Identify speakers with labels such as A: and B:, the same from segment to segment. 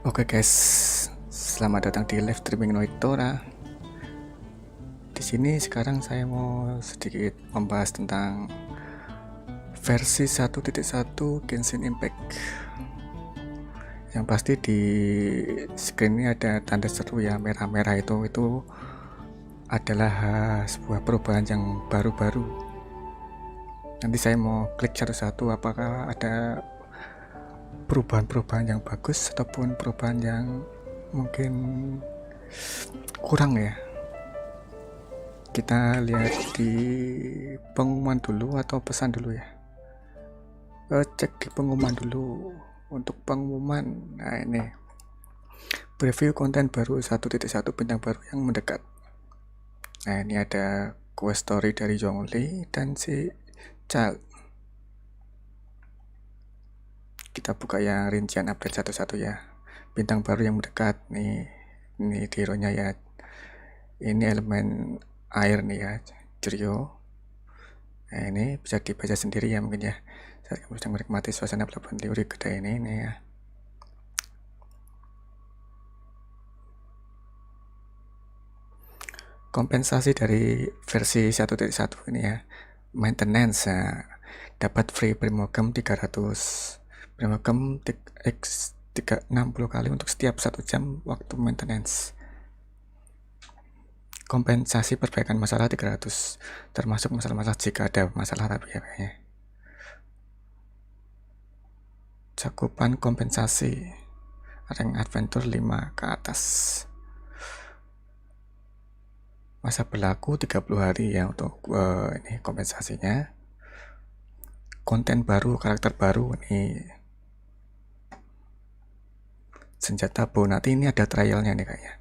A: Oke guys, selamat datang di live streaming Noitora. Di sini sekarang saya mau sedikit membahas tentang versi 1.1 Genshin Impact. Yang pasti di screen ini ada tanda seru ya, merah-merah itu adalah sebuah perubahan yang baru-baru. Nanti saya mau klik satu-satu apakah ada perubahan-perubahan yang bagus ataupun perubahan yang mungkin kurang ya. Kita lihat di pengumuman dulu atau pesan dulu ya. Cek di pengumuman dulu. Untuk pengumuman, nah ini preview konten baru 1.1 bintang baru yang mendekat. Nah ini ada quest story dari Zhongli dan si Child. Kita buka yang rincian update satu-satu ya. Bintang baru yang mendekat nih, ini hero-nya ya. Ini elemen air nih ya, Curio. Nah ini bisa dibaca sendiri ya mungkin ya, saat kamu sedang menikmati suasana pelabuhan liuri kedai ini ya. Kompensasi dari versi 1.1 ini ya, maintenance ya, dapat free primogam 300, primogam x 60 kali untuk setiap 1 jam waktu maintenance. Kompensasi perbaikan masalah 300, termasuk masalah-masalah jika ada masalah tapi ya kayaknya. Cakupan kompensasi rank adventure 5 ke atas. Masa berlaku 30 hari ya untuk ini kompensasinya. Konten baru, karakter baru nih. Senjata bow, nanti ini ada trialnya nih kayaknya.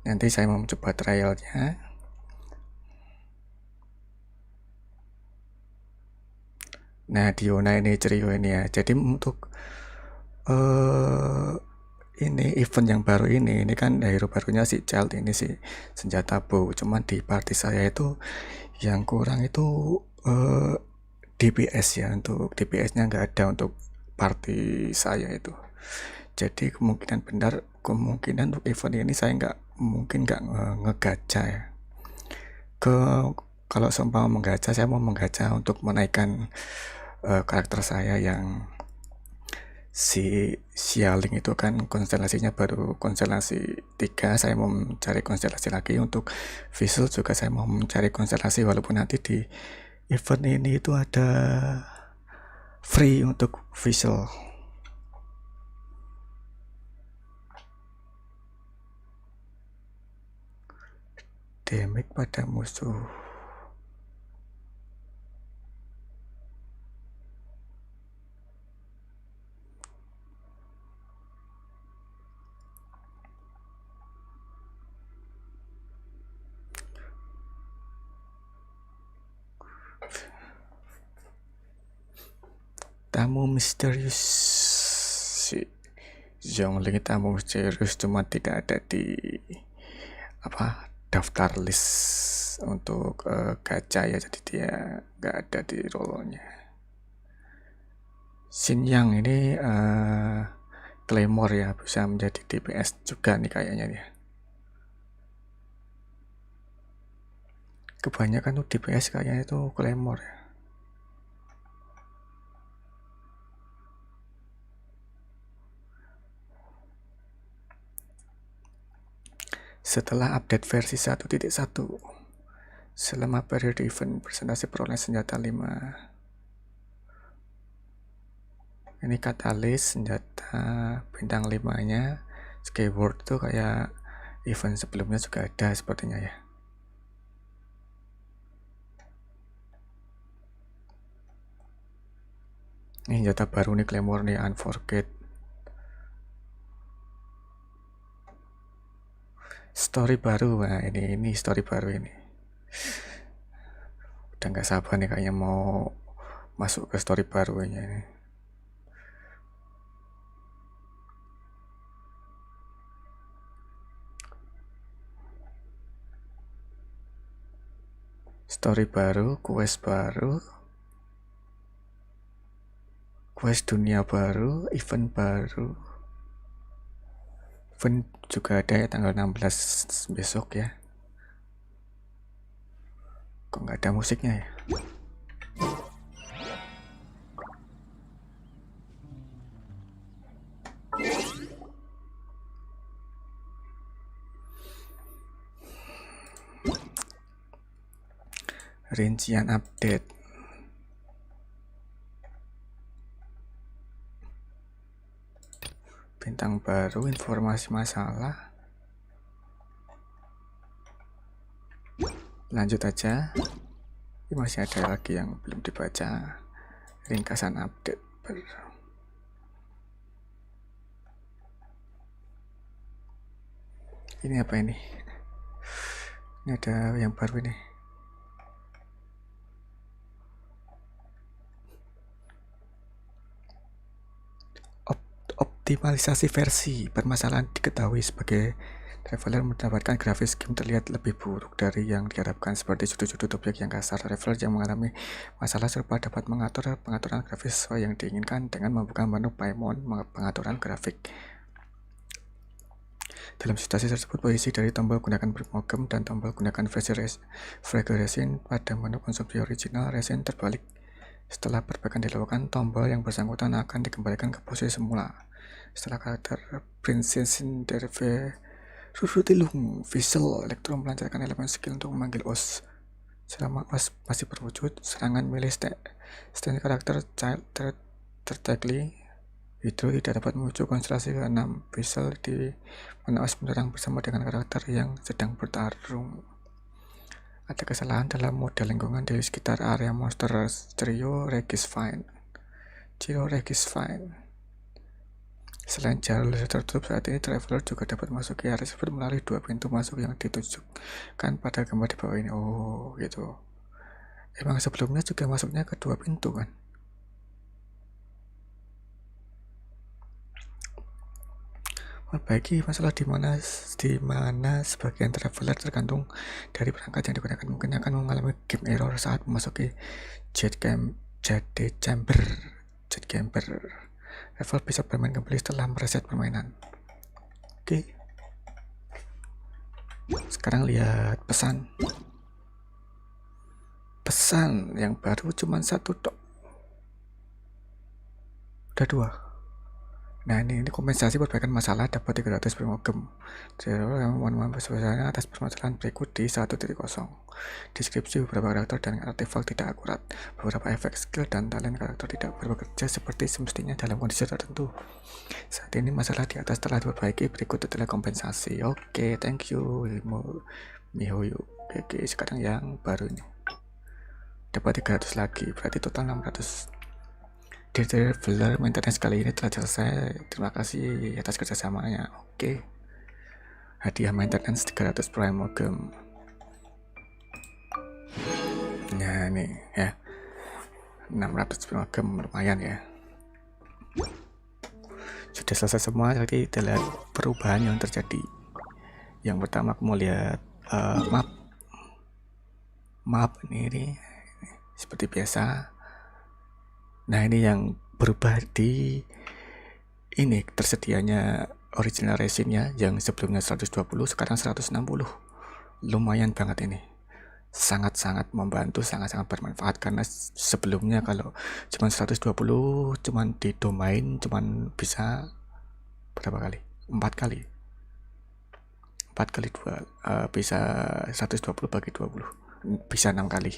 A: Nanti saya mau mencoba trialnya. Nah, Diona ini Cerio ini ya. Jadi untuk ini event yang baru ini kan hero barunya si Child ini si senjata bow. Cuman di party saya itu yang kurang itu DPS ya, untuk DPS-nya nggak ada untuk party saya itu. Jadi kemungkinan untuk event ini saya nggak ngegacha ya. Kalau seumpama menggacha, saya mau menggacha untuk menaikkan karakter saya yang si Xialing itu kan konstelasinya baru konstelasi 3. Saya mau mencari konstelasi lagi. Untuk visual juga saya mau mencari konstelasi, walaupun nanti di event ini itu ada free untuk visual. Damage pada musuh. Tamu misterius, si Zhongli tamu misterius, cuma tidak ada di daftar list untuk gacha ya, jadi dia nggak ada di role-nya. Xinyang ini Claymore ya, bisa menjadi DPS juga nih kayaknya ya. Kebanyakan tuh DPS kayaknya itu Claymore ya. Setelah update versi 1.1, selama periode event presentasi perolehan senjata 5. Ini katalis senjata bintang 5-nya SKYHAWK itu kayak event sebelumnya juga ada sepertinya ya. Ini senjata baru nih, Claymore nih, Unforget. Story baru, nah ini story baru ini. Udah nggak sabar nih kayaknya mau masuk ke story barunya ini. Story baru, quest dunia baru, event baru. event juga ada ya tanggal 16 besok ya. Kok nggak ada musiknya ya? Rincian update. Bintang baru, informasi masalah. Lanjut aja. Ini masih ada lagi yang belum dibaca. Ringkasan update. Ini apa ini? Ini ada yang baru ini. Optimalisasi versi. Permasalahan diketahui sebagai traveler mendapatkan grafis game terlihat lebih buruk dari yang diharapkan, seperti sudut-sudut objek yang kasar. Traveler yang mengalami masalah serupa dapat mengatur pengaturan grafis sesuai yang diinginkan dengan membuka menu pengaturan grafik. Dalam situasi tersebut, posisi dari tombol gunakan primogen dan tombol gunakan versi resin pada menu konsumsi original resin terbalik. Setelah perbaikan dilakukan, tombol yang bersangkutan akan dikembalikan ke posisi semula. Setelah karakter Princess Derve Rurutilung Visual Elektron melancarkan elemen skill untuk memanggil OS. Selama OS masih berwujud, serangan melee stand karakter child tertagli Hydro tidak dapat menuju konstelasi ke-6 Visual di mana OS menyerang bersama dengan karakter yang sedang bertarung. Ada kesalahan dalam model lingkungan di sekitar area monster SKYHAWK. Selain jalur tertutup saat ini, traveler juga dapat masuk ke area tersebut melalui 2 pintu masuk yang ditunjukkan pada gambar di bawah ini. Oh gitu. Emang sebelumnya juga masuknya ke 2 pintu kan? Memperbaiki masalah di mana sebagian traveler tergantung dari perangkat yang digunakan mungkin akan mengalami game error saat memasuki jet chamber. Traveler bisa bermain kembali setelah mereset permainan. Oke. Sekarang lihat pesan yang baru cuma 1 tok. Udah 2. Nah ini kompensasi perbaikan masalah dapat 300 primogen. Mohon maaf atas permasalahan berikut di 1.0. Deskripsi beberapa karakter dan artefak tidak akurat. Beberapa efek skill dan talent karakter tidak bekerja seperti semestinya dalam kondisi tertentu. Saat ini masalah di atas telah diperbaiki, berikut adalah kompensasi. Oke, thank you mihoyo. Oke, sekarang yang baru ini dapat 300 lagi, berarti total 600. Traveler maintenance kali ini telah selesai. Terima kasih atas kerjasamanya. Oke. Hadiah maintenance 300 primogen. Nah ini ya, 600 primogen lumayan ya. Sudah selesai semua. Jadi kita lihat perubahan yang terjadi. Yang pertama aku mau lihat map ini seperti biasa. Nah ini yang berubah di ini tersedianya original resinnya yang sebelumnya 120 sekarang 160. Lumayan banget ini. Sangat-sangat membantu, sangat-sangat bermanfaat karena sebelumnya kalau cuma 120 cuman di domain cuman bisa berapa kali? 4 kali. 4 kali 2 bisa 120 bagi 20 bisa 6 kali.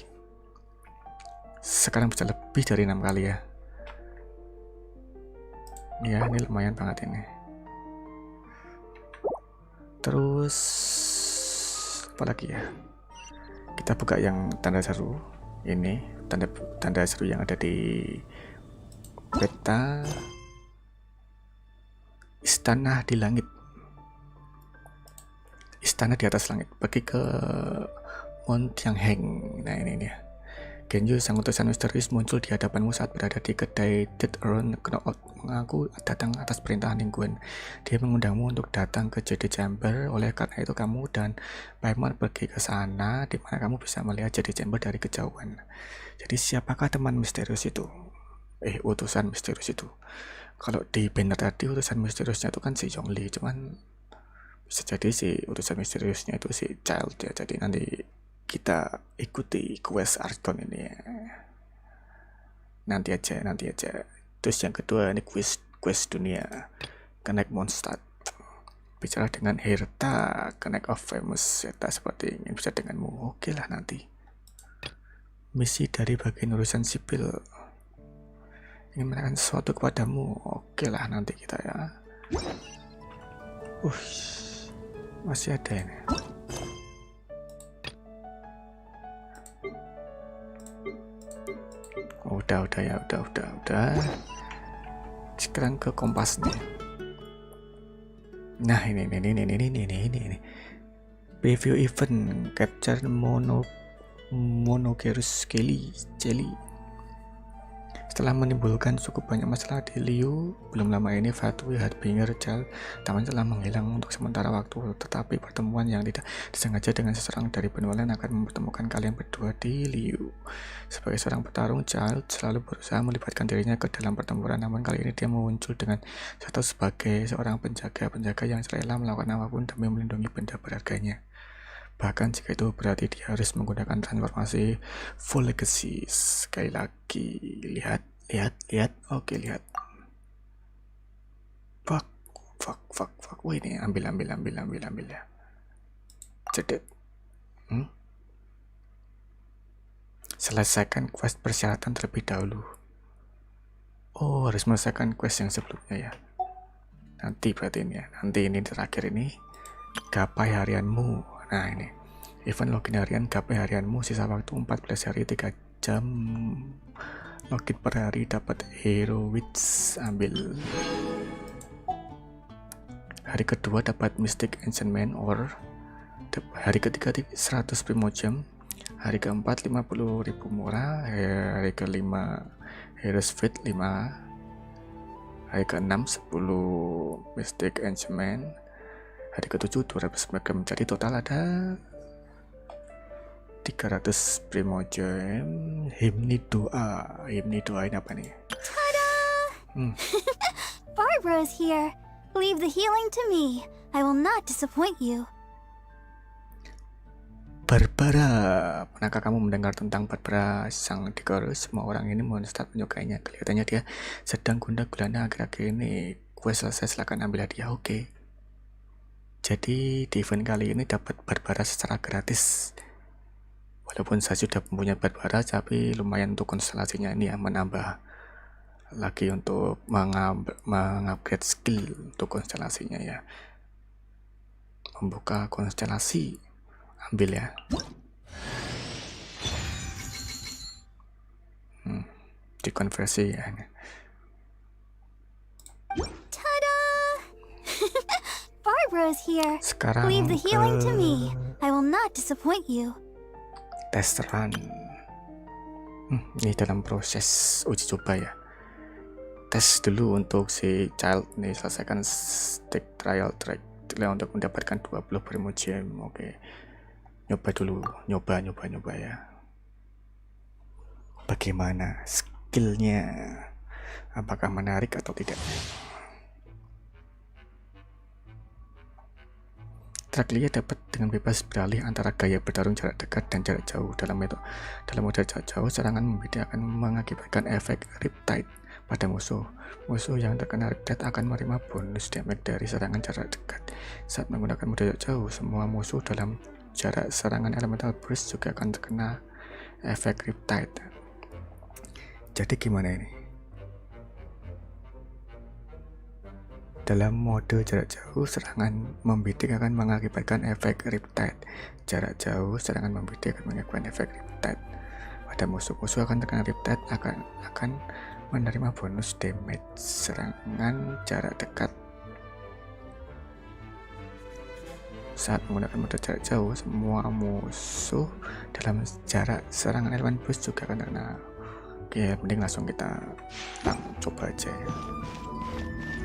A: Sekarang bisa lebih dari 6 kali ya. Ya ini lumayan banget ini. Terus apalagi ya, kita buka yang tanda seru ini, tanda seru yang ada di peta istana di langit, istana di atas langit, pergi ke Mount yang Heng. Nah ini dia. Genju, sang utusan misterius, muncul di hadapanmu saat berada di kedai THOR. Mengaku datang atas perintah Ningguan. Dia mengundangmu untuk datang ke JD Chamber. Oleh karena itu kamu dan Paimon pergi ke sana, di mana kamu bisa melihat JD Chamber dari kejauhan. Jadi siapakah teman misterius itu? Utusan misterius itu. Kalau di banner tadi utusan misteriusnya itu kan si Zhongli, cuman Bisa jadi si urusan misteriusnya itu si child ya. Jadi nanti kita ikuti quest Arton ini ya. Nanti aja. Terus yang kedua ini quest dunia, connect monster, bicara dengan Herta, connect of famous Herta seperti ingin bisa denganmu. Oke lah nanti. Misi dari bagian urusan sipil, ingin menanyakan sesuatu kepadamu. Oke lah nanti kita ya. Masih ada ini. Udah. Sekarang ke kompas nih. Nah ini. Preview event capture monogerus jelly. Setelah menimbulkan cukup banyak masalah di Liu, belum lama ini Fatui Harbinger taman telah menghilang untuk sementara waktu. Tetapi pertemuan yang tidak disengaja dengan seseorang dari benua lain akan mempertemukan kalian berdua di Liu. Sebagai seorang petarung, Child selalu berusaha melibatkan dirinya ke dalam pertempuran. Namun kali ini dia muncul dengan status sebagai seorang penjaga yang rela melakukan apapun demi melindungi benda berharganya. Bahkan jika itu berarti dia harus menggunakan transformasi full legacy. Sekali lagi, lihat. Oke, lihat. Fuck. Wah ini ambil ya. Cedet. Selesaikan quest persyaratan terlebih dahulu. Oh, harus menyelesaikan quest yang sebelumnya ya. Nanti berarti ini ya. Nanti ini terakhir ini. Gapai harianmu. Nah ini, event login harian, gapai harianmu, sisa waktu 14 hari 3 jam. Login per hari dapat AORUS, ambil. Hari kedua dapat Mystic Enchantment or. Hari ketiga 100 Primogem. Hari keempat 50.000 murah. Hari kelima Heroes Fit 5. Hari keenam 10 Mystic Enchantment. Hari ke-7 200 megam, jadi total ada 300 Primogem. Himni doa ini apa nih?
B: Tada! Barbara is here. Leave the healing to me. I will not disappoint you.
A: Barbara, pernahkah kamu mendengar tentang Barbara sang Dikorus? Semua orang ini monster menyukainya. Kelihatannya dia sedang gundah gulana akhir-akhir ini. Gue selesai, silakan ambil hadiah. Oke. Jadi di event kali ini dapat Barbara secara gratis. Walaupun saya sudah mempunyai Barbara, tapi lumayan untuk konstelasinya ini ya, menambah lagi untuk mengupgrade skill untuk konstelasinya ya. Membuka konstelasi, ambil ya. Dikonversi ya.
B: Barbara is here.
A: Sekarang
B: leave the healing to me. I will not disappoint you.
A: Test run. Ini dalam proses uji coba ya. Tes dulu untuk si child nih, selesaikan stick trial track untuk mendapatkan 20 Primogem. Oke. Nyoba dulu, nyoba ya. Bagaimana skillnya? Apakah menarik atau tidak? Traglia dapat dengan bebas beralih antara gaya bertarung jarak dekat dan jarak jauh. Dalam mode jarak jauh, serangan membeda akan mengakibatkan efek Riptide pada musuh. Musuh yang terkena Riptide akan menerima bonus damage dari serangan jarak dekat. Saat menggunakan mode jarak jauh, semua musuh dalam jarak serangan elemental burst juga akan terkena efek Riptide. Jadi gimana ini? Dalam mode jarak jauh, serangan membidik akan mengakibatkan efek Riptide. Jarak jauh, serangan membidik akan mengakibatkan efek Riptide. Pada musuh-musuh akan terkena Riptide akan menerima bonus damage serangan jarak dekat. Saat menggunakan mode jarak jauh, semua musuh dalam jarak serangan elemen burst juga akan terkena. Oke, mending langsung kita coba aja ya.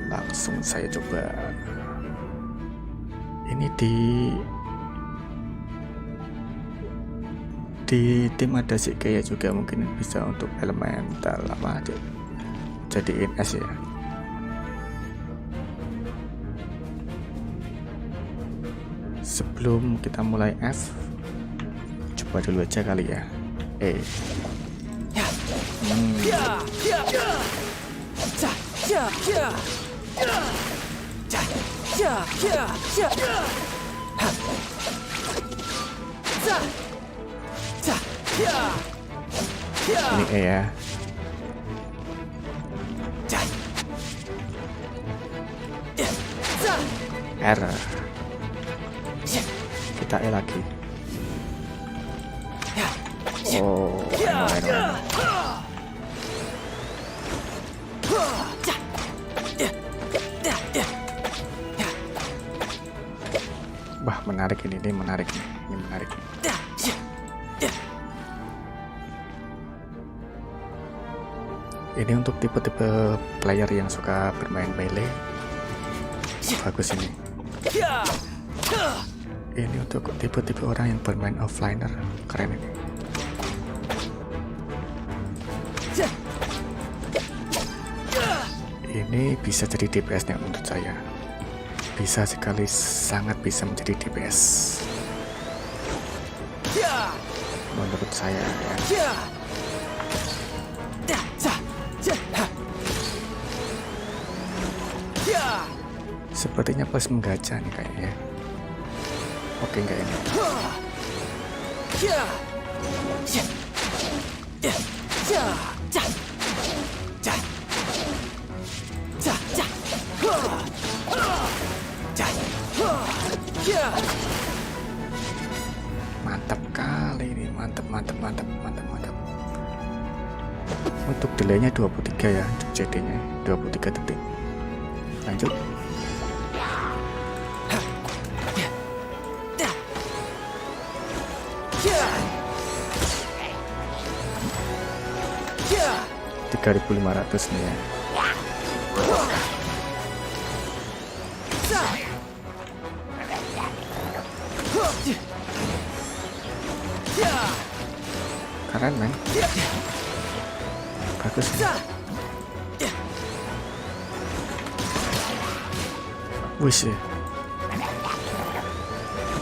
A: Langsung saya coba. Ini di tim ada sih kayak juga mungkin bisa untuk elemental apa aja jadiin S ya. Sebelum kita mulai F, coba dulu aja kali ya. Ini E ya. R. Kita E lagi. Oh, wah, menarik ini menarik nih. Ini menarik. Ini untuk tipe-tipe player yang suka bermain melee. Bagus ini. Ini untuk tipe-tipe orang yang bermain offliner. Keren ini. Ini bisa jadi DPS nya menurut saya. Bisa sekali, sangat bisa menjadi DPS menurut saya ya. Sepertinya pas menggacha nih kayaknya. Oke, enggak ini. Mantap kali ini, mantap. Untuk delaynya 23 ya, untuk CD-nya 23 detik. Lanjut. $3.500 nih ya. Keren men. Bagus. Wis ya.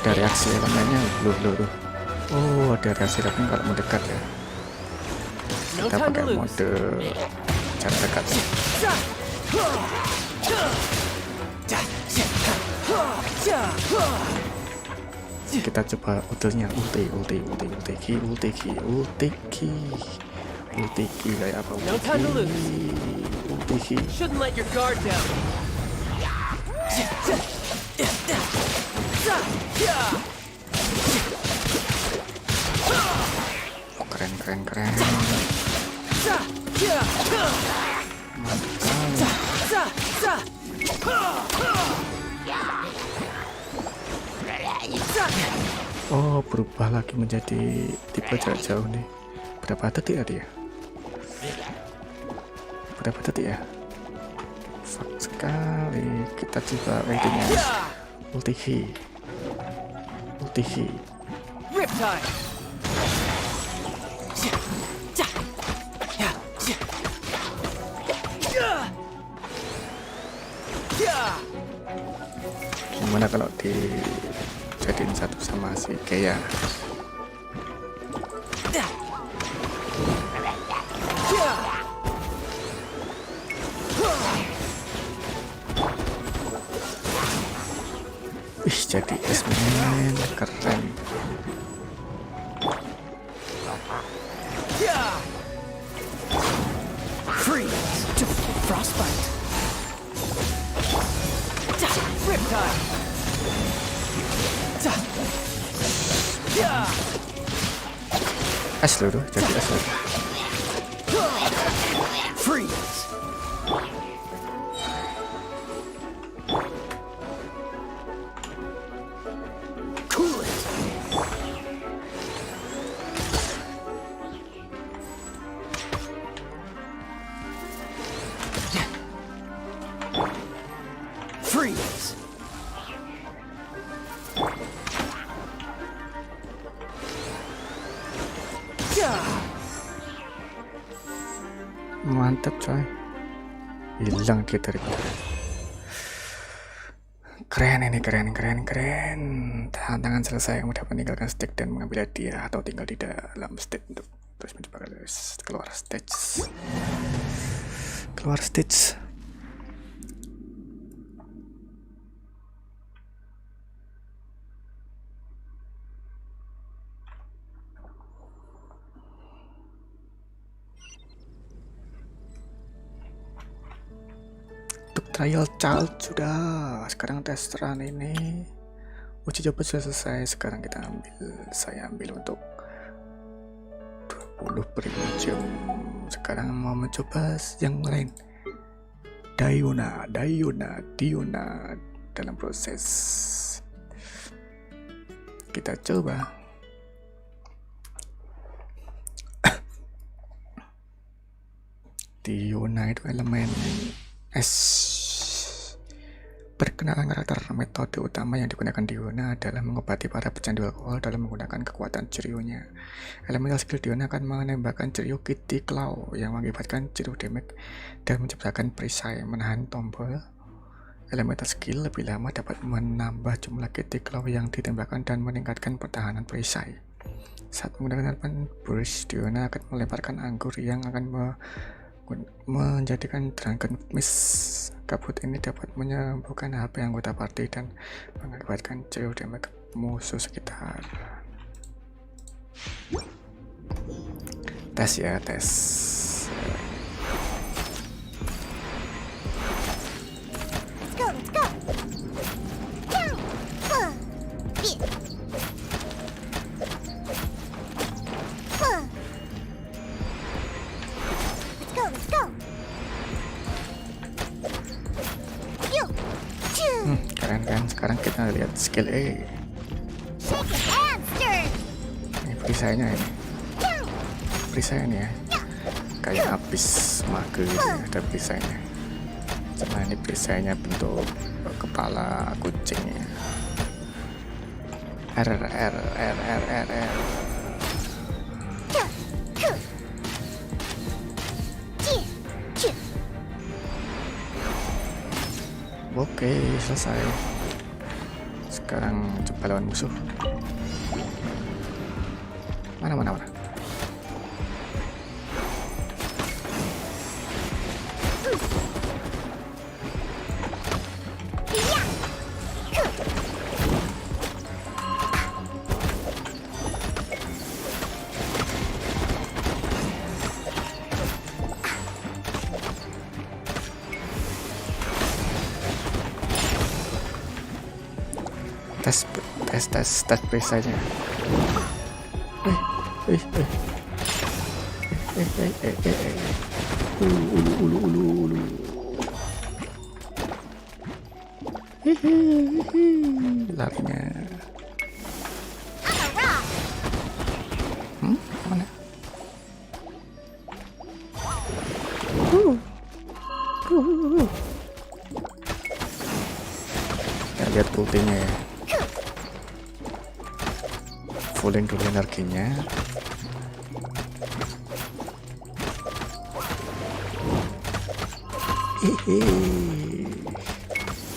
A: Ada reaksi elemennya. Loh. Oh, ada reaksi elemen kalau mendekat ya. Kita pakai mode cara dekat. Kita coba ultinya, ulti kayak apa? Ulti. Oh, keren. Oh, berubah lagi menjadi tipe jarak jauh nih. Berapa detik tadi ya? Fuck sekali. Kita coba ultinya. Ulti. Gimana kalau dijadiin satu sama si Kea? Ih, jadi S-Man keren. S dulu, jadi S dulu. Mantap coy, hilang dia dari Keren ini, keren. Tantangan selesai, kamu dapat meninggalkan stage dan mengambil hadiah atau tinggal di dalam stage untuk terus mencoba keluar stage. Untuk trial child sudah, sekarang tes run ini uji coba sudah selesai. Sekarang saya ambil untuk 20 premium. Sekarang mau mencoba yang lain. Diona dalam proses. Kita coba. Diona itu elemen S. Perkenalan karakter. Metode utama yang digunakan Diona adalah mengobati para pecandu alkohol dalam menggunakan kekuatan Chiryu-nya. Elemental skill Diona akan menembakkan Chiryu Kitty Claw yang mengakibatkan Chiryu damage dan menciptakan perisai. Menahan tombol elemental skill lebih lama dapat menambah jumlah Kitty Claw yang ditembakkan dan meningkatkan pertahanan perisai. Saat menggunakan burst, Diona akan melemparkan anggur yang akan menjadikan Dragon Mist. Kabut ini dapat menyembuhkan HP anggota party dan mengakibatkan Chiryu damage musuh sekitar. Tes. Keren kan? Sekarang kita lihat skill E. Ini perisainya ini. Perisainya ya. Kayak habis mage gitu ya, ada perisainya. Cuma ini perisainya bentuk kepala kucing ya. R. Oke, selesai. Sekarang coba lawan musuh. Mana. Tes perisainya. Ulu. Larinya. Mana? Kita lihat ultinya ya. Fullin dulu energinya.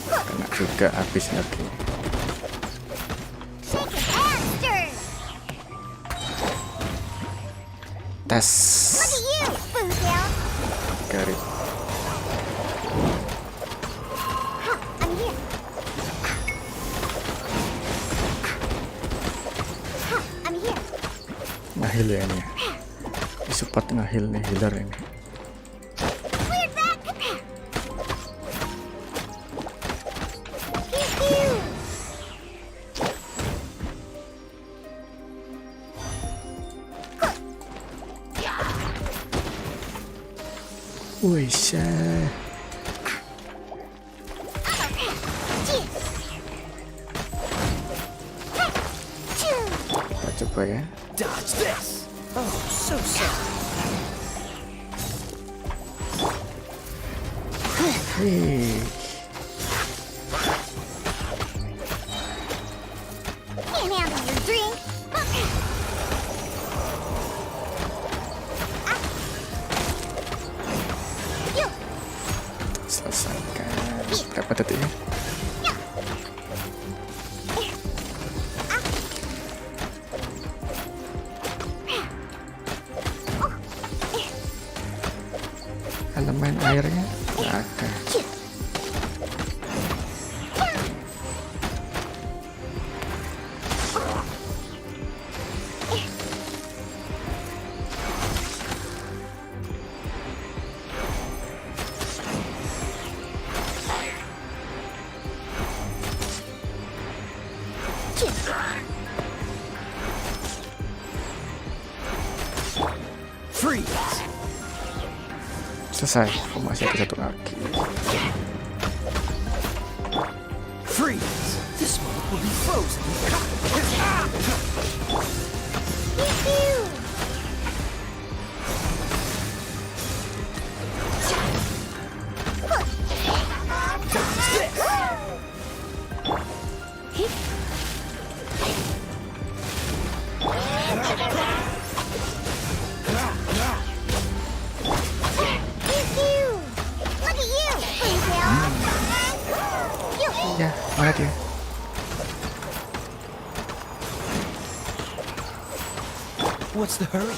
A: Kena juga habis energi. Tes garis. Ngahil ya ini. Support ngahil nih, healer ini. Wih, kita coba ya.
C: Dodge this. Oh, so sad.
B: Can't handle your drink.
A: Selesaikan. Berapa detiknya? elemen airnya nggak ada.
C: Freeze.
A: Selesai. Oh, masih ada satu lagi.
C: Freeze. This one will be frozen.
A: Ya, mana dia?
C: What's the hurry?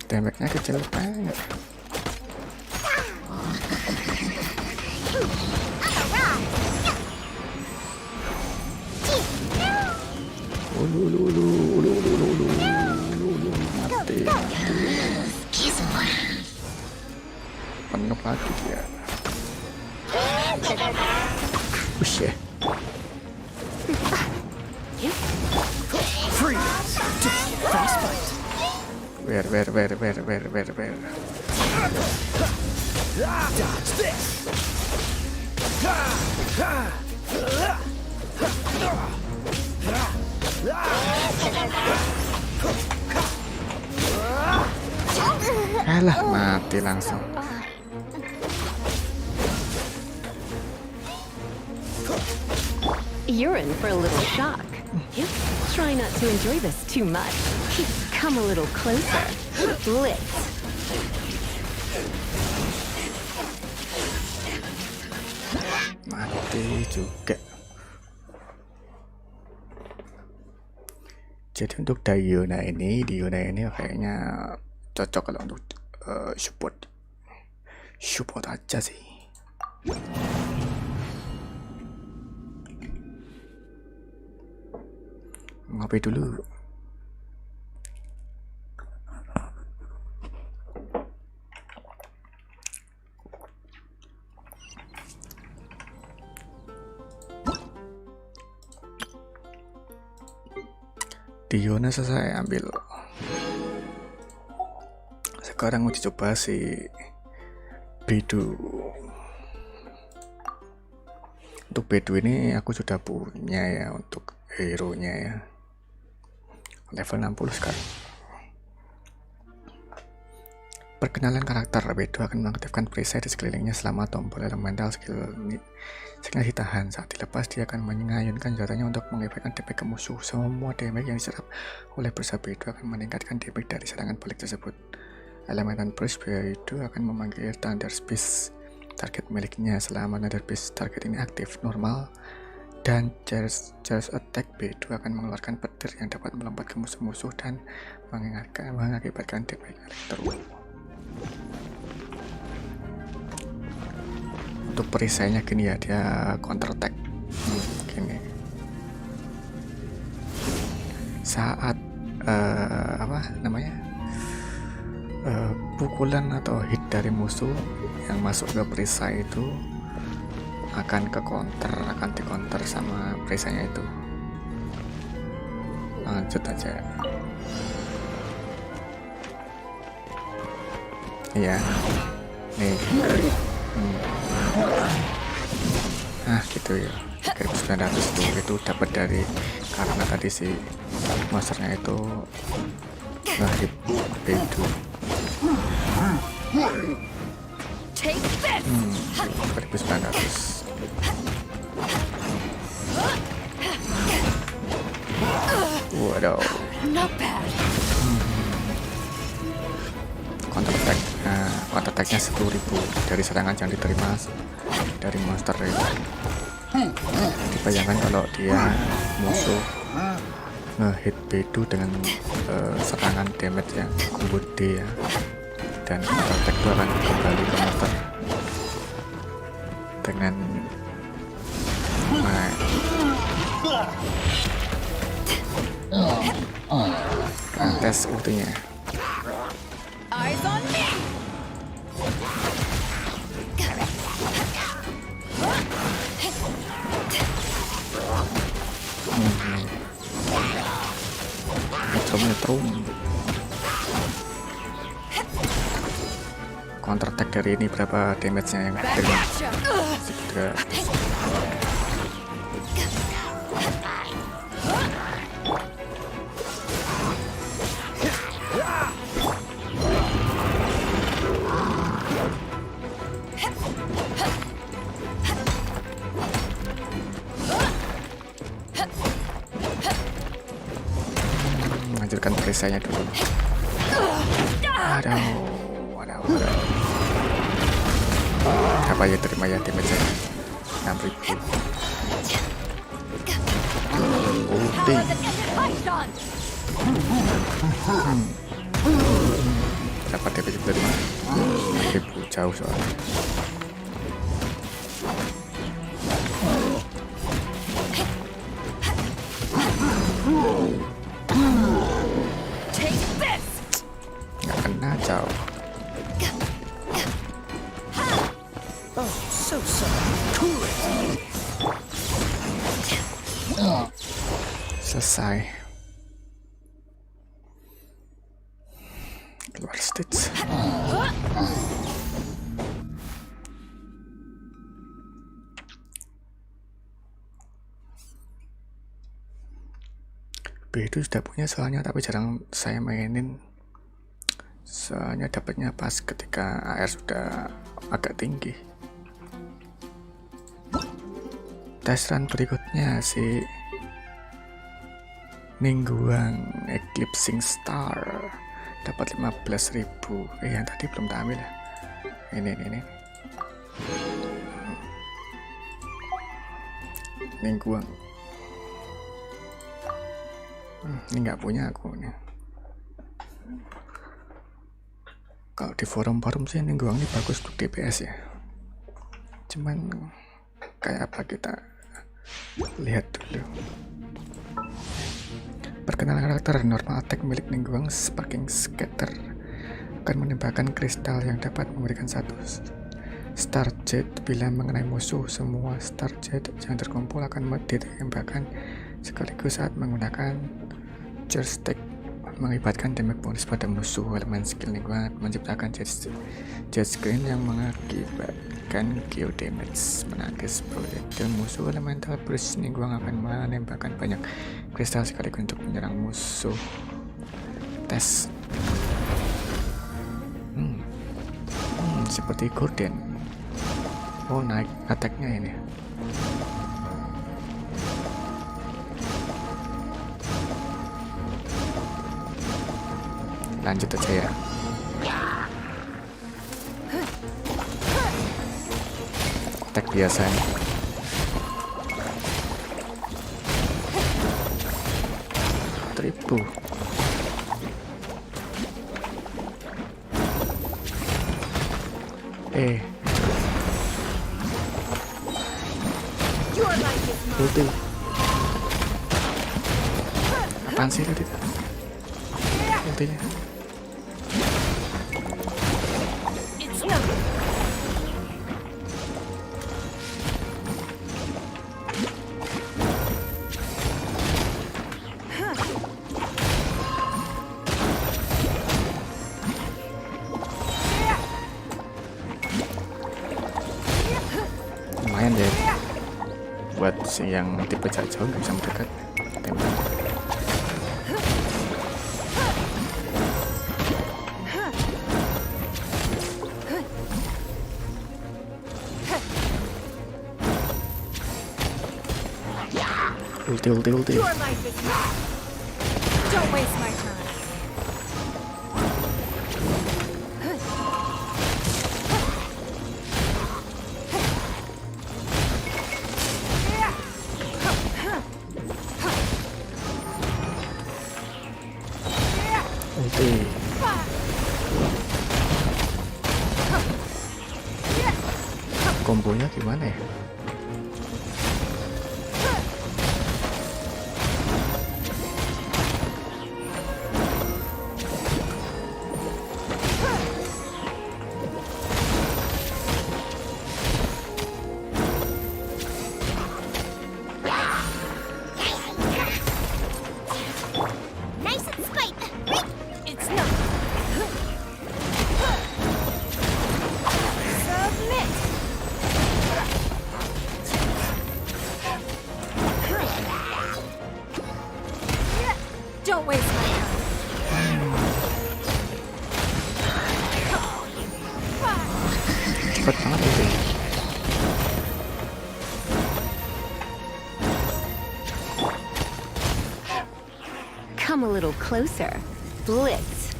A: Damage-nya kecil banget. Mati. Penuh lagi dia. Bush ya.
C: Freeze. Fast bite.
A: Where.
C: Dodge this.
A: Alah, mati langsung.
D: You're in for a little shock. Try not to enjoy this too much. Come a little closer. Let's.
A: Mati juga. Jadi untuk Diona ini kayaknya cocok kalau untuk support aja sih. Ngopi dulu. Diona selesai ambil. Sekarang uji coba si Bedu. Untuk Bedu ini aku sudah punya ya untuk hero nya ya. Level 60 sekarang. Perkenalan karakter. Bedu akan mengaktifkan perisai di sekelilingnya selama tombol elemental skill ditahan. Saat dilepas, dia akan mengayunkan senjatanya untuk mengefekkan damage ke musuh. Semua damage yang diserap oleh perisai Bedu akan meningkatkan damage dari serangan balik tersebut. Elemental burst Bedu akan memanggil Thunder Beast target miliknya. Selama Thunder Beast target ini aktif normal dan charge attack, Bedu akan mengeluarkan petir yang dapat melompat ke musuh-musuh dan mengakibatkan damage elektro. Untuk perisainya gini ya, dia counter attack gini. Saat pukulan atau hit dari musuh yang masuk ke perisai itu akan di counter sama perisainya itu. Lanjut aja. Iya. Nih. Nah gitu ya. 1900 itu dapat dari karena tadi si monsternya itu ngehit Bedu.
D: Take this.
A: 1900. Waduh.
D: Not bad.
A: Counter attack-nya 10.000 dari serangan yang diterima dari monster itu. Dibayangkan kalau dia musuh ngehit B2 dengan serangan damage yang gede ya, dan attack itu akan kembali ke motor dengan tes ultinya.
B: Eyes on me!
A: Metrum counter attack dari ini berapa damage-nya yang dengan segera. Menghancurkan perisainya dulu. Aduh. Apa ya, terima ya damage 6.000. Ulti. Dapat damage dari mana? 6.000, jauh soalnya. Nggak kena, jauh.
C: Oh, so sorry. Cool it.
A: Selesai. Keluar stage. B2 sudah punya soalnya, tapi jarang saya mainin. Soalnya dapatnya pas ketika AR sudah agak tinggi. Tes run berikutnya si Ningguang Eclipsing Star dapat 15.000. Yang tadi belum tak ambil ya. Ini Ningguang. Ini nggak punya aku nih. Kalau di forum-forum sih Ningguang ini bagus untuk DPS ya. Cuman kayak apa, kita lihat dulu. Perkenalan karakter. Normal attack milik Ningguang Sparking Scatter akan menembakkan kristal yang dapat memberikan satu Star Jet bila mengenai musuh. Semua Star Jet yang terkumpul akan ditembakkan sekaligus saat menggunakan joystick, mengibatkan damage bonus pada musuh. Elemen skill Ningguang menciptakan jet screen yang mengakibatkan geo damage. Menangkis projectile musuh elemental burst, Ningguang akan menembakkan banyak kristal sekaligus untuk menyerang musuh. Tes. Seperti Gordon. Oh, naik attack-nya ini. Lanjut aja ya. Attack biasa nih. Triple. Ulti. Apaan sih tadi? Ultinya. Lumayan deh buat si yang tipe jarak jauh, nggak bisa mendekat tembak. Ulti.
B: Your life is mine. Don't waste my time.
A: gimana ya?
B: Nice and spite.
E: It's not. Submit. Don't waste my time.
A: Cepet banget itu.
D: Come a little closer. Blitz.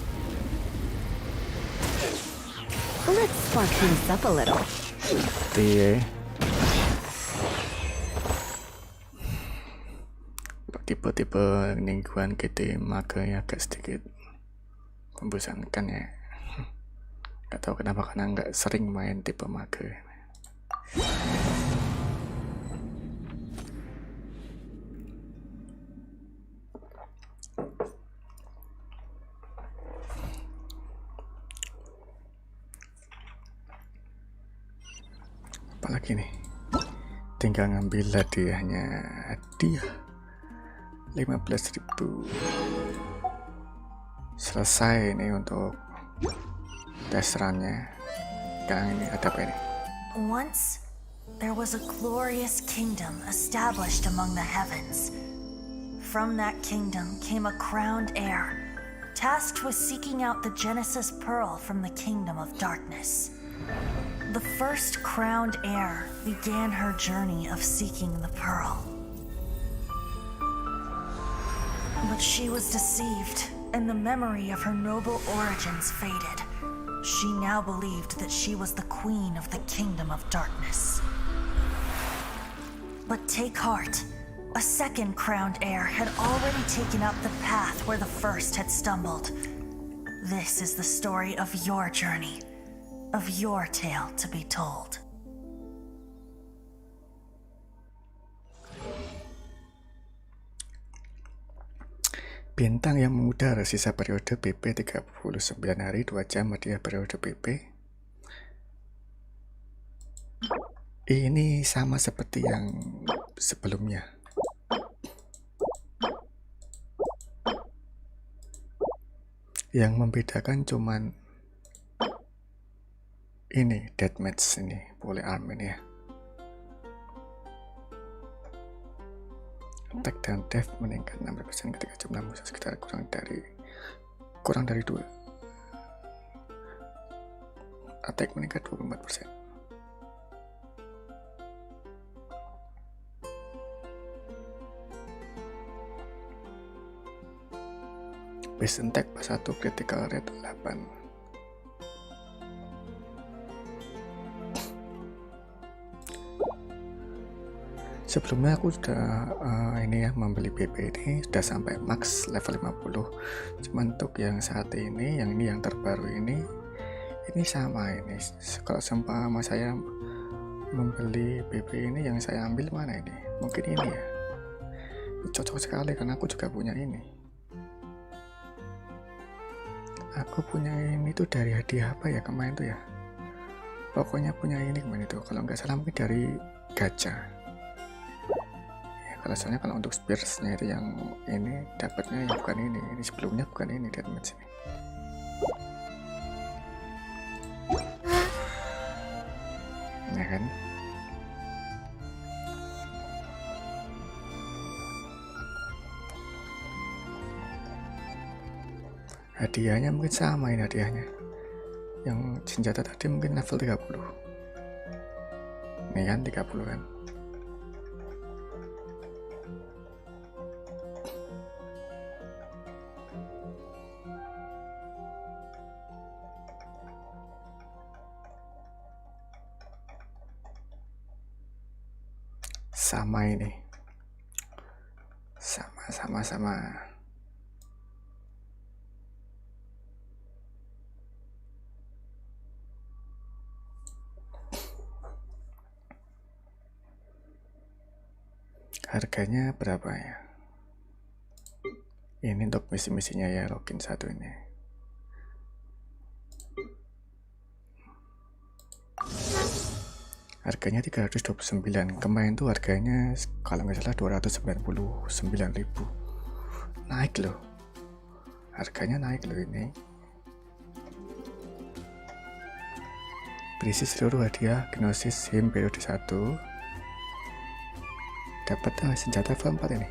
D: Let's spark things up a little.
A: Iya. Tipe-tipe lingkungan kita makanya agak sedikit membosankan ya. Gak tahu kenapa, karena nggak sering main tipe mage. Apalagi nih, tinggal ngambil hadiahnya. Hadiah 15.000. Selesai nih untuk tes runnya. Sekarang ini ada apa ini?
E: Once, there was a glorious kingdom established among the heavens. From that kingdom came a crowned heir, tasked with seeking out the Genesis Pearl from the kingdom of darkness. The first crowned heir began her journey of seeking the pearl. But she was deceived, and the memory of her noble origins faded. She now believed that she was the queen of the kingdom of darkness. But take heart. A second crowned heir had already taken up the path where the first had stumbled. This is the story of your journey, of your tale to be told.
A: Bintang yang mengudara, sisa periode PP 39 hari 2 jam hadiah periode PP. Ini sama seperti yang sebelumnya. Yang membedakan cuman ini deathmatch ini, boleh arm ini ya. Attack dan def meningkat 6% ketika jumlah musuh sekitar kurang dari 2. Attack meningkat 24%. Base attack pas 1, critical rate 8. Sebelumnya aku sudah ini ya, membeli PP ini sudah sampai max level 50. Cuman untuk yang saat ini, yang terbaru ini sama ini. Kalau seumpama saya membeli PP ini, yang saya ambil mana ini? Mungkin ini ya. Cocok sekali karena aku juga punya ini. Aku punya ini tuh dari hadiah apa ya kemarin tuh ya. Pokoknya punya ini kemarin itu. Kalau nggak salah mungkin dari gacha. Alasannya kalau untuk spearsnya itu yang ini dapatnya yang bukan ini sebelumnya bukan ini damage ini. Ya kan? Hadiahnya mungkin sama ini hadiahnya. Yang senjata tadi mungkin level 30. Ini kan 30 kan. Sama ini, sama. Harganya berapa ya? Ini untuk misi-misinya ya, login 1 ini. Harganya 329. Kemarin tuh harganya kalau nggak salah 299.000. Naik loh. Harganya naik loh ini. Berisi seluruh hadiah Gnosis SIM periode 1. Dapat senjata level 4 ini.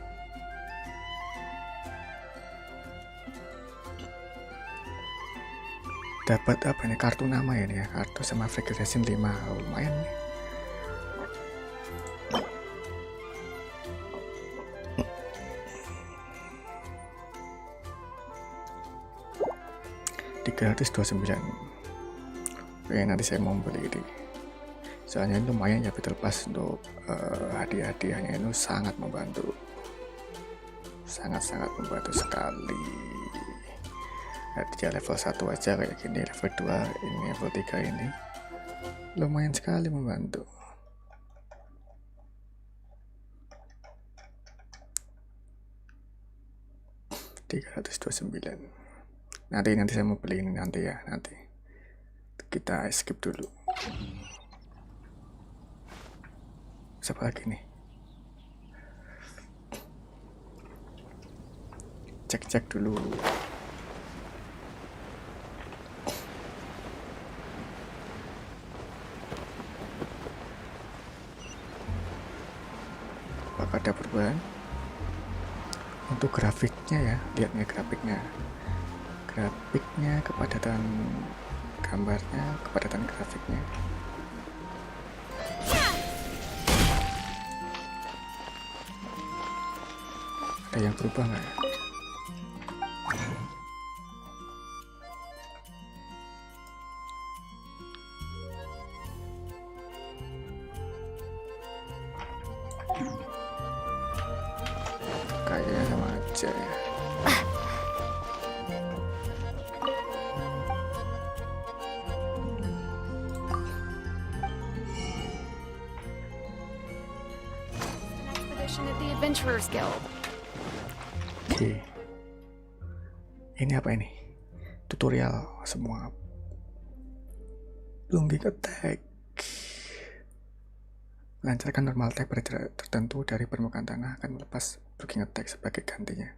A: Dapat apa ini, kartu nama ya ini ya, kartu sama fragmentation 5. Lumayan nih. $329. Oke, nanti saya mau beli ini. Soalnya ini lumayan ya, betul pas untuk hadiah-hadiahnya itu sangat membantu. Sangat-sangat membantu sekali. Dia level 1 aja kayak gini, level 2 ini, level 3 ini lumayan sekali membantu. $329. Nanti saya mau beli ini nanti ya, nanti kita skip dulu. Siapa lagi nih? Cek dulu. Apakah ada perubahan? Untuk grafiknya ya, lihat nih grafiknya, kepadatan gambarnya, kepadatan grafiknya. Ada yang berubah nggak ya? Kayaknya sama aja ya.
D: Expedition at the Adventurers Guild.
A: Oke. Ini apa ini? Tutorial semua. Blooming attack. Melancarkan normal attack pada jarak tertentu dari permukaan tanah akan melepas blooming attack sebagai gantinya.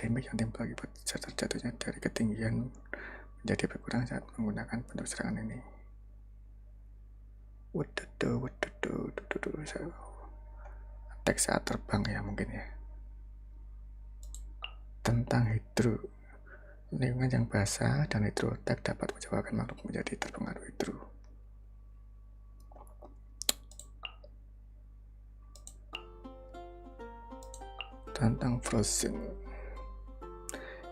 A: Damage yang timbul akibat terjatuhnya dari ketinggian menjadi berkurang saat menggunakan bentuk serangan ini. Waduh. Attack saat terbang ya mungkin ya. Tentang hidro, lingkungan yang basah dan hidro attack dapat menyebabkan makhluk menjadi terpengaruh hidro. Tentang frozen,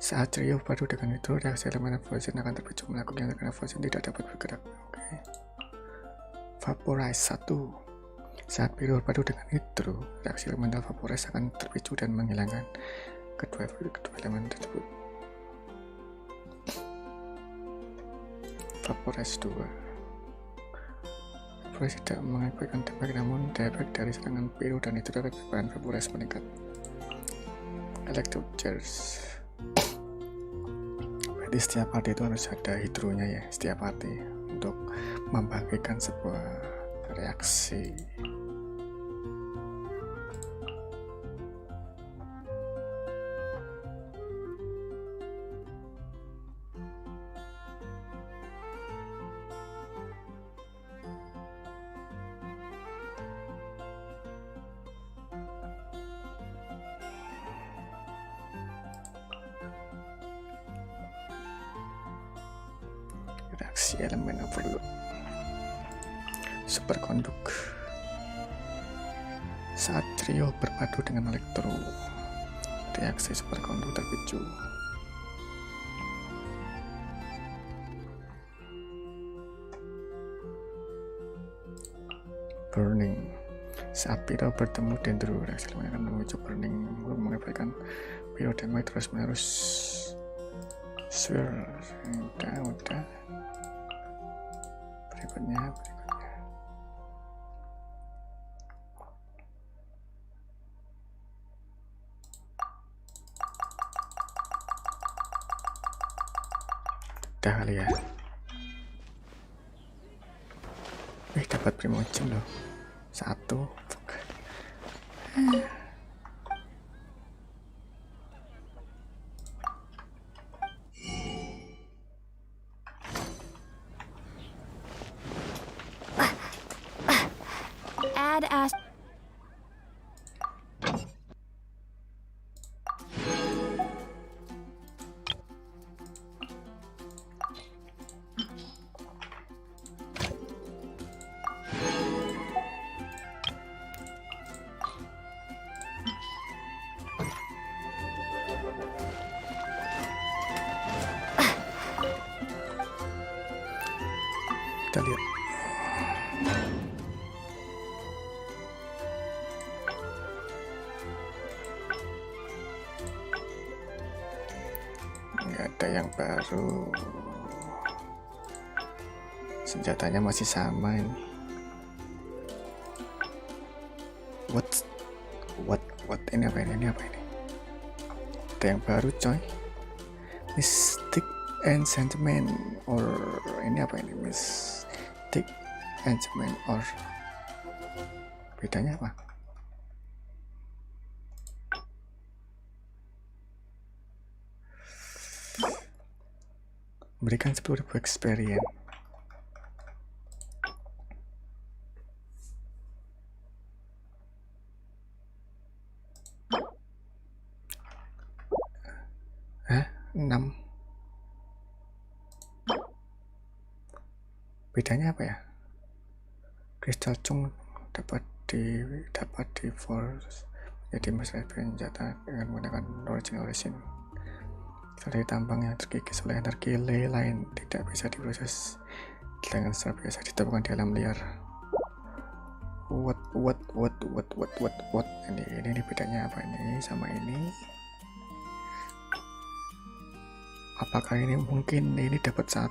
A: saat trio berpadu dengan hidro, reaksi elemen frozen akan terpicu. Makhluk yang terkena frozen tidak dapat bergerak. Oke. Vaporize 1. Saat biru berpadu dengan hidro, reaksi elemental vaporize akan terpicu dan menghilangkan kedua elemen tersebut. Vaporize 2. Vaporize tidak mengakibatkan dampak, namun dampak dari serangan biru dan hidro dapat menyebabkan vaporize meningkat. Electro charge. Berarti setiap party itu harus ada hidronya ya, setiap party untuk membagikan sebuah reaksi. Reaksi elemen overload. Superkonduk. Saat trio berpadu dengan elektro, reaksi superkonduk terpicu. Burning. Saat piro bertemu dendro, reaksi elemen akan memicu burning, mengakibatkan piro damage terus menerus. Udah. Berikutnya. Udah kali ya. Dapat primogen loh. 1.
B: Add as.
A: Kita lihat. Nggak ada yang baru. Senjatanya masih sama ini. What ini apa ini? Ini apa ini? Ada yang baru coy. Mystic Enchantment or ini apa ini? Mystic Enchantment or bedanya apa? Berikan 10.000 experience. Hah? 6. Bedanya apa ya? Kristal cung dapat di force jadi masalah senjata dengan menggunakan origin. Dari tambang yang terkikis oleh energi lain tidak bisa diproses dengan secara biasa ditemukan di alam liar. What? Ini bedanya apa ini sama ini? Apakah ini mungkin ini dapat 1?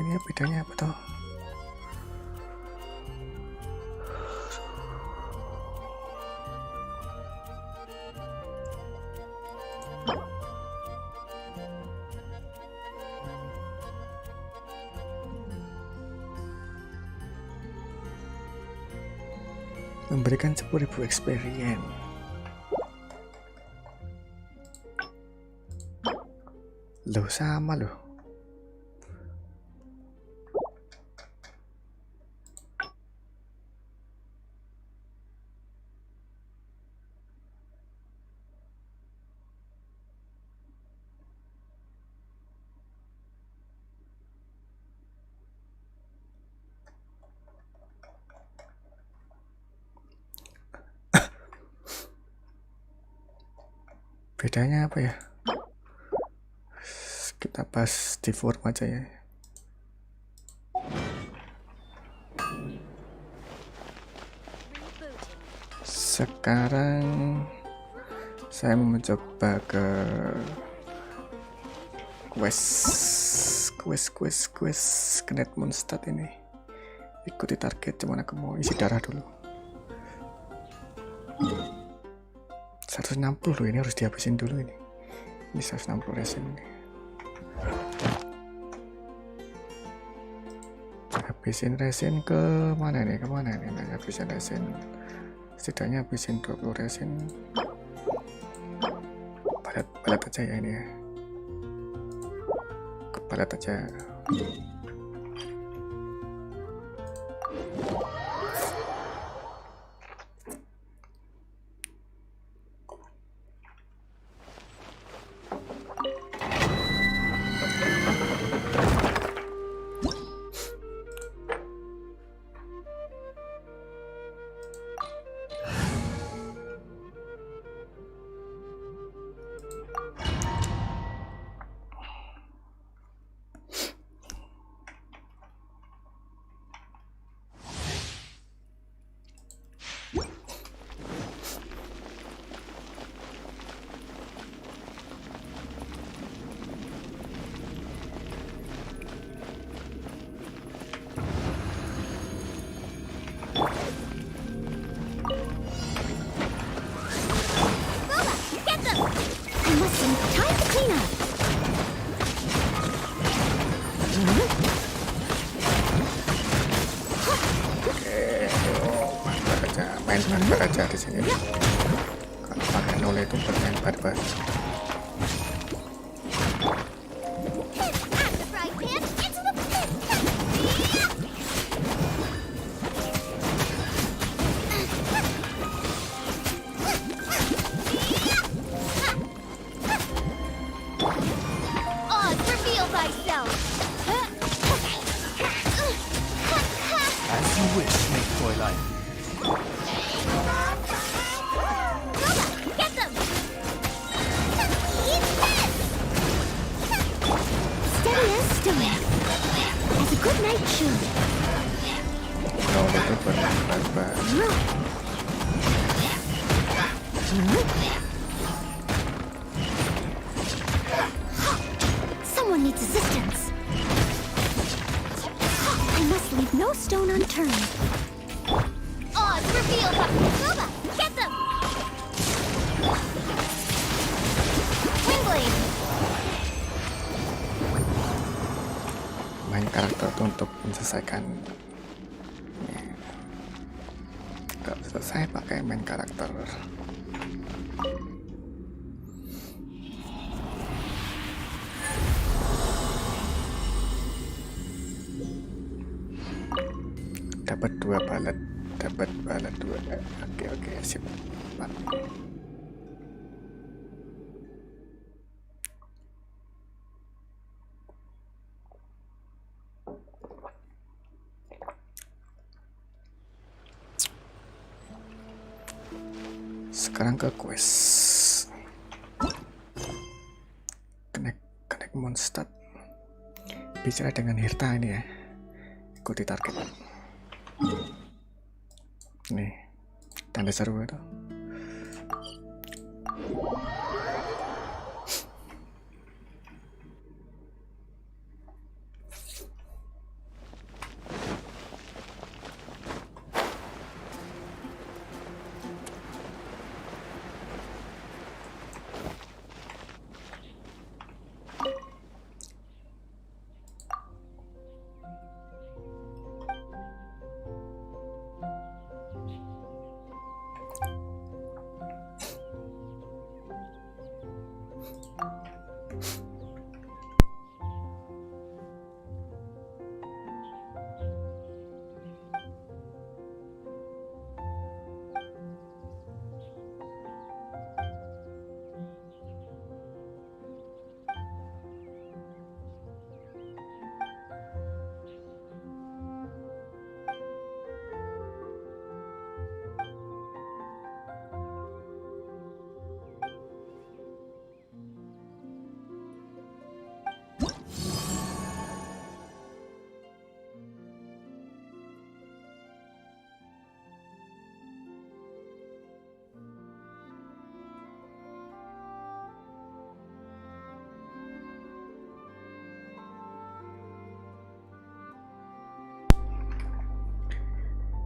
A: Ini bedanya apa toh? Memberikan 10.000 experience. Loh, sama loh. Bedanya apa ya? Kita bahas di forum aja ya. Sekarang saya mau mencoba ke quest Knet Mondstadt ini. Ikuti target, cuman aku mau isi darah dulu. 160 loh, ini harus dihabisin dulu ini. Ini 160 resin ini. Habisin resin ke mana nih? Nah, habisin resin. Setidaknya habisin 20 resin. Balet aja ya ini ya. Kebalet aja. main barbar aja di sini. Kalau pakai nol itu bermain barbar.
C: As you wish, snake boy life.
B: Get them! Eat this! Steady as stoic. As a good knight should.
A: Nol itu bermain barbar.
B: Someone needs assistance. I must leave no stone unturned. Odds revealed by Nova! Get them! Wingblade!
A: Main karakter itu untuk menyelesaikan. Gak selesai pakai main karakter. Dapat 2 balet, dapat balet 2. Oke, sip. 4. Sekarang ke quest. Connect monster. Bicara dengan Hirta ini ya. Ikuti target. Nih, tanda seru itu.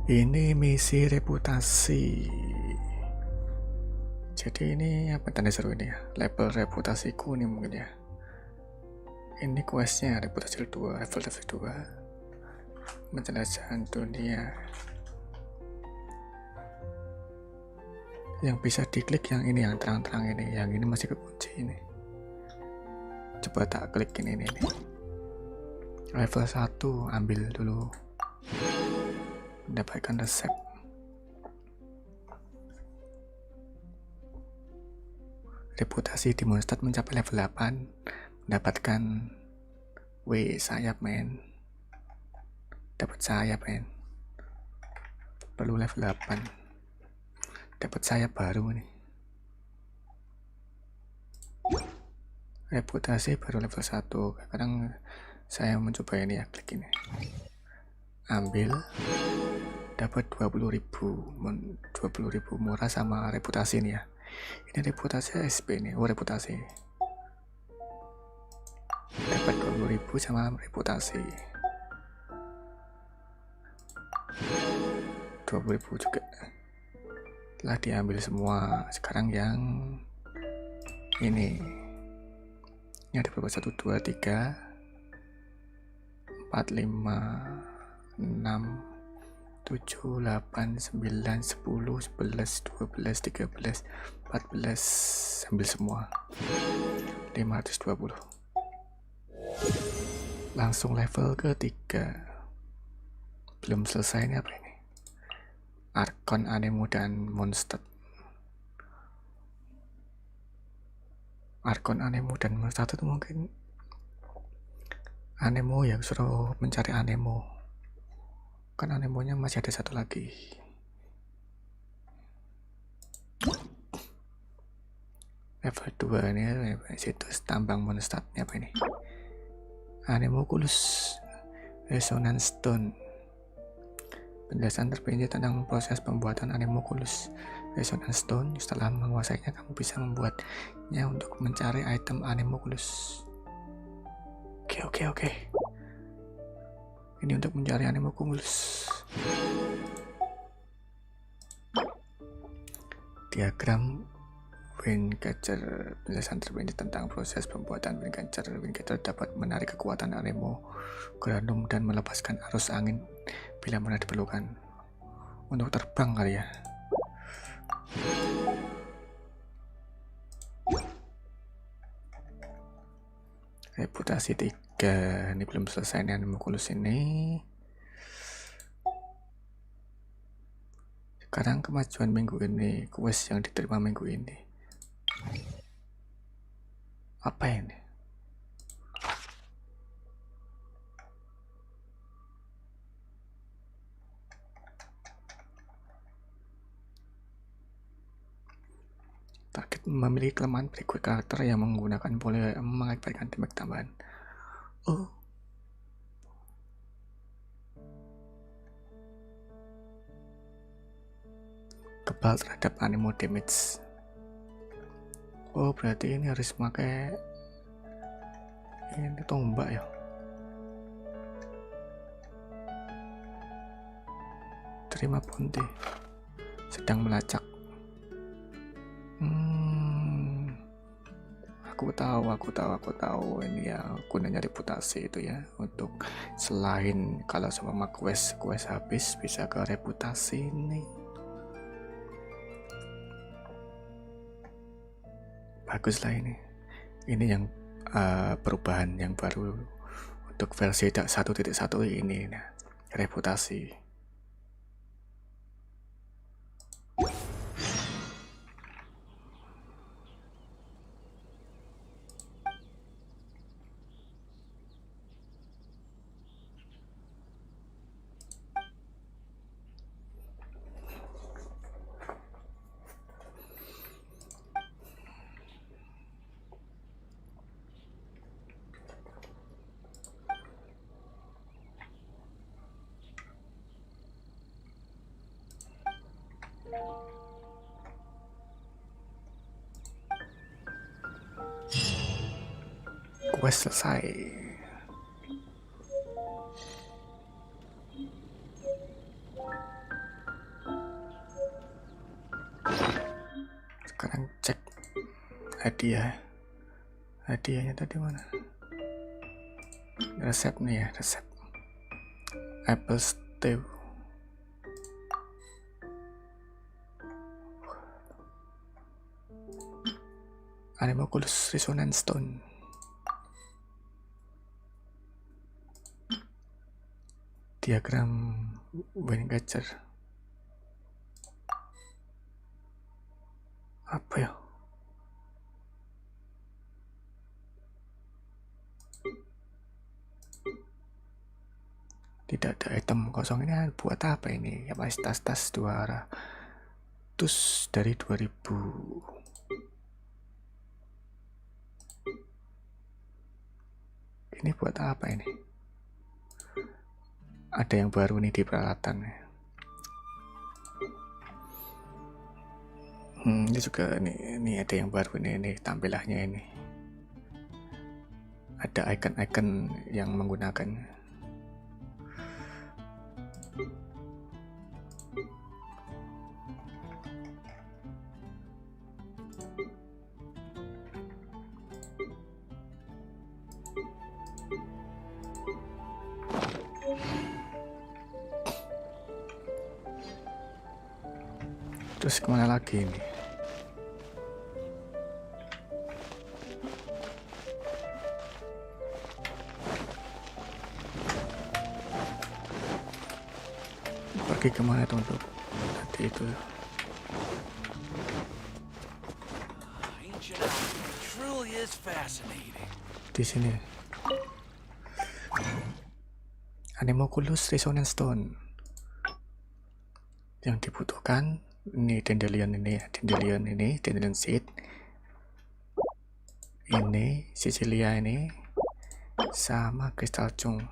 A: Ini misi reputasi. Jadi ini apa tanda seru ini ya? Level reputasiku nih mungkin ya. Ini questnya reputasi 2, level 2. Menjelajah dunia. Yang bisa diklik yang ini, yang terang-terang ini. Yang ini masih kekunci ini. Coba tak klik ini nih. Level 1 ambil dulu. Mendapatkan resep. Reputasi di Mondstadt mencapai level 8. Mendapatkan sayap men. Dapat sayap men. Perlu level 8. Dapat sayap baru nih. Reputasi baru level 1. Sekarang saya mencoba ini ya, klik ini. Ambil. Dapat 20.000 murah sama reputasi nih ya. Ini reputasi SP nih. Oh, reputasi. Dapat 20.000 sama reputasi. 20.000 juga. Telah diambil semua. Sekarang yang ini. Ini ada berapa? 1, 2, 3 4, 5 6 7, 8, 9, 10, 11, 12, 13, 14, ambil semua 520. Langsung level ketiga. Belum selesai, ini apa ini? Arkon, Anemo, dan Mondstadt. Arkon, Anemo, dan Mondstadt itu mungkin Anemo yang suruh mencari Anemo. Kan Anemonya masih ada satu lagi. Level 2 ini situs tambang Mondstadt. Ini apa ini? Anemoculus Resonance Stone. Penjelasan terperinci tentang proses pembuatan Anemoculus Resonance Stone. Setelah menguasainya, kamu bisa membuatnya untuk mencari item Anemoculus. Oke. Ini untuk mencari Anemoculus. Diagram Windcatcher. Penjelasan terperinci tentang proses pembuatan Windcatcher. Windcatcher dapat menarik kekuatan Anemo Granum dan melepaskan arus angin bila mana diperlukan. Untuk terbang kali ya. Reputasi 3. Ini belum selesai nih Anemoculus ini. Sekarang kemajuan minggu ini, quest yang diterima minggu ini. Apa ini? Target memiliki kelemahan berikut karakter yang menggunakan boleh mengakibatkan damage tambahan. Oh. Kebal terhadap anemo damage. Oh, berarti ini harus pakai ini tombak ya. Terima bounty. Sedang melacak. Aku tahu ini ya gunanya reputasi itu ya, untuk selain kalau sama quest habis bisa ke reputasi ini. Bagus lah ini yang perubahan yang baru untuk versi 1.1 ini, nah, reputasi. Quest selesai. Sekarang cek hadiahnya tadi mana? Resep nih ya, resep apple stew. Anemoculus Resonance Stone. Diagram Windcatcher. Apa ya? Tidak ada item kosong ini, buat apa ini? Kapasitas tas 200 dari 2000. Ini buat apa ini? Ada yang baru nih di peralatan. Ini juga ini ada yang baru ini tampilannya ini. Ada icon-icon yang menggunakan. Terus kemana lagi ini? Pergi kemana tuh untuk tadi itu?
C: Ancient alchemy truly is fascinating.
A: Di sini. Anemoculus Resonance Stone. Yang dibutuhkan ini dandelion seed. Ini Sicilia ini sama kristal cung.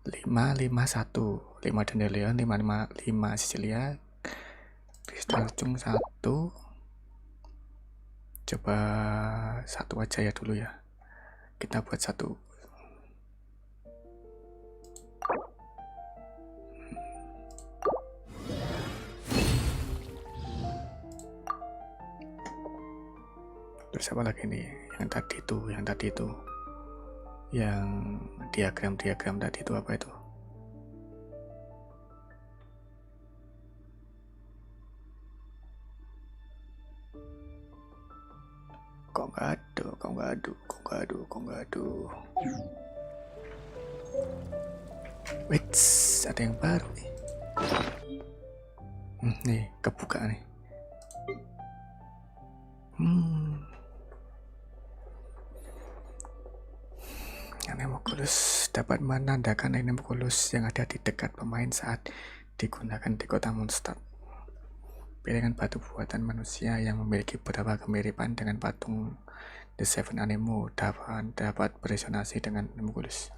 A: 551, 5 dandelion, 5 Sicilia, kristal cung 1. Coba 1 aja ya dulu ya. Kita buat 1. Terus apa lagi nih? Yang tadi itu. Yang diagram tadi itu apa itu? Kok nggak ada. Wait, ada yang baru nih. Nih, kebuka nih. Anemoculus dapat menandakan anemoculus yang ada di dekat pemain saat digunakan di kota monster. Piringan batu buatan manusia yang memiliki beberapa kemiripan dengan patung The Seven Anemo dapat beresonansi dengan anemoculus.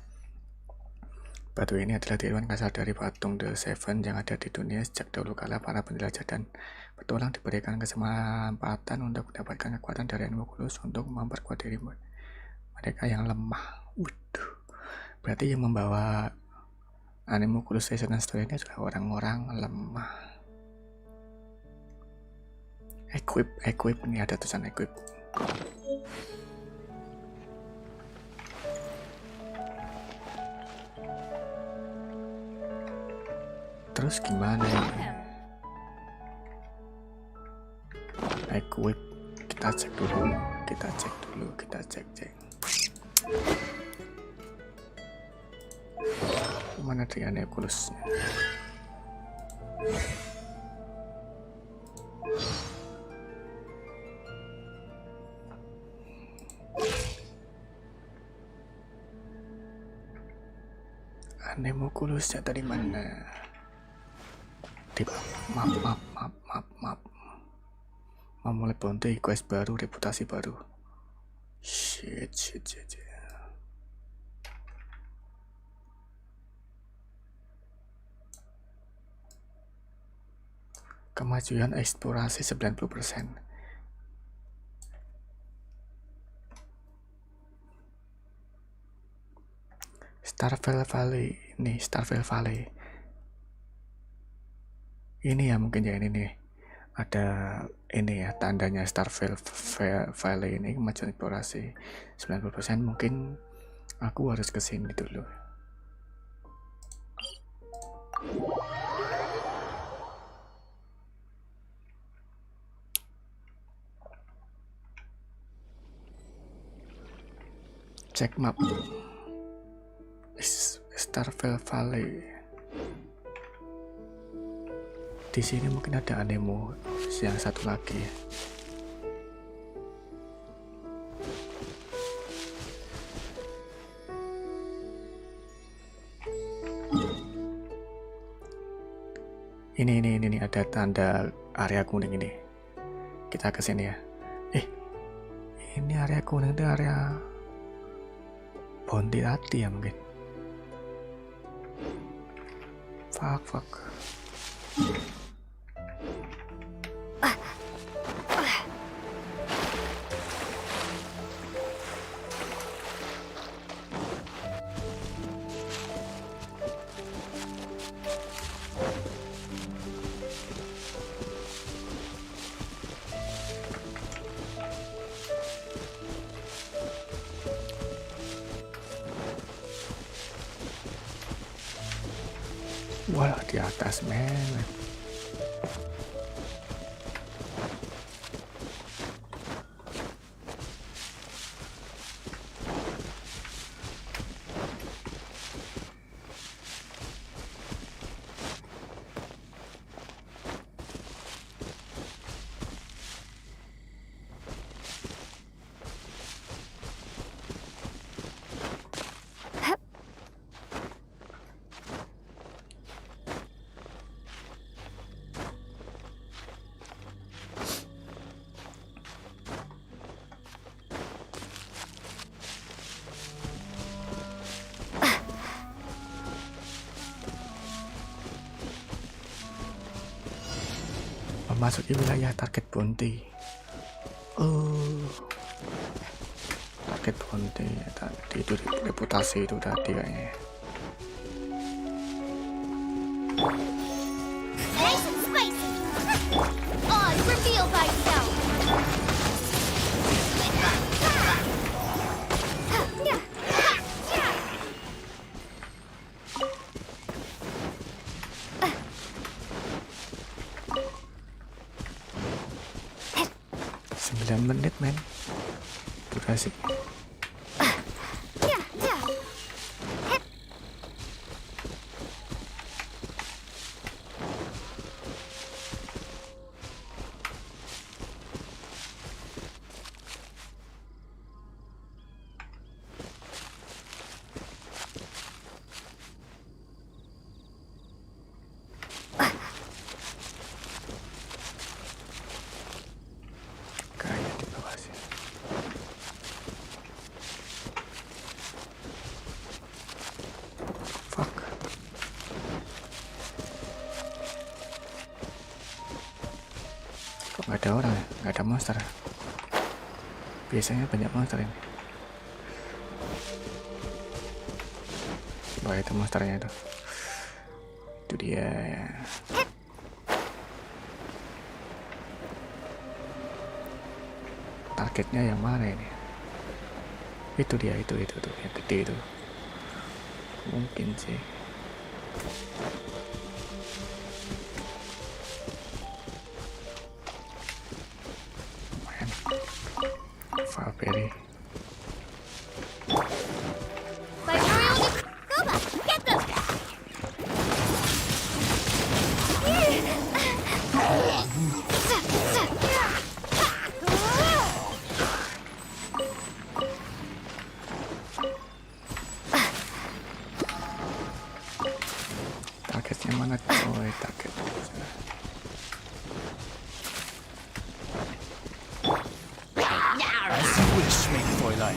A: Batu ini adalah tiruan kasar dari patung The Seven yang ada di dunia sejak dahulu kala. Para penjelajah dan petualang diberikan kesempatan untuk mendapatkan kekuatan dari anemoculus untuk memperkuat diri mereka yang lemah. Waduh, berarti yang membawa anemoculus resonance stone ini adalah orang-orang lemah. Equip ini ada tulisan equip. Terus gimana ini? Equip, kita cek dulu. Mana dia anemoculusnya? Anemoculusnya dari mana? Di map. Memulai bounty quest baru, reputasi baru. Shit. Kemajuan eksplorasi 90%. Starvale Valley. Ini ya mungkin ya ini nih. Ada ini ya tandanya Starvale Valley ini kemajuan eksplorasi 90%. Mungkin aku harus kesini dulu. Cek map. Starvale Valley. Di sini mungkin ada anemo yang satu lagi. Ini ada tanda area kuning ini. Kita ke sini ya. Ini area kuning itu area bounty tadi ya mungkin. Fuck. Wah, di atas men. memasuki wilayah target bounty. Target bounty tadi itu reputasi itu tadi kayaknya.
B: Nice and spicy. Odds reveal thyself.
A: Menit men durasi. Nggak ada orang ya, nggak ada monster. Biasanya banyak monster ini. Wah, itu monsternya itu. Itu dia ya. Targetnya yang mana ini? Itu dia, itu tuh, yang gede itu. Mungkin sih. Valkyrie.
B: Get them!
A: Targetnya mana coy? Target.
C: As you wish, Maid Fräulein.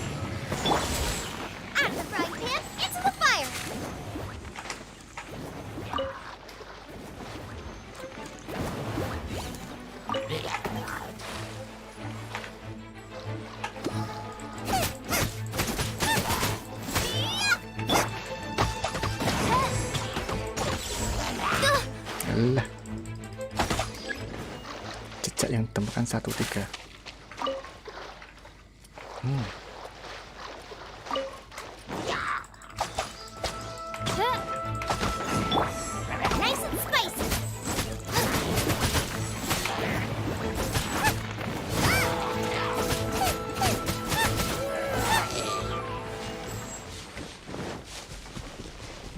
B: Out of the frying pan, into the fire!
A: Alah. Jejak yang ditemukan 1-3.
B: Nice and spicy!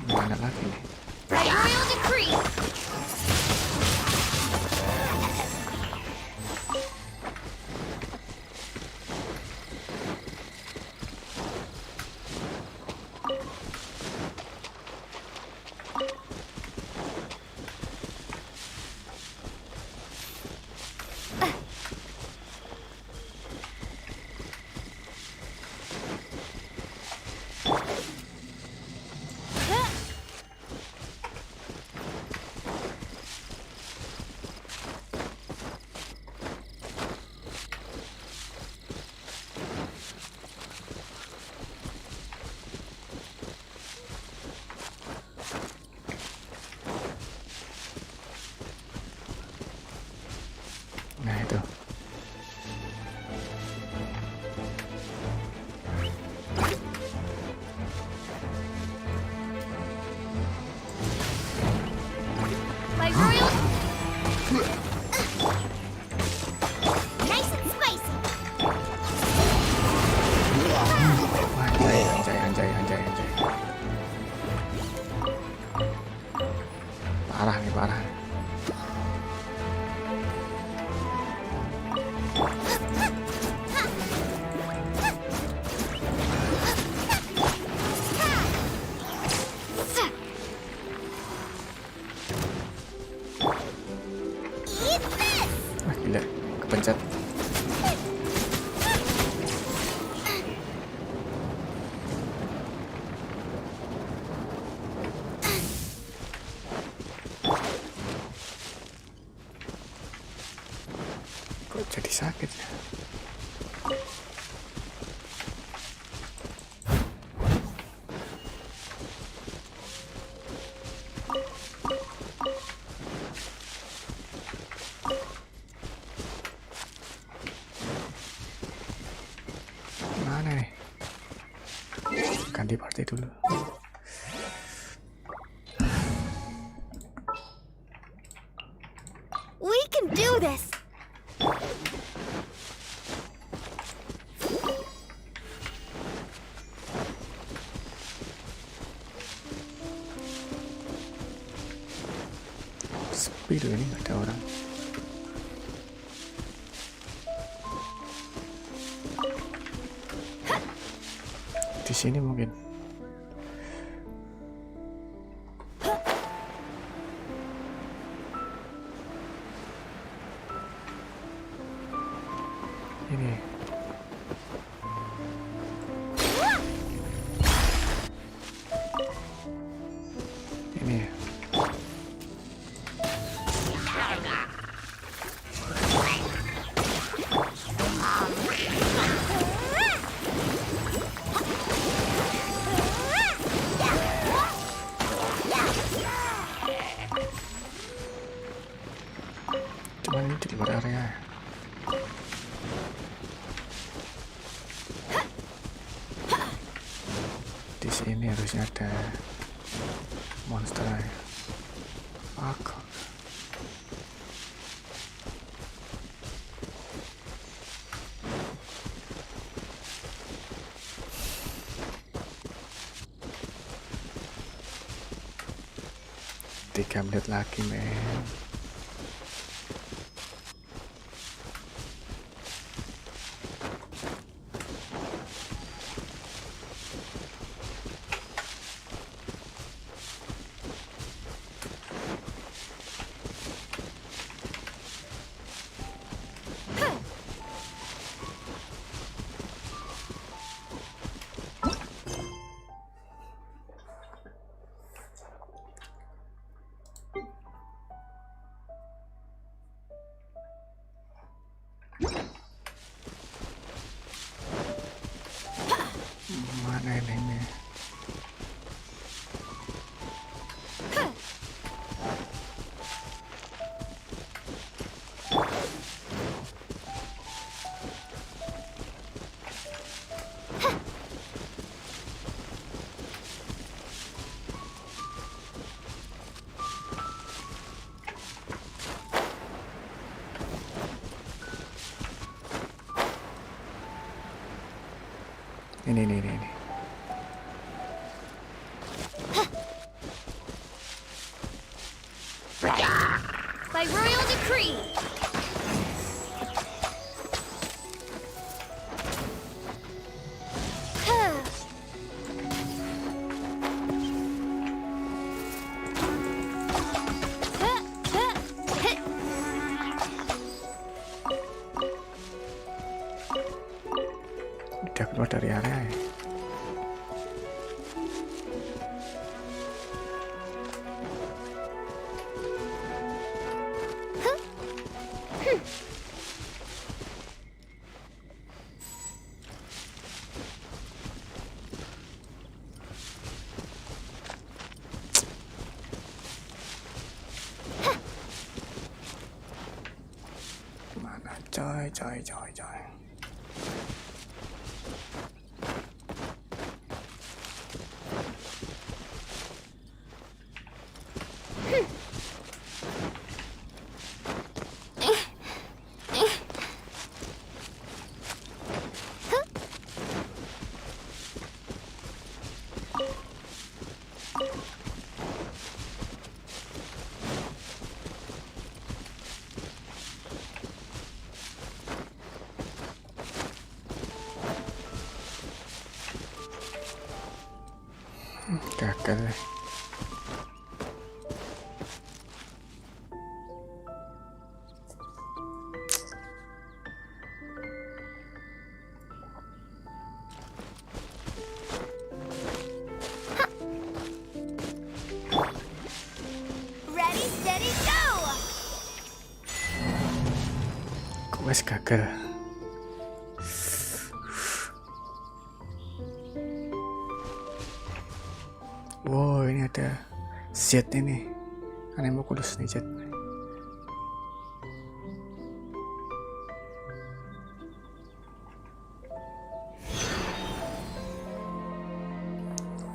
A: Mana lagi nih?
B: By royal decree!
A: Nah itu.
B: By royal... Nice and spicy!
A: Anjay. Parah nih, parah.
B: Eat this!
A: Wah, gila, kepencet. jadi sakit ya. Mana nih? Ganti party dulu.
B: We can do this!
A: Sepi tuh, ini nggak ada orang. Di sini mungkin. Ini. Ini. Cuman ini di luar area. Di sini harusnya ada monster. Fuck. Tiga menit lagi, men. Mana ini? Ini.
B: By royal decree!
A: Udah keluar dari area ya. Mana coy. Gagal. Wes gagal. Wow, ini ada Z ini. Anemoculus nih Z.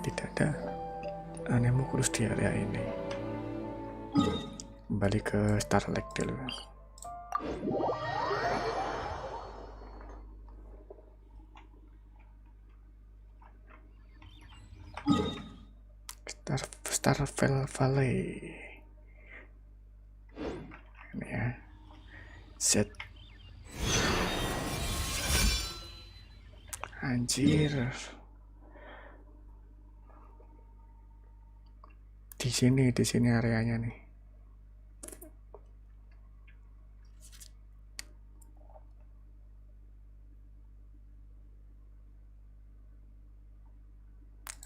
A: Tidak ada Anemoculus di area ini. Kembali ke Starlight dulu. Starville Valley. Ini ya. Z. Anjir. Di sini areanya nih.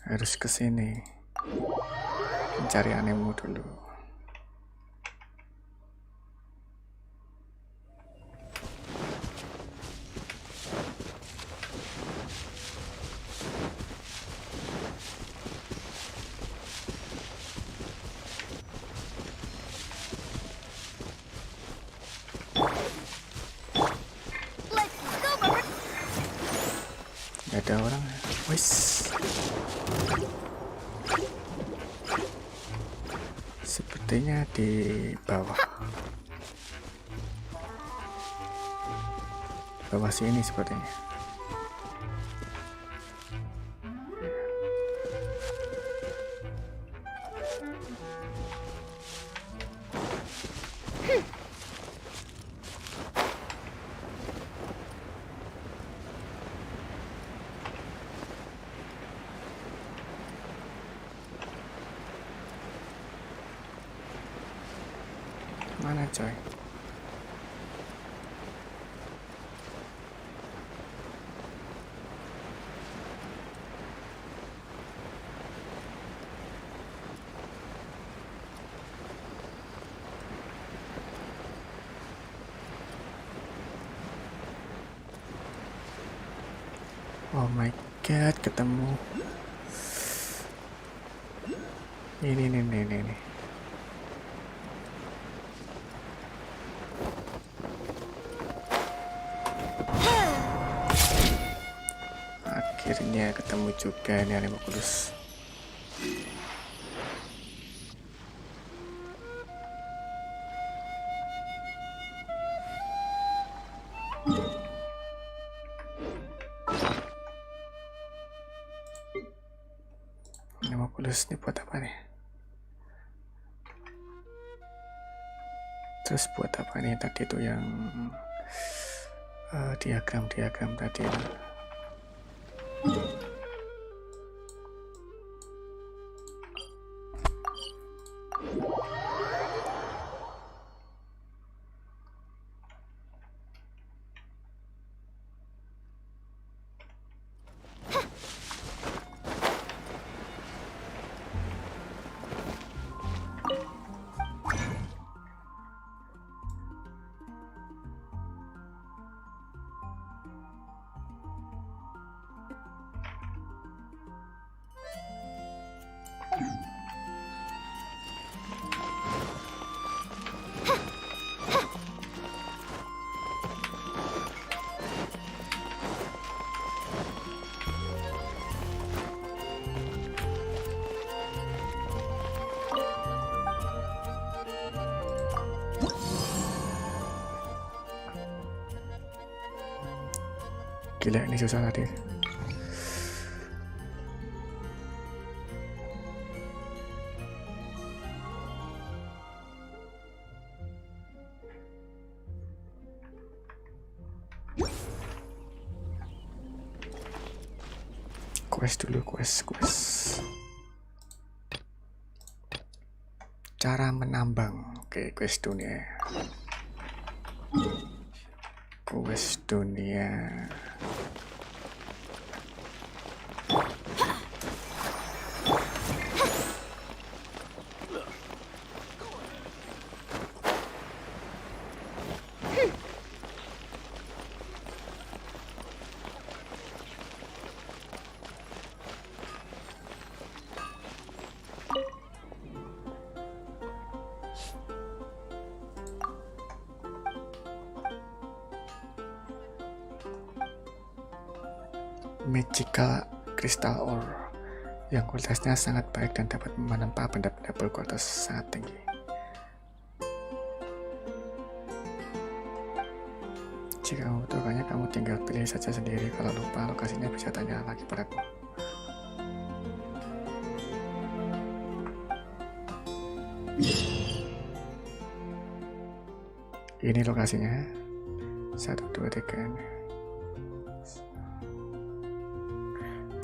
A: Harus ke sini. Mencari anemo dulu.
B: Let's go, Barbara.
A: Gak ada orang. Wis. Sepertinya di bawah. Bawah sini sepertinya. Mana coy? Oh my god, ketemu. Ini. Akhirnya ketemu juga nih Anemoculus. Anemoculus ini buat apa nih? Terus buat apa nih tadi itu yang diagram tadi? Gila, ini susah tadi. Quest dulu, quest. Cara menambang. Oke, quest dunia. Quest dunia. magical crystal ore yang kualitasnya sangat baik dan dapat menempa benda-benda berkualitas sangat tinggi. Jika kamu membutuhkannya, kamu tinggal pilih saja sendiri. Kalau lupa lokasinya bisa tanya lagi padaku. Ini lokasinya. 1, 2, 3.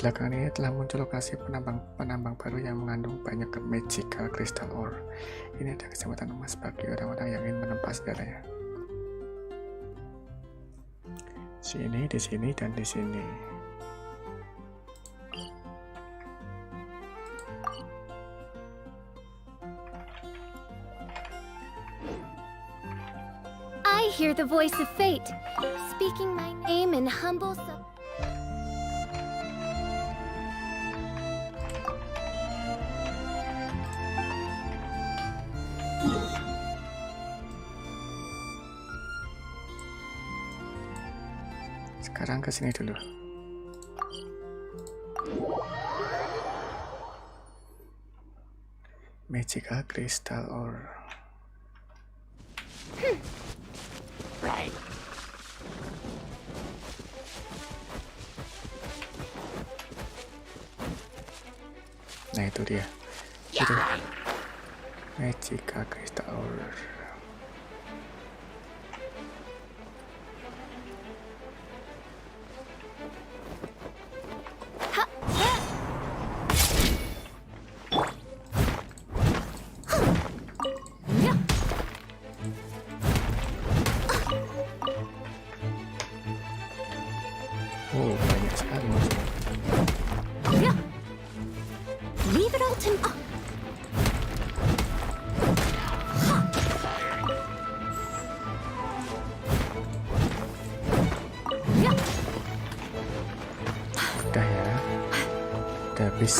A: Belakangan ini telah muncul lokasi penambang baru yang mengandung banyak magical crystal ore. Ini ada kesempatan emas bagi orang-orang yang ingin menempa segalanya. Sini, di sini, dan di sini.
B: I hear the voice of fate, speaking my name in humble
A: Sekarang ke sini dulu. Magical crystal ore.
C: Right.
A: Nah itu dia. Itu. Magical crystal ore. Oh, banyak sekali musuh.
B: leave it all to
A: Udah ya. Udah habis.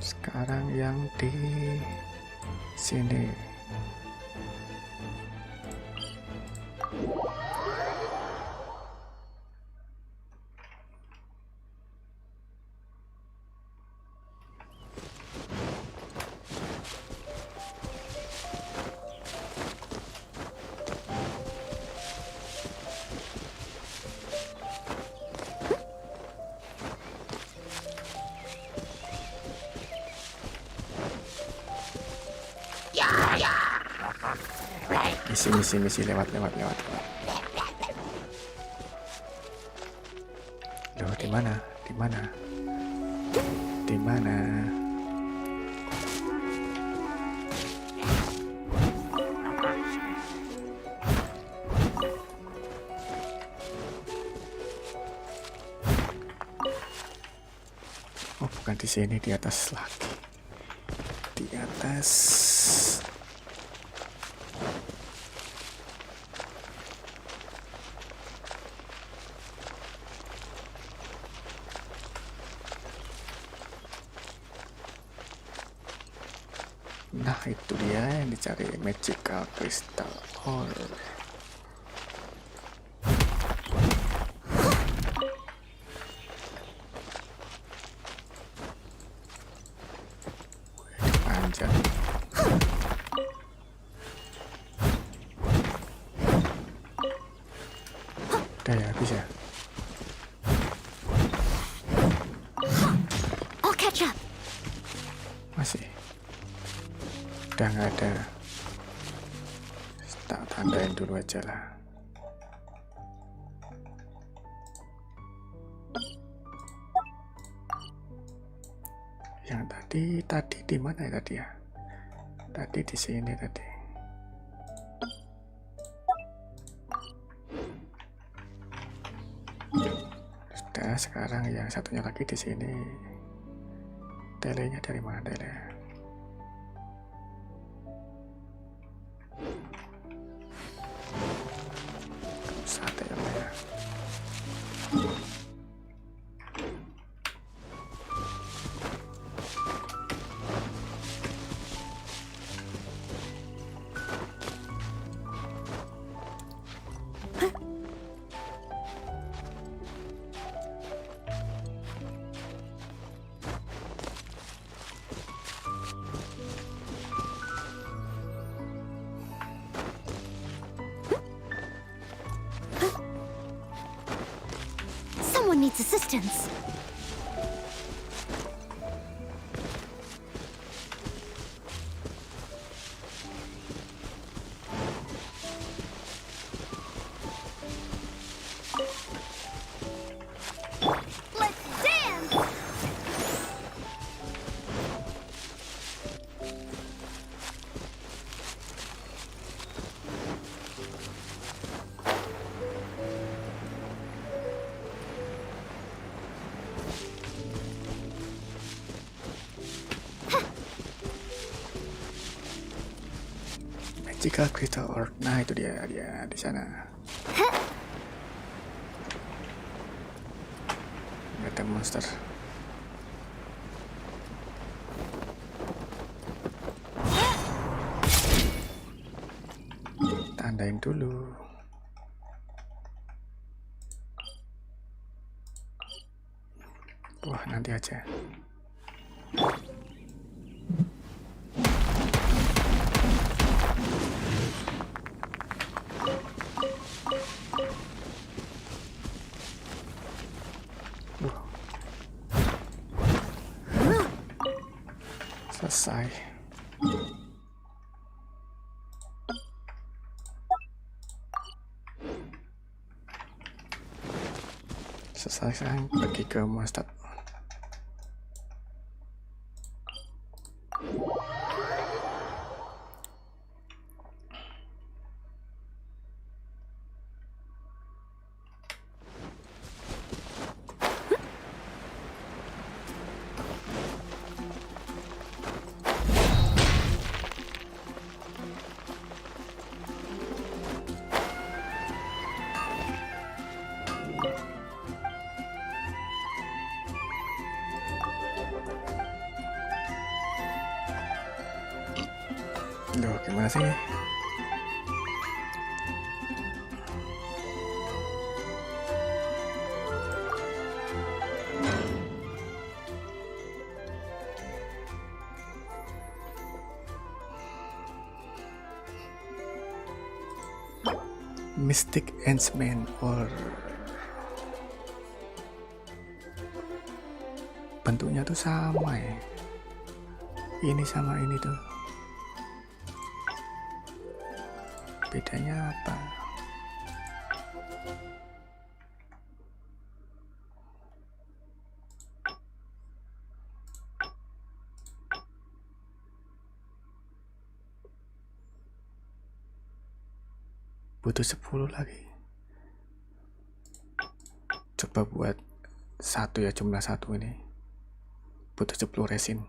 A: Sekarang yang di sini. Misi lewat. Loh, di mana? Oh, bukan di sini, di atas lagi. Di atas. Nah itu dia yang dicari, magical crystal ore. Wih, panjang. Udah ya, habis ya.
B: I'll catch up.
A: Masih. Udah nggak ada. Tak tandain dulu aja lah. Yang tadi di mana ya tadi ya? Tadi di sini tadi. Sudah, sekarang yang satunya lagi di sini. Telenya dari mana tele? Sate ya.
B: needs assistance. Let's dance!
A: Magical Crystal Orb. Nah, itu dia di sana. Ada monster. Tandain dulu. Wah, nanti aja. Selesai. Selesai, sekarang pergi ke monster. Loh, gimana sih? Mystic Enchantment or bentuknya tuh sama ya. Ini sama ini tuh. Bedanya apa? Butuh 10 lagi. Coba buat satu ya, jumlah satu ini. Butuh 10 resin.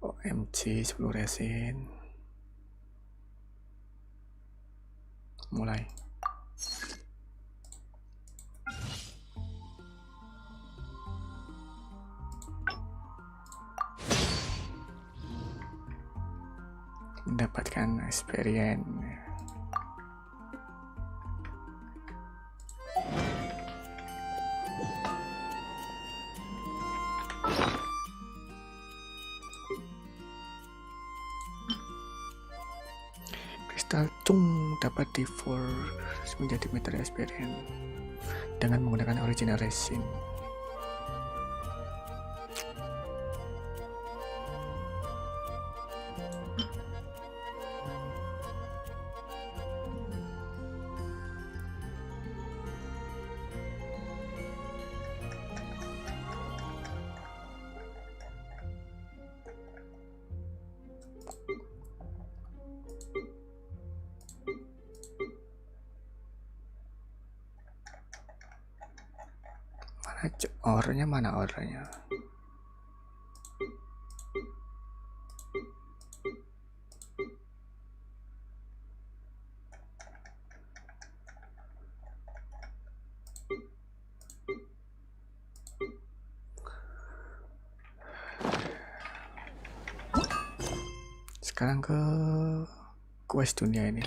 A: OMG, 10 resin. Mulai. Mendapatkan experience. Kristal cung dapat diforce menjadi meter experience dengan menggunakan original resin. Ornya mana ornya? Sekarang ke quest dunia ini.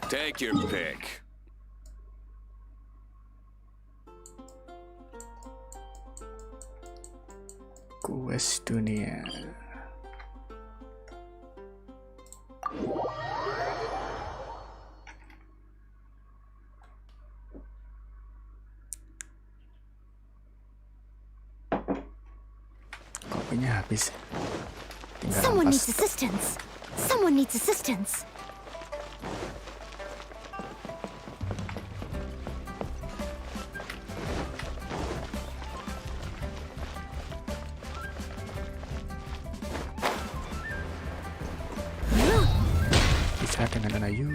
F: Take your pick.
A: Quest dunia. kopinya habis. Tinggal
B: Someone
A: ampas.
B: needs assistance. Someone needs assistance.
A: Bisa dengan Ayu.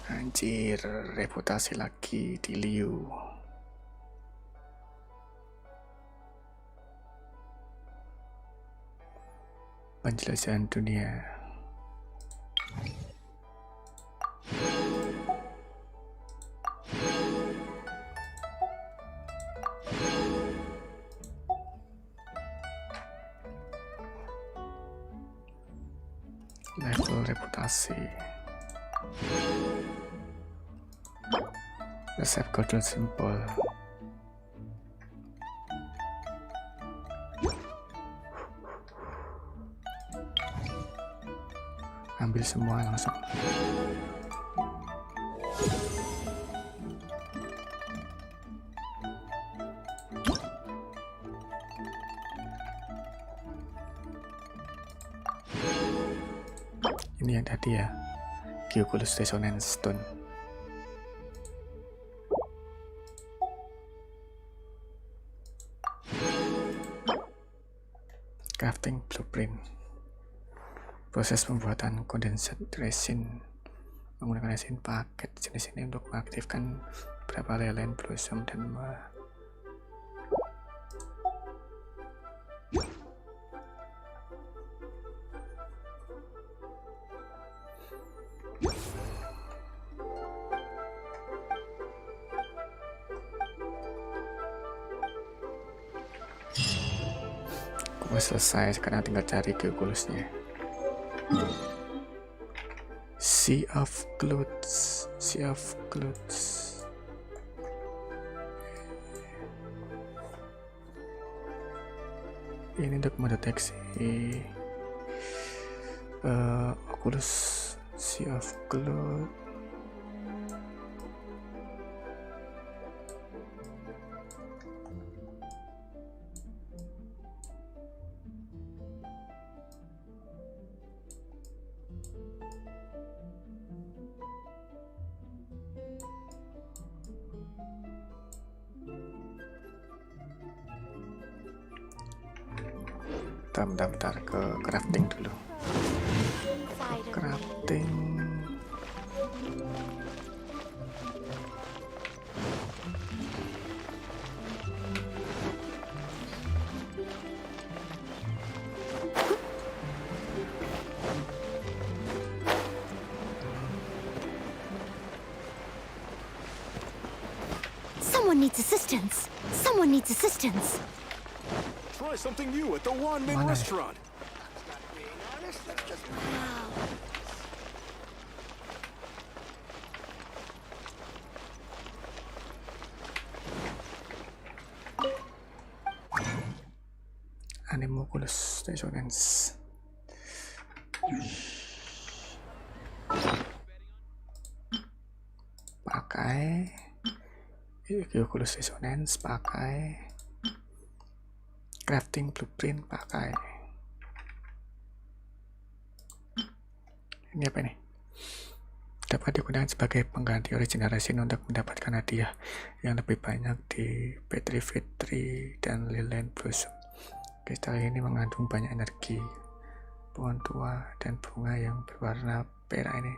A: Anjir, reputasi lagi di Liu. Penjelajahan dunia. Level reputasi. Resep golden symbol. Ambil semua langsung. Ini yang tadi ya, Oculus Resonance Stone. Crafting blueprint. Proses pembuatan condensate resin menggunakan resin paket jenis ini untuk mengaktifkan beberapa lelen blossom dan selesai. Sekarang tinggal cari Oculusnya. Sea of Clothes. Ini untuk mendeteksi Oculus Sea of Clothes. Bentar, ke crafting dulu. Crafting.
B: Someone needs assistance. Someone needs assistance.
F: Try something new at the Wanmin restaurant.
A: Oculus Resonance. Pakai Oculus Resonance, pakai crafting blueprint, pakai ini apa nih? Dapat digunakan sebagai pengganti original resin untuk mendapatkan hadiah yang lebih banyak di Petrified Tree dan Leyland Blossom. Kristal ini mengandung banyak energi. Pohon tua dan bunga yang berwarna perak ini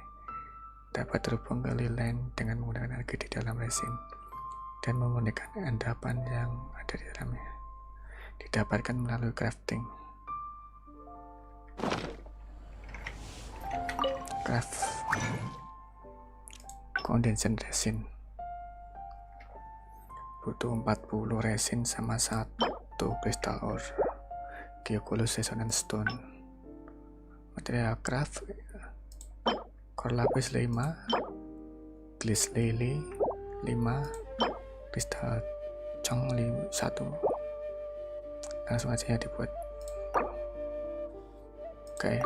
A: dapat terhubung ke Leyland dengan menggunakan energi di dalam resin dan memurnikan endapan yang ada di dalamnya. Didapatkan melalui crafting. Craft condensate resin. Butuh 40 resin sama 1 kristal ore. Oculus Resonance Stone. Material craft core lapis 5, Glass Lily 5, kristal Chong 1. Langsung aja ya dibuat. Oke.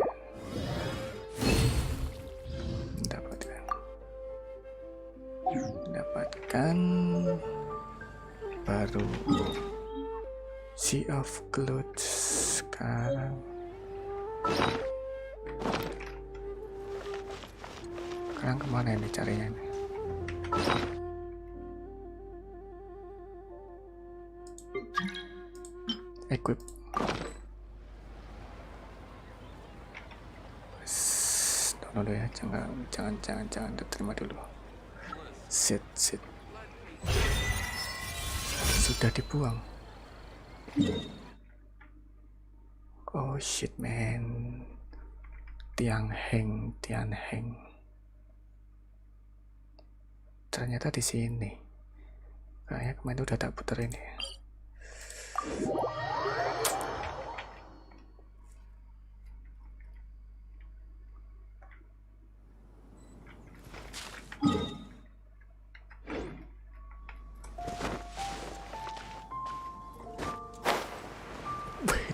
A: Dapatkan baru Sea of Clouds. Sekarang kemana ini carinya nih? Equip. Dulu ya, jangan diterima dulu. Sit. Sudah dibuang. Oh shit man. Tiang heng. Ternyata di sini. Kayaknya kemarin udah tak putar ini.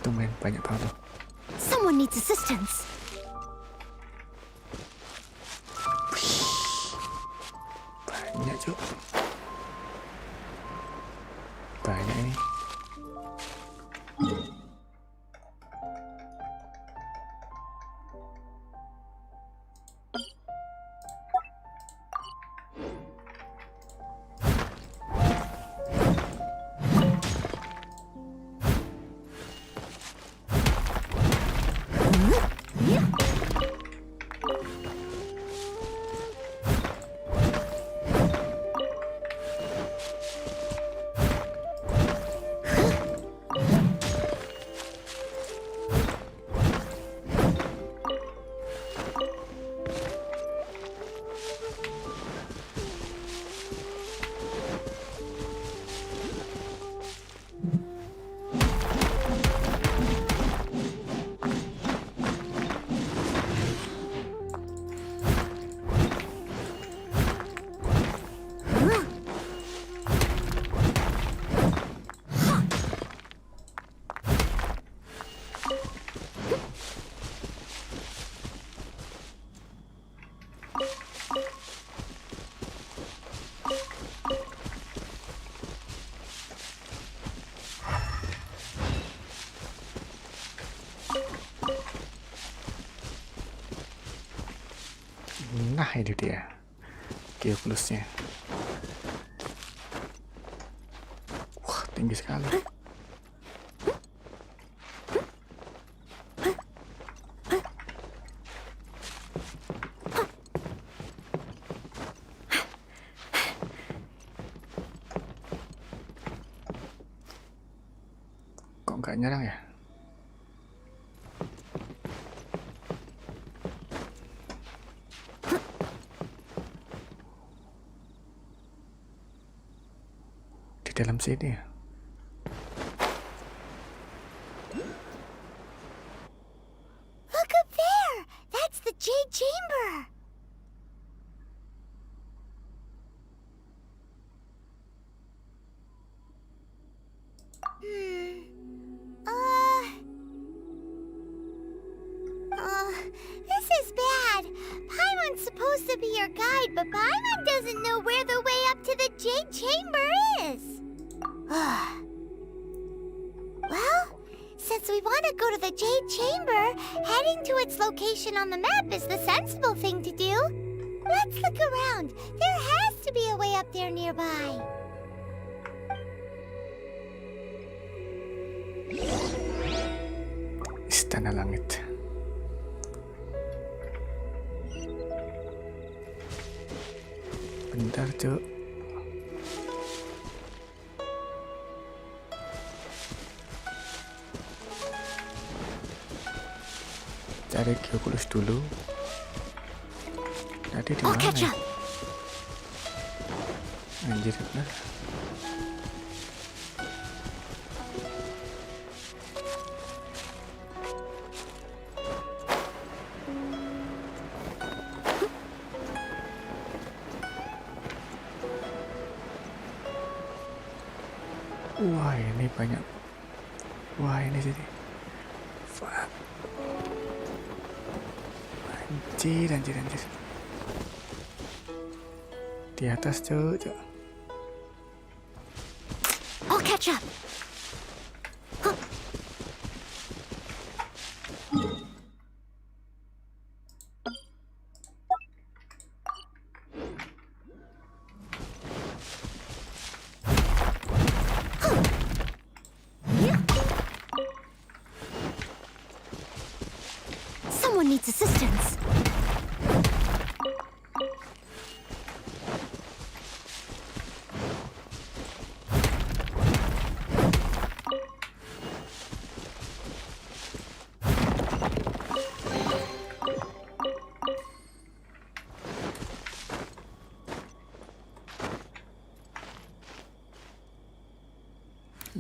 A: Itu main banyak banget.
B: Someone needs assistance.
A: Banyak cuk. Banyak ini. Nah ini dia Geoplusnya. Wah tinggi sekali. Kok nggak nyerang ya? Dalam sini ya.
B: Look up there! That's the Jade Chamber! This is bad. Paimon's supposed to be your guide, but Paimon doesn't know where the way up to the Jade Chamber is. Well, since we want to go to the Jade Chamber, heading to its location on the map is the sensible thing to do. Let's look around. There has to be a way up there nearby.
A: Istana Langit. Bentar, Cuk. Cari Geopulus dulu. Tadi di mana? Ya? Anjir, benar. Wah, ini banyak. Wah, ini sih. Fuck. Anjir. Di atas, Cuk.
B: I'll catch up. Someone needs assistance.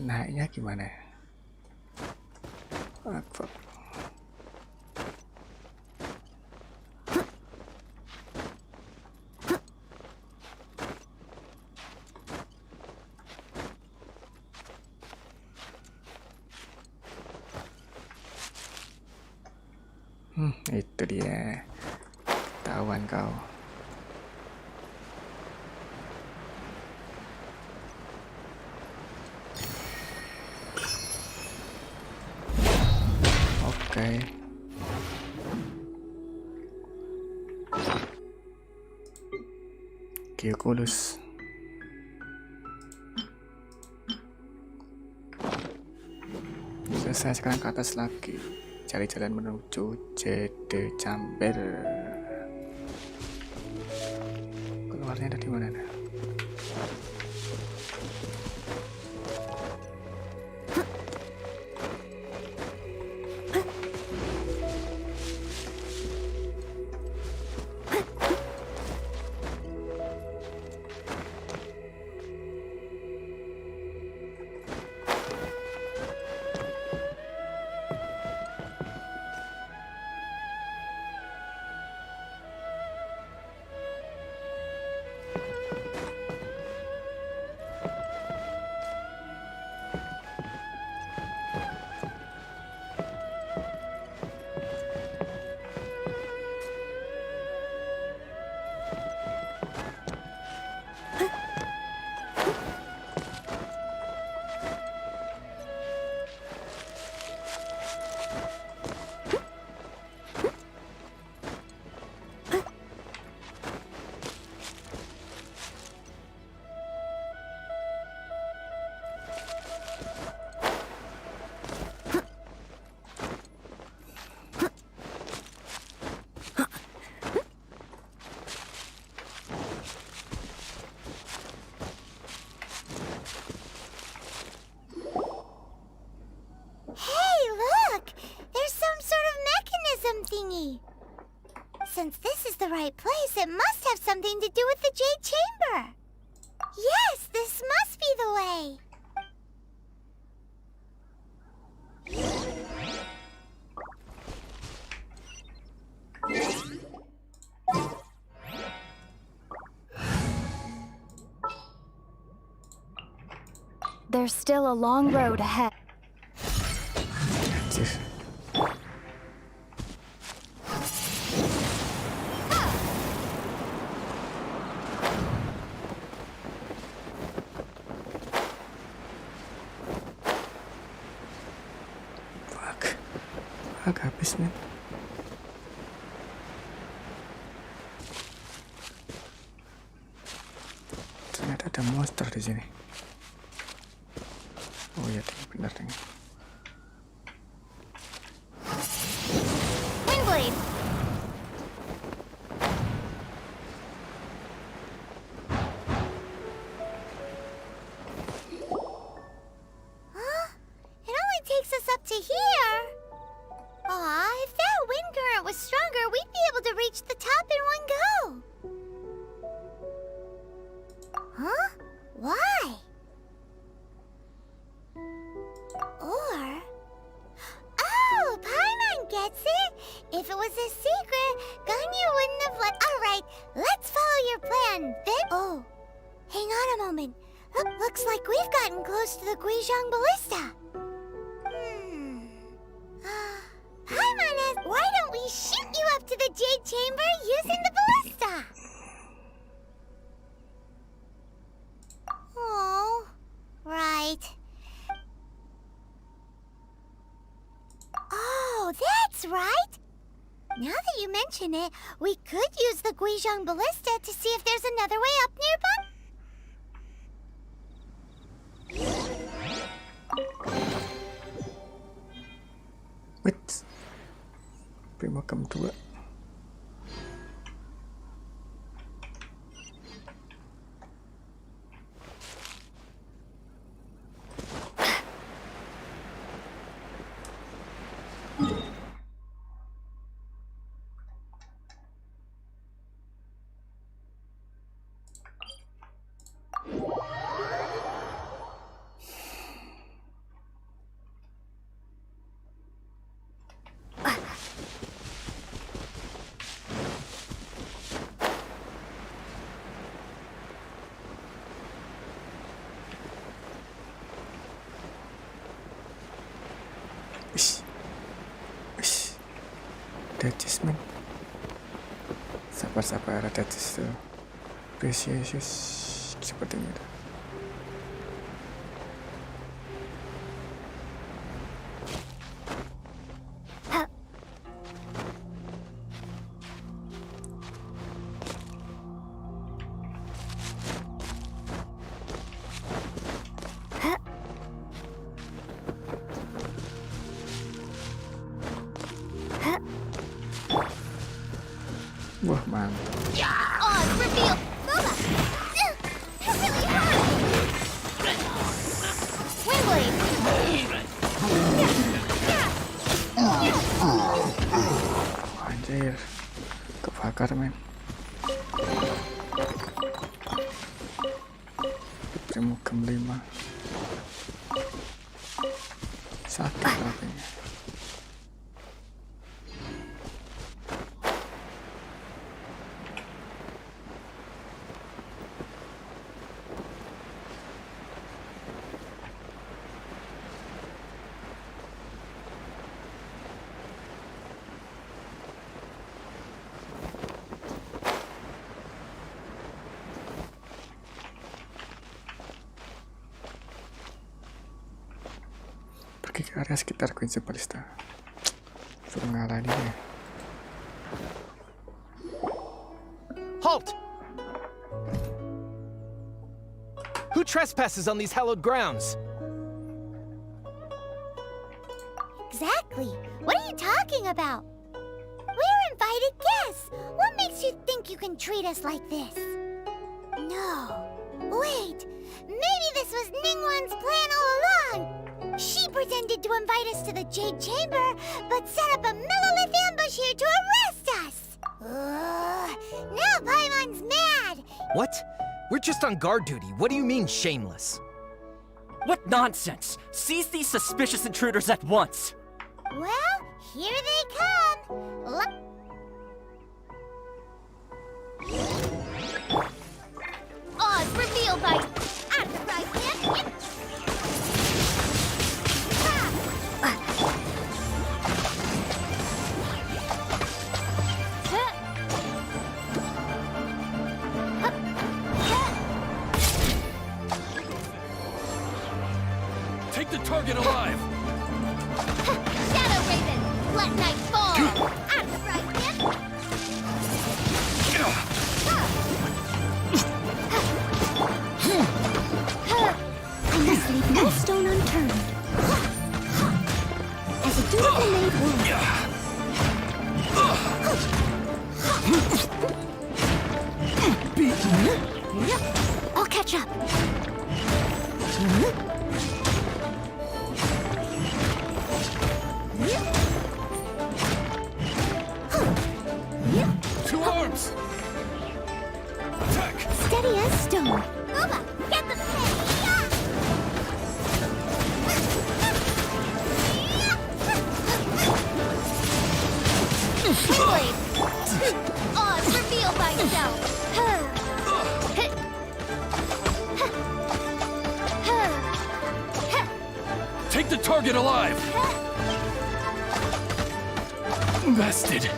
A: Naiknya gimana ya? Apa? Itu dia. Ketahuan kau. Oke. Kiokulus. Selesai, sekarang ke atas lagi. Cari jalan menuju JD Chamber. Keluarnya ada di mana?
B: thingy. Since this is the right place, it must have something to do with the Jade Chamber. Yes, this must be the way.
G: There's still a long road ahead.
A: Fuck, habis men. Ternyata ada monster di sini. Oh iya, benar nih.
B: Windblade. Huh? It only takes us up to here. Aw, if that wind current was stronger, we'd be able to reach the top in one go. Huh? Why? Or... Oh, Paimon gets it! If it was a secret, Ganyu wouldn't have let... Alright, let's follow your plan. Then... Oh, hang on a moment. Looks like we've gotten close to the Guizhong Ballista. Paimon, why don't we shoot you up to the Jade Chamber using the ballista? Oh, right. Oh, that's right. Now that you mention it, we could use the Guizhong Ballista to see if there's another way up nearby.
A: Wait. Perubahan 2. Tetis men, sabar ada tetis tuh, precious sepertinya. Wah, mantap.
B: Oh, reveal! Boba! That really hurt! Wingblade!
A: Anjir, kebakar men. Perubahan 5. Sakit kakinya. Pergi ke area sekitar Guizhong Ballista. Suruh ngalah dia.
C: Halt! Who trespasses on these hallowed grounds?
B: Exactly. What are you talking about? We're invited guests. What makes you think you can treat us like this? No. Wait. Maybe this was Ningguang's plan all along. She pretended to invite us to the Jade Chamber, but set up a millilith ambush here to arrest us. Now Paimon's mad.
C: What? We're just on guard duty. What do you mean, shameless?
H: What nonsense! Seize these suspicious intruders at once!
B: Well, here they come. Oz revealed by Enterprise Man.
C: Take the target alive!
B: Shadow Raven, let night fall. Enterprise Man.
G: I must leave no stone unturned. As a dutiful maid would. I'll catch up.
C: Two arms! Attack!
G: Steady as stone.
B: Booba, get the pin. Blade. Oz revealed by itself.
C: target alive! Bested.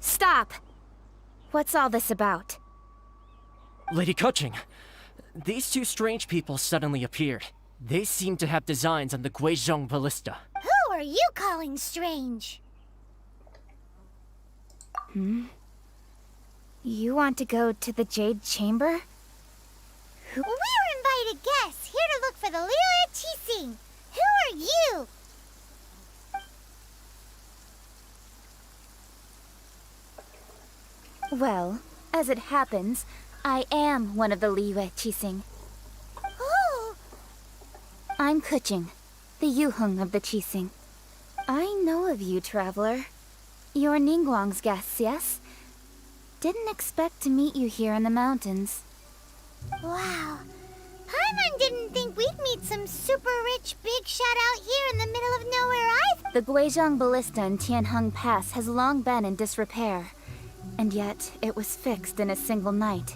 G: Stop! What's all this about?
H: Lady Kuching, these two strange people suddenly appeared. They seem to have designs on the Guizhong Ballista.
B: Who are you calling strange?
G: You want to go to the Jade Chamber?
B: We're invited guests here to look for the Liu Qixing. Who are you?
G: Well, as it happens, I am one of the Liu Qixing.
B: Oh,
G: I'm Kuching, the Yuheng of the Qixing. I know of you, traveler. You're Ningguang's guests, yes? Didn't expect to meet you here in the mountains.
B: wow. Paimon didn't think we'd meet some super rich big shot out here in the middle of nowhere either.
G: The Guizhong Ballista in Tianheng Pass has long been in disrepair, and yet it was fixed in a single night.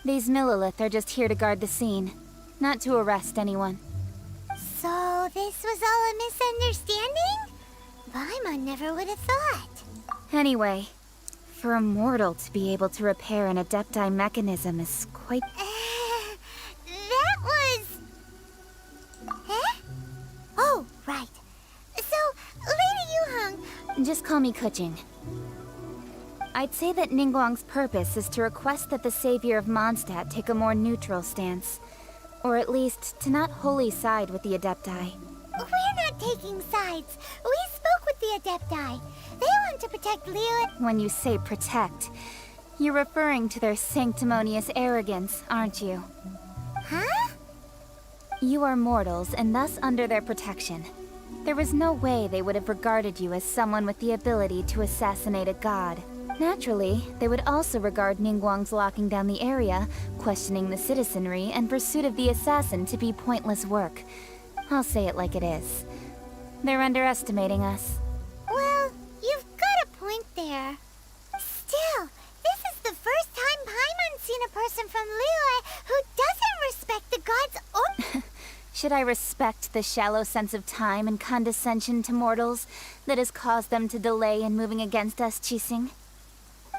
G: These Millilith are just here to guard the scene, not to arrest anyone.
B: So this was all a misunderstanding? Paimon never would have thought.
G: Anyway, for a mortal to be able to repair an Adepti mechanism is quite...
B: That was... Eh? Oh, right. So, Lady Yuheng...
G: Just call me Kuching. I'd say that Ningguang's purpose is to request that the savior of Mondstadt take a more neutral stance. Or at least, to not wholly side with the Adepti.
B: We're not taking sides. We spoke with the Adepti. They want to protect Liu.
G: When you say protect, you're referring to their sanctimonious arrogance, aren't you?
B: Huh?
G: You are mortals, and thus under their protection. There was no way they would have regarded you as someone with the ability to assassinate a god. Naturally, they would also regard Ningguang's locking down the area, questioning the citizenry, and pursuit of the assassin to be pointless work. I'll say it like it is. They're underestimating us.
B: Well, you've got a point there. Still, this is the first time Paimon's seen a person from Liu who doesn't respect the gods or...
G: Should I respect the shallow sense of time and condescension to mortals that has caused them to delay in moving against us, Qixing?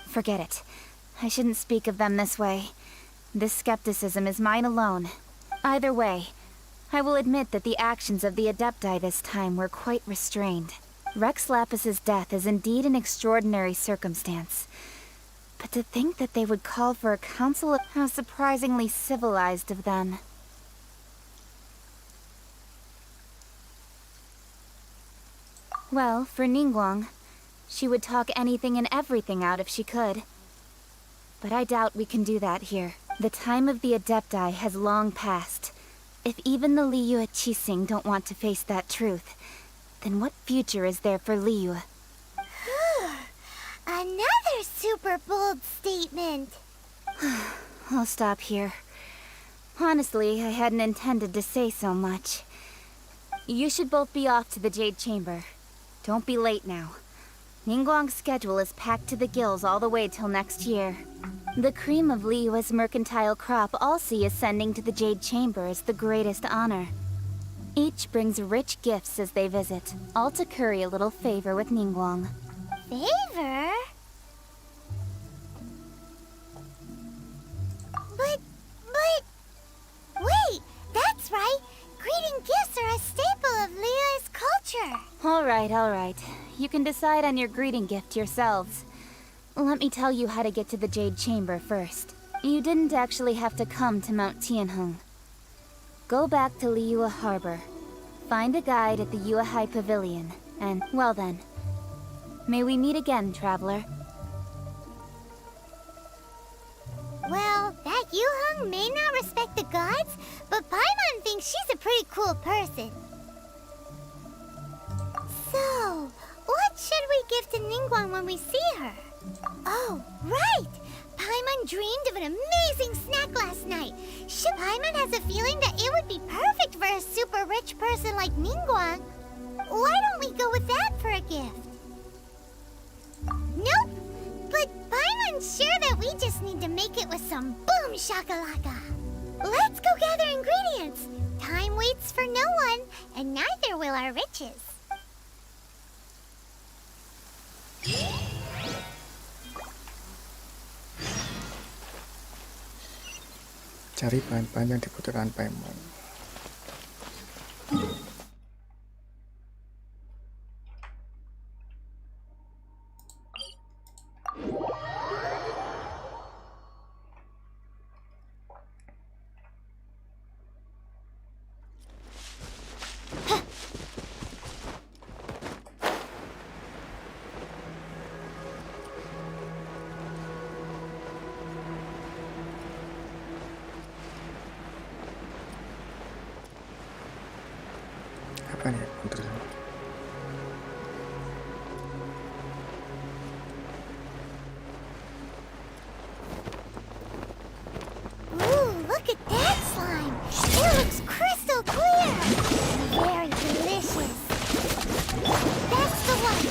G: Forget it. I shouldn't speak of them this way. This skepticism is mine alone. Either way, I will admit that the actions of the Adepti this time were quite restrained. Rex Lapis's death is indeed an extraordinary circumstance. But to think that they would call for a council of how surprisingly civilized of them. Well, for Ningguang, she would talk anything and everything out if she could. But I doubt we can do that here. The time of the Adepti has long passed. If even the Liu Qixing don't want to face that truth, then what future is there for Liu?
B: Another super bold statement.
G: I'll stop here. Honestly, I hadn't intended to say so much. You should both be off to the Jade Chamber. Don't be late now. Ningguang's schedule is packed to the gills all the way till next year. The cream of Liyue's mercantile crop all see ascending to the Jade Chamber as the greatest honor. Each brings rich gifts as they visit, all to curry a little favor with Ningguang.
B: Favor? But... Wait, that's right. Greeting gifts are a staple of Liu's culture.
G: All right. You can decide on your greeting gift yourselves. Let me tell you how to get to the Jade Chamber first. You didn't actually have to come to Mount Tianheng. Go back to Liyue Harbor. Find a guide at the Yuehai Pavilion, and, well then, may we meet again, traveler.
B: Well, that Yuheng may not respect the gods, but Paimon thinks she's a pretty cool person. So, what should we give to Ningguang when we see her? Oh, right! Paimon dreamed of an amazing snack last night. Paimon has a feeling that it would be perfect for a super rich person like Ningguang. Why don't we go with that for a gift? Nope! But Paimon's sure that we just need to make it with some boom shakalaka. let's go gather ingredients. Time waits for no one, and neither will our riches.
A: Cari bahan-bahan yang dibutuhkan Paimon. Apa nih kontrol?
B: Ooh, look at that slime. It looks crystal clear. Very delicious. That's the one.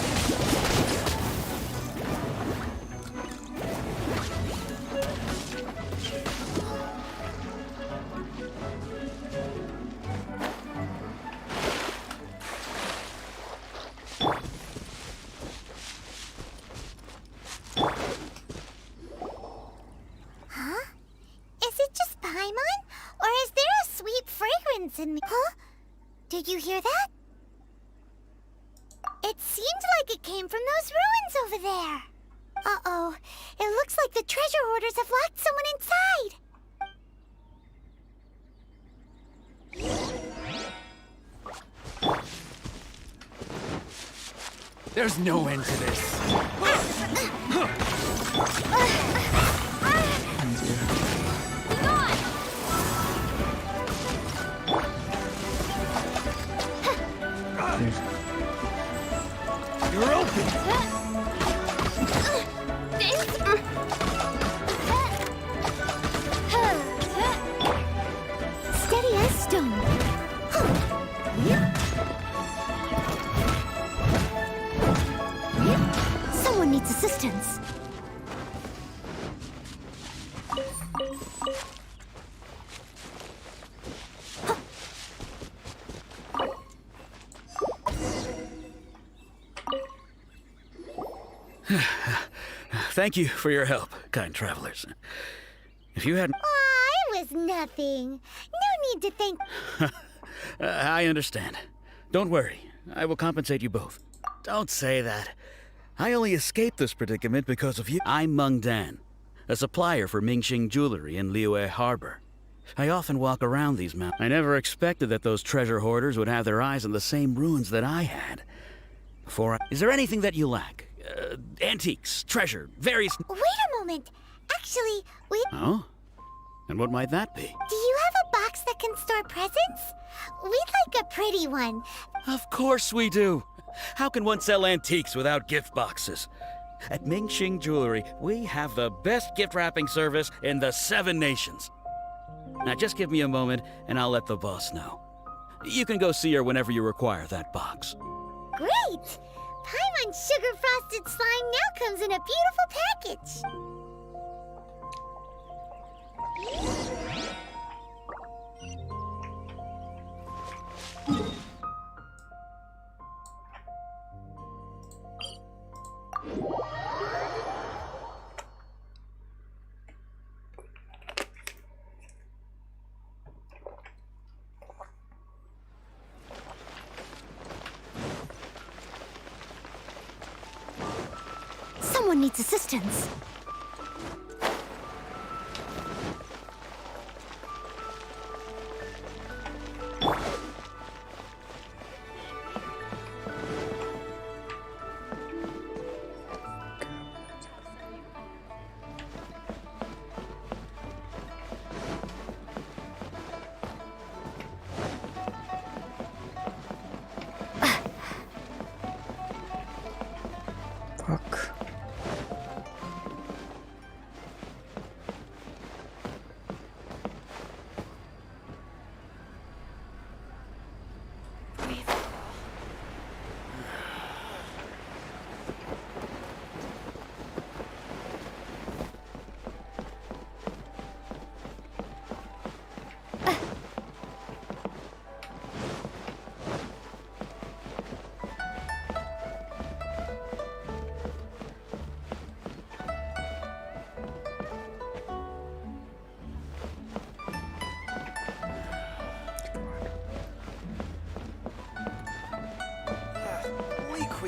B: Huh? Is it just Paimon? Or is there a sweet fragrance in me? Huh? Did you hear that? It seemed like it came from those ruins over there. Uh-oh. It looks like the treasure hoarders have locked someone inside.
C: There's no end to this. You're open.
B: Steady as stone. Someone needs assistance.
C: Thank you for your help, kind travelers. If you hadn't...
B: Aw, it was nothing. No need to thank...
C: I understand. Don't worry. I will compensate you both. Don't say that. I only escaped this predicament because of you. I'm Meng Dan, a supplier for Mingxing Jewelry in Liyue Harbor. I often walk around these mountains. I never expected that those treasure hoarders would have their eyes on the same ruins that I had. Is there anything that you lack? Antiques, treasure, various...
B: Wait a moment. Actually, we...
C: Oh? And what might that be?
B: Do you have a box that can store presents? We'd like a pretty one.
C: Of course we do. How can one sell antiques without gift boxes? At Mingxing Jewelry, we have the best gift wrapping service in the 7 nations. Now just give me a moment and I'll let the boss know. You can go see her whenever you require that box.
B: Great! Paimon's sugar frosted slime now comes in a beautiful package. Someone needs assistance.
A: Fuck.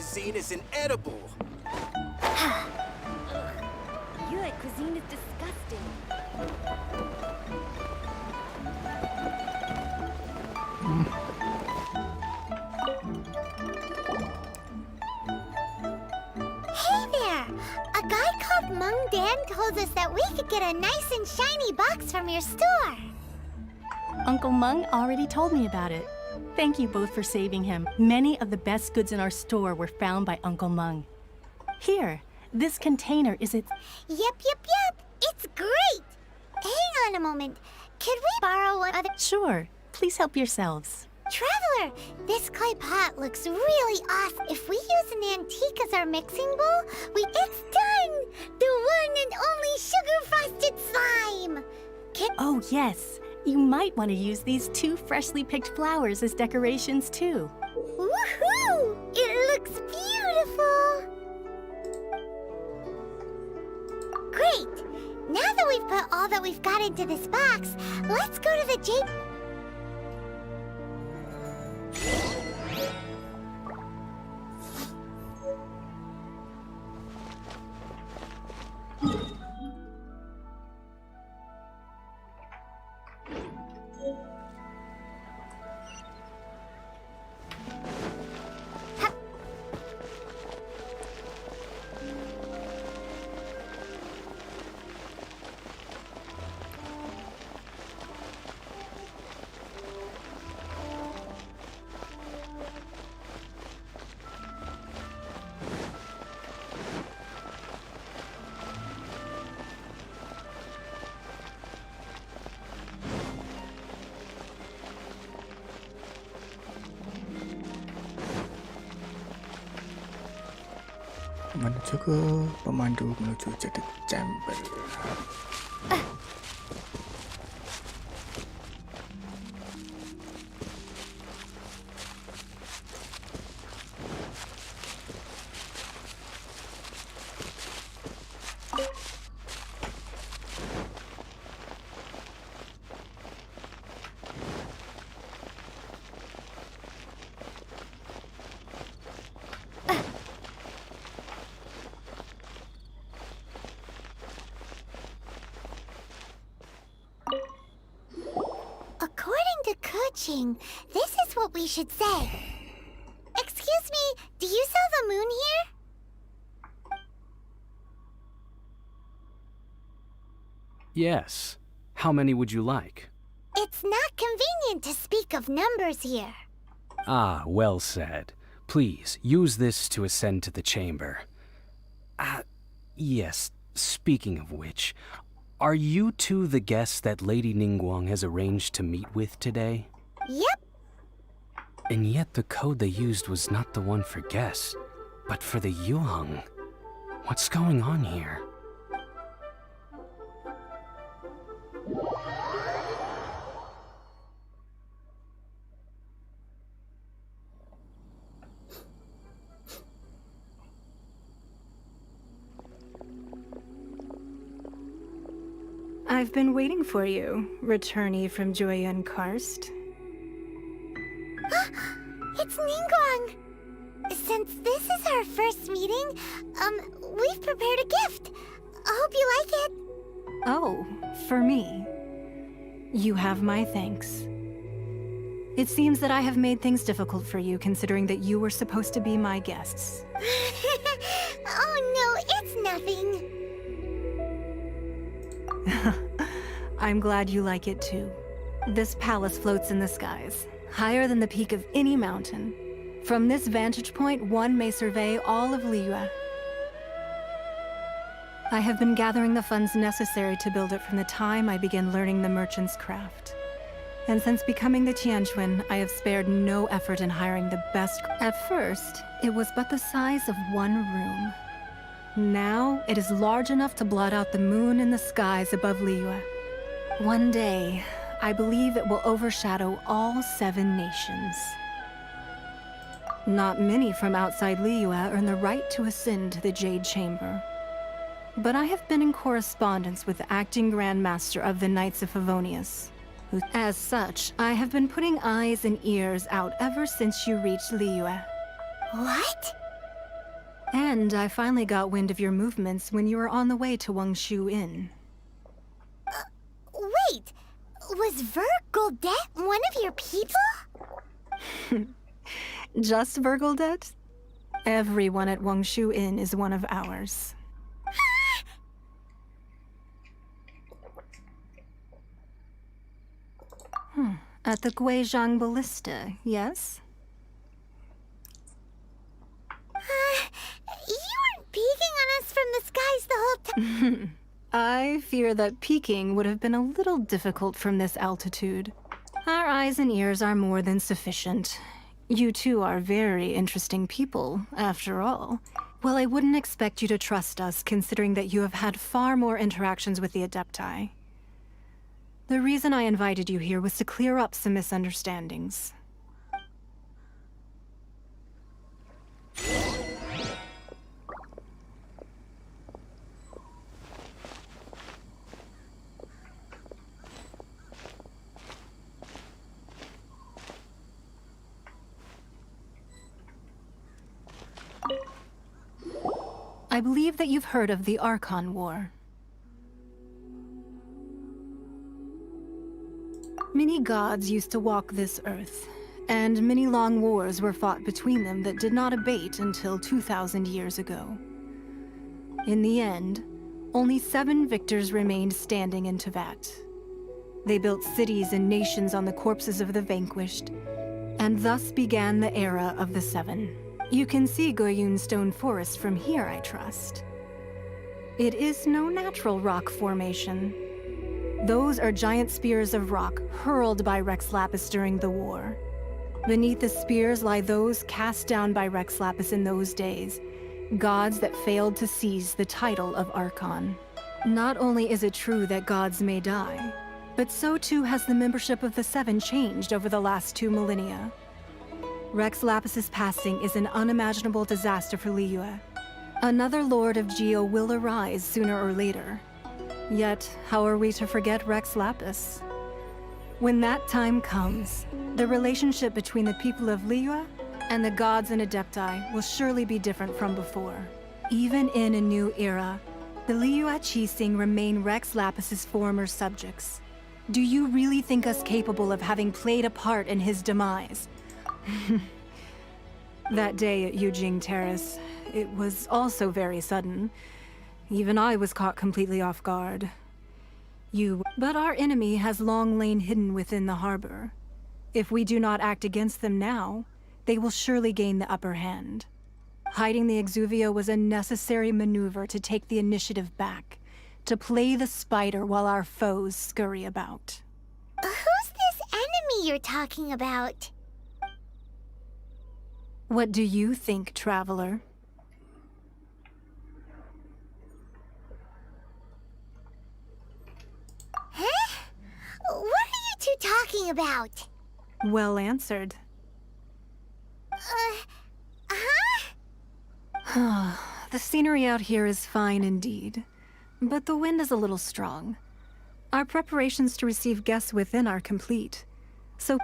I: cuisine is inedible.
G: Your cuisine is disgusting.
B: Hey there! A guy called Mung Dan told us that we could get a nice and shiny box from your store.
J: Uncle Mung already told me about it. Thank you both for saving him. Many of the best goods in our store were found by Uncle Mung. Here, this container is its...
B: Yep. It's great! Hang on a moment. Could we borrow one of the...
J: Sure, please help yourselves.
B: Traveler, this clay pot looks really awesome. If we use an antique as our mixing bowl, it's done! The one and only sugar-frosted slime!
J: Oh, yes. You might want to use these 2 freshly picked flowers as decorations, too.
B: Woohoo! It looks beautiful! Great! Now that we've put all that we've got into this box, let's go to the J...
A: Menuju ke pemandu menuju jadi chamber.
B: According to Kuching, this is what we should say. Excuse me, do you sell the moon here?
K: Yes. How many would you like?
B: It's not convenient to speak of numbers here.
K: Ah, well said. Please, use this to ascend to the chamber. Yes, speaking of which, are you two the guests that Lady Ningguang has arranged to meet with today?
B: Yep.
K: And yet the code they used was not the one for guests, but for the Yuheng. What's going on here?
L: I've been waiting for you, returnee from Joyun Karst.
B: It's Ningguang! Since this is our first meeting, we've prepared a gift. I hope you like it.
L: Oh, for me. You have my thanks. It seems that I have made things difficult for you, considering that you were supposed to be my guests.
B: Oh no, it's nothing.
L: I'm glad you like it too. This palace floats in the skies, higher than the peak of any mountain. From this vantage point, one may survey all of Liyue. I have been gathering the funds necessary to build it from the time I began learning the merchant's craft. And since becoming the Tianquan, I have spared no effort in hiring the best. At first, it was but the size of one room. Now, it is large enough to blot out the moon in the skies above Liyue. One day, I believe it will overshadow all 7 nations. Not many from outside Liyue earn the right to ascend to the Jade Chamber. But I have been in correspondence with the acting Grand Master of the Knights of Favonius. As such, I have been putting eyes and ears out ever since you reached Liyue.
B: What?
L: And I finally got wind of your movements when you were on the way to Wangshu Inn.
B: Wait, was Vergoldet one of your people?
L: Just Vergoldet? Everyone at Wangshu Inn is one of ours. At the Guizhang Ballista, yes?
B: You weren't peeking on us from the skies the whole time.
L: I fear that peeking would have been a little difficult from this altitude. Our eyes and ears are more than sufficient. You two are very interesting people, after all. Well, I wouldn't expect you to trust us, considering that you have had far more interactions with the Adepti. The reason I invited you here was to clear up some misunderstandings. I believe that you've heard of the Archon War. Many gods used to walk this earth, and many long wars were fought between them that did not abate until 2,000 years ago. In the end, only 7 victors remained standing in Tevat. They built cities and nations on the corpses of the vanquished, and thus began the era of the 7. You can see Goyun Stone Forest from here, I trust. It is no natural rock formation. Those are giant spears of rock hurled by Rex Lapis during the war. Beneath the spears lie those cast down by Rex Lapis in those days, gods that failed to seize the title of Archon. Not only is it true that gods may die, but so too has the membership of the 7 changed over the last 2 millennia. Rex Lapis's passing is an unimaginable disaster for Liyue. Another Lord of Geo will arise sooner or later. Yet, how are we to forget Rex Lapis? When that time comes, the relationship between the people of Liyue and the gods and Adepti will surely be different from before. Even in a new era, the Liyue Qixing remain Rex Lapis's former subjects. Do you really think us capable of having played a part in his demise? That day at Yujing Terrace, it was also very sudden. Even I was caught completely off guard. But our enemy has long lain hidden within the harbor. If we do not act against them now, they will surely gain the upper hand. Hiding the Exuvio was a necessary maneuver to take the initiative back, to play the spider while our foes scurry about.
B: Who's this enemy you're talking about?
L: What do you think, traveler?
B: Huh? What are you two talking about?
L: Well answered. The scenery out here is fine indeed, but the wind is a little strong. Our preparations to receive guests within are complete, so...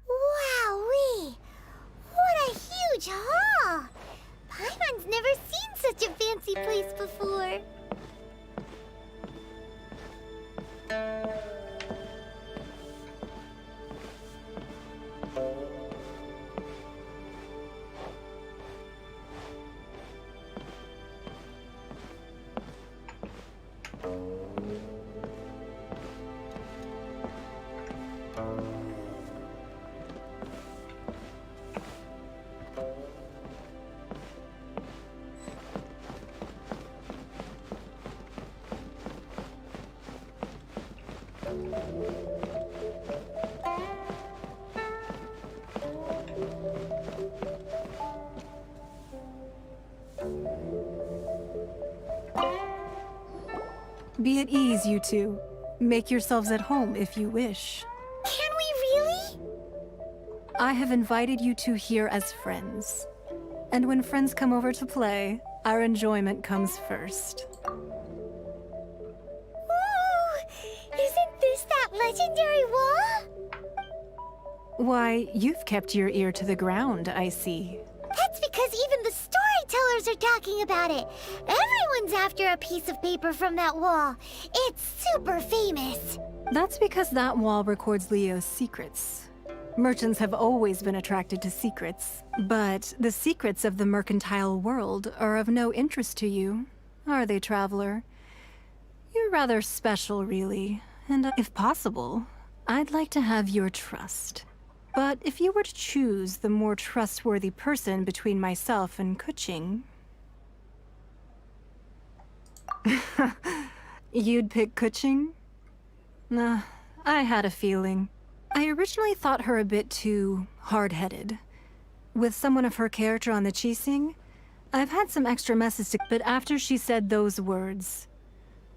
B: Wowee! What a huge hall! Paimon's never seen such a fancy place before.
L: Be at ease, you two. Make yourselves at home if you wish.
B: Can we really?
L: I have invited you two here as friends. And when friends come over to play, our enjoyment comes first.
B: Ooh, isn't this that legendary wall?
L: Why, you've kept your ear to the ground, I see.
B: That's because even the storytellers are talking about it. Everyone's after a piece of paper from that wall. It's super famous.
L: That's because that wall records Leo's secrets. Merchants have always been attracted to secrets, but the secrets of the mercantile world are of no interest to you, are they, traveler? You're rather special, really, and if possible, I'd like to have your trust. But if you were to choose the more trustworthy person between myself and Kuching... You'd pick Kuching? Nah, I had a feeling. I originally thought her a bit too hard-headed. With someone of her character on the Qixing, I've had some extra messes to... But after she said those words,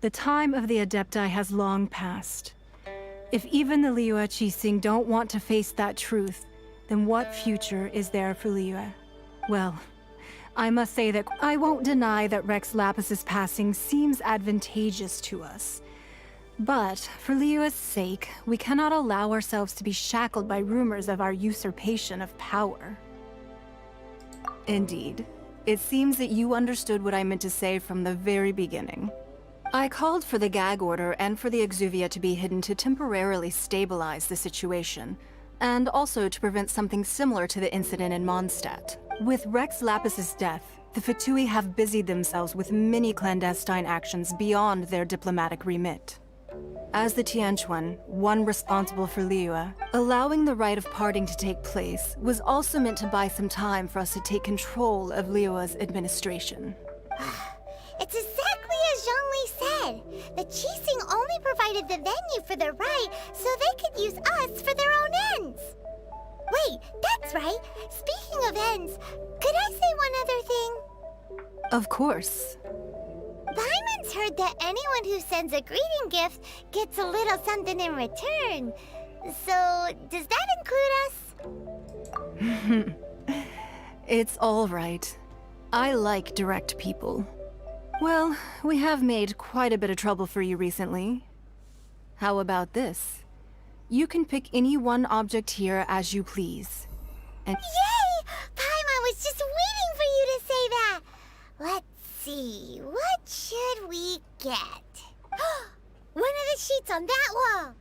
L: the time of the Adepti has long passed. If even the Liyue Qixing don't want to face that truth, then what future is there for Liyue? Well, I must say that I won't deny that Rex Lapis's passing seems advantageous to us. But for Liyue's sake, we cannot allow ourselves to be shackled by rumors of our usurpation of power. Indeed, it seems that you understood what I meant to say from the very beginning. I called for the gag order and for the exuvia to be hidden to temporarily stabilize the situation, and also to prevent something similar to the incident in Mondstadt. With Rex Lapis's death, the Fatui have busied themselves with many clandestine actions beyond their diplomatic remit. As the Tianquan, one responsible for Liyue, allowing the rite of parting to take place was also meant to buy some time for us to take control of Liyue's administration.
B: It's exactly as Zhongli said. The Qixing only provided the venue for the rite so they could use us for their own ends. Wait, that's right. Speaking of ends, could I say one other thing?
L: Of course.
B: Paimon's heard that anyone who sends a greeting gift gets a little something in return. So, does that include us?
L: It's all right. I like direct people. Well, we have made quite a bit of trouble for you recently. How about this? You can pick any one object here as you please. And
B: Yay! Paimon was just waiting for you to say that! Let's see, what should we get? One of the sheets on that wall!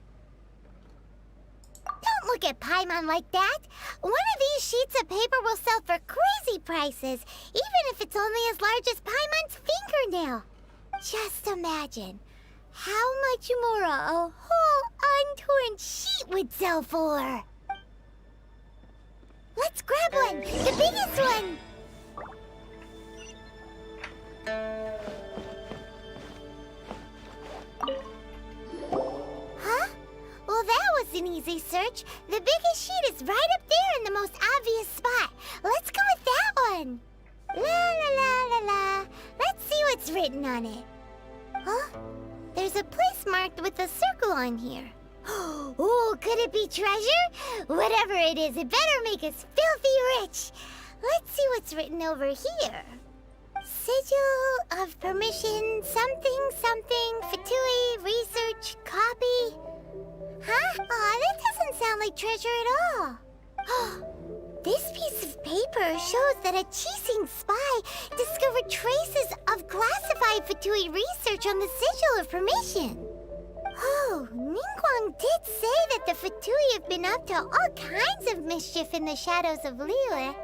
B: Don't look at Paimon like that! One of these sheets of paper will sell for crazy prices, even if it's only as large as Paimon's fingernail. Just imagine how much more a whole untorn sheet would sell for. Let's grab one, the biggest one! Huh? Well, that was an easy search. The biggest sheet is right up there in the most obvious spot. Let's go with that one. La la la la la. Let's see what's written on it. Huh? There's a place marked with a circle on here. Oh, could it be treasure? Whatever it is, it better make us filthy rich. Let's see what's written over here. Sigil of permission, something, something, Fatui, research, copy. Huh? Aw, that doesn't sound like treasure at all. This piece of paper shows that a Qixing spy discovered traces of classified Fatui research on the Sigil of Permission. Oh, Ningguang did say that the Fatui have been up to all kinds of mischief in the shadows of Liyue.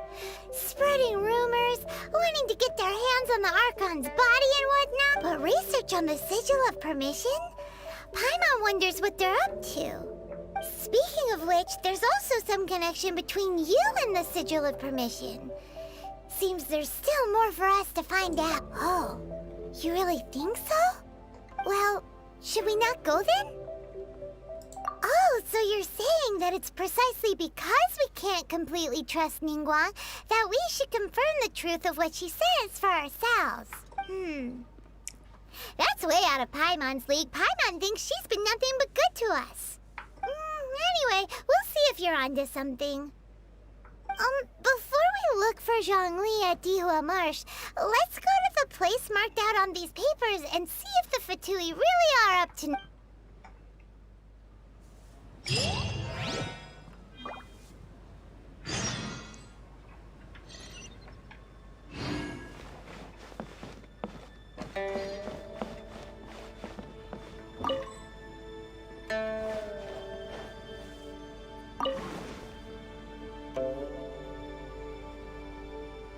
B: Spreading rumors, wanting to get their hands on the Archon's body and whatnot. But research on the Sigil of Permission? Paimon wonders what they're up to. Speaking of which, there's also some connection between you and the Sigil of Permission. Seems there's still more for us to find out. Oh, you really think so? Well, should we not go then? Oh, so you're saying that it's precisely because we can't completely trust Ningguang that we should confirm the truth of what she says for ourselves. That's way out of Paimon's league. Paimon thinks she's been nothing but good to us. Anyway, we'll see if you're onto something. Before we look for Zhongli at Dihua Marsh, let's go to the place marked out on these papers and see if the Fatui really are up to...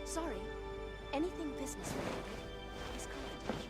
D: Sorry, anything business related is confidential.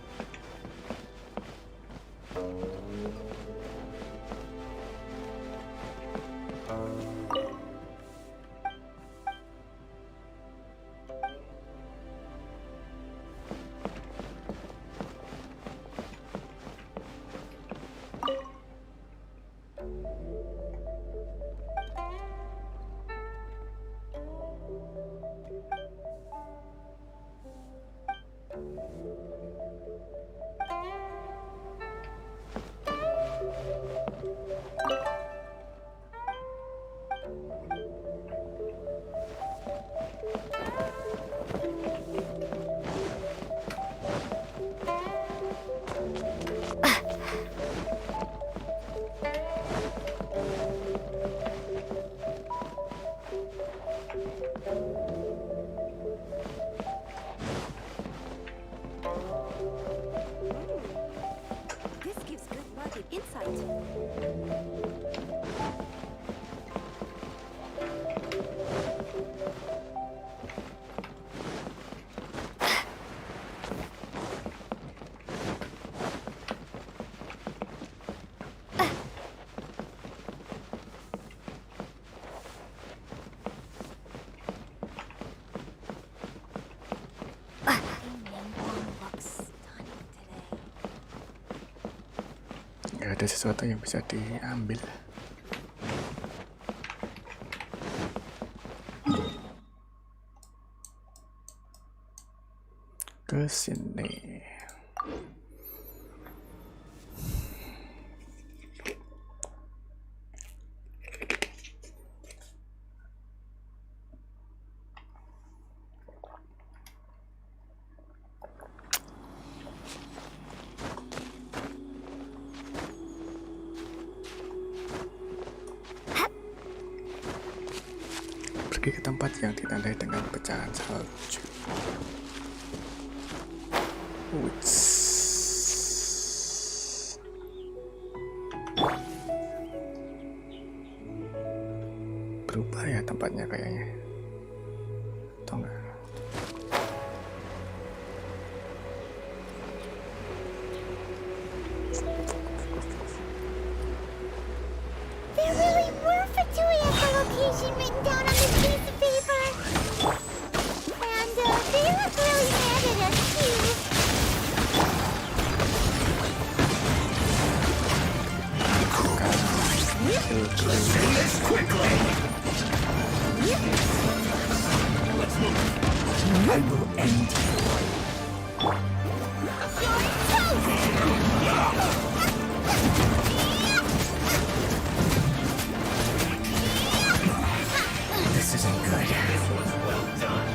D: This gives good market insight.
A: Gak ada sesuatu yang bisa diambil. Ke sini. Pergi ke tempat yang ditandai dengan pecahan salju. Wits. Berubah ya tempatnya kayaknya. Atau enggak?
B: There really were Fatui at the location written down on this piece of paper. And they look really mad at us too.
F: Say this quickly! Let's move. I will end you. This isn't good. This was well done.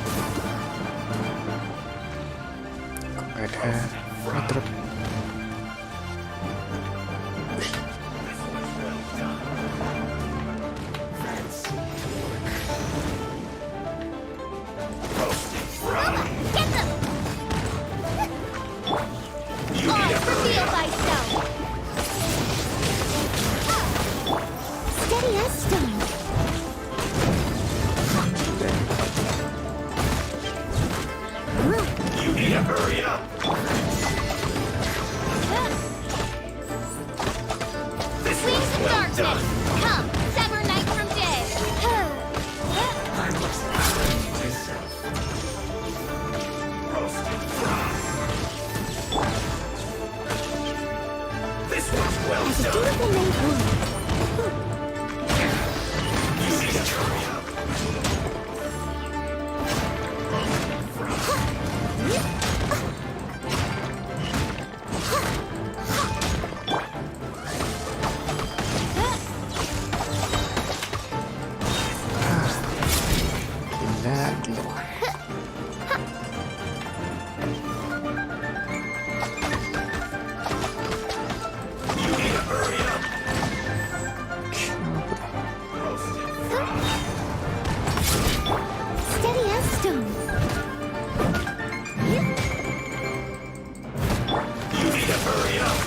A: Ada truk.
B: Get them! Reveal thyself! Steady as stone.
F: You need to hurry up! This
B: Wings
F: was
B: of
F: well
B: darkness!
F: done.
B: Come, sever night from day!
F: I must ask myself. Roasted fry. This was well
B: As a
F: done.
B: dutiful maid would.
F: You need to hurry up.
B: Steady as stone.
F: You need to hurry up!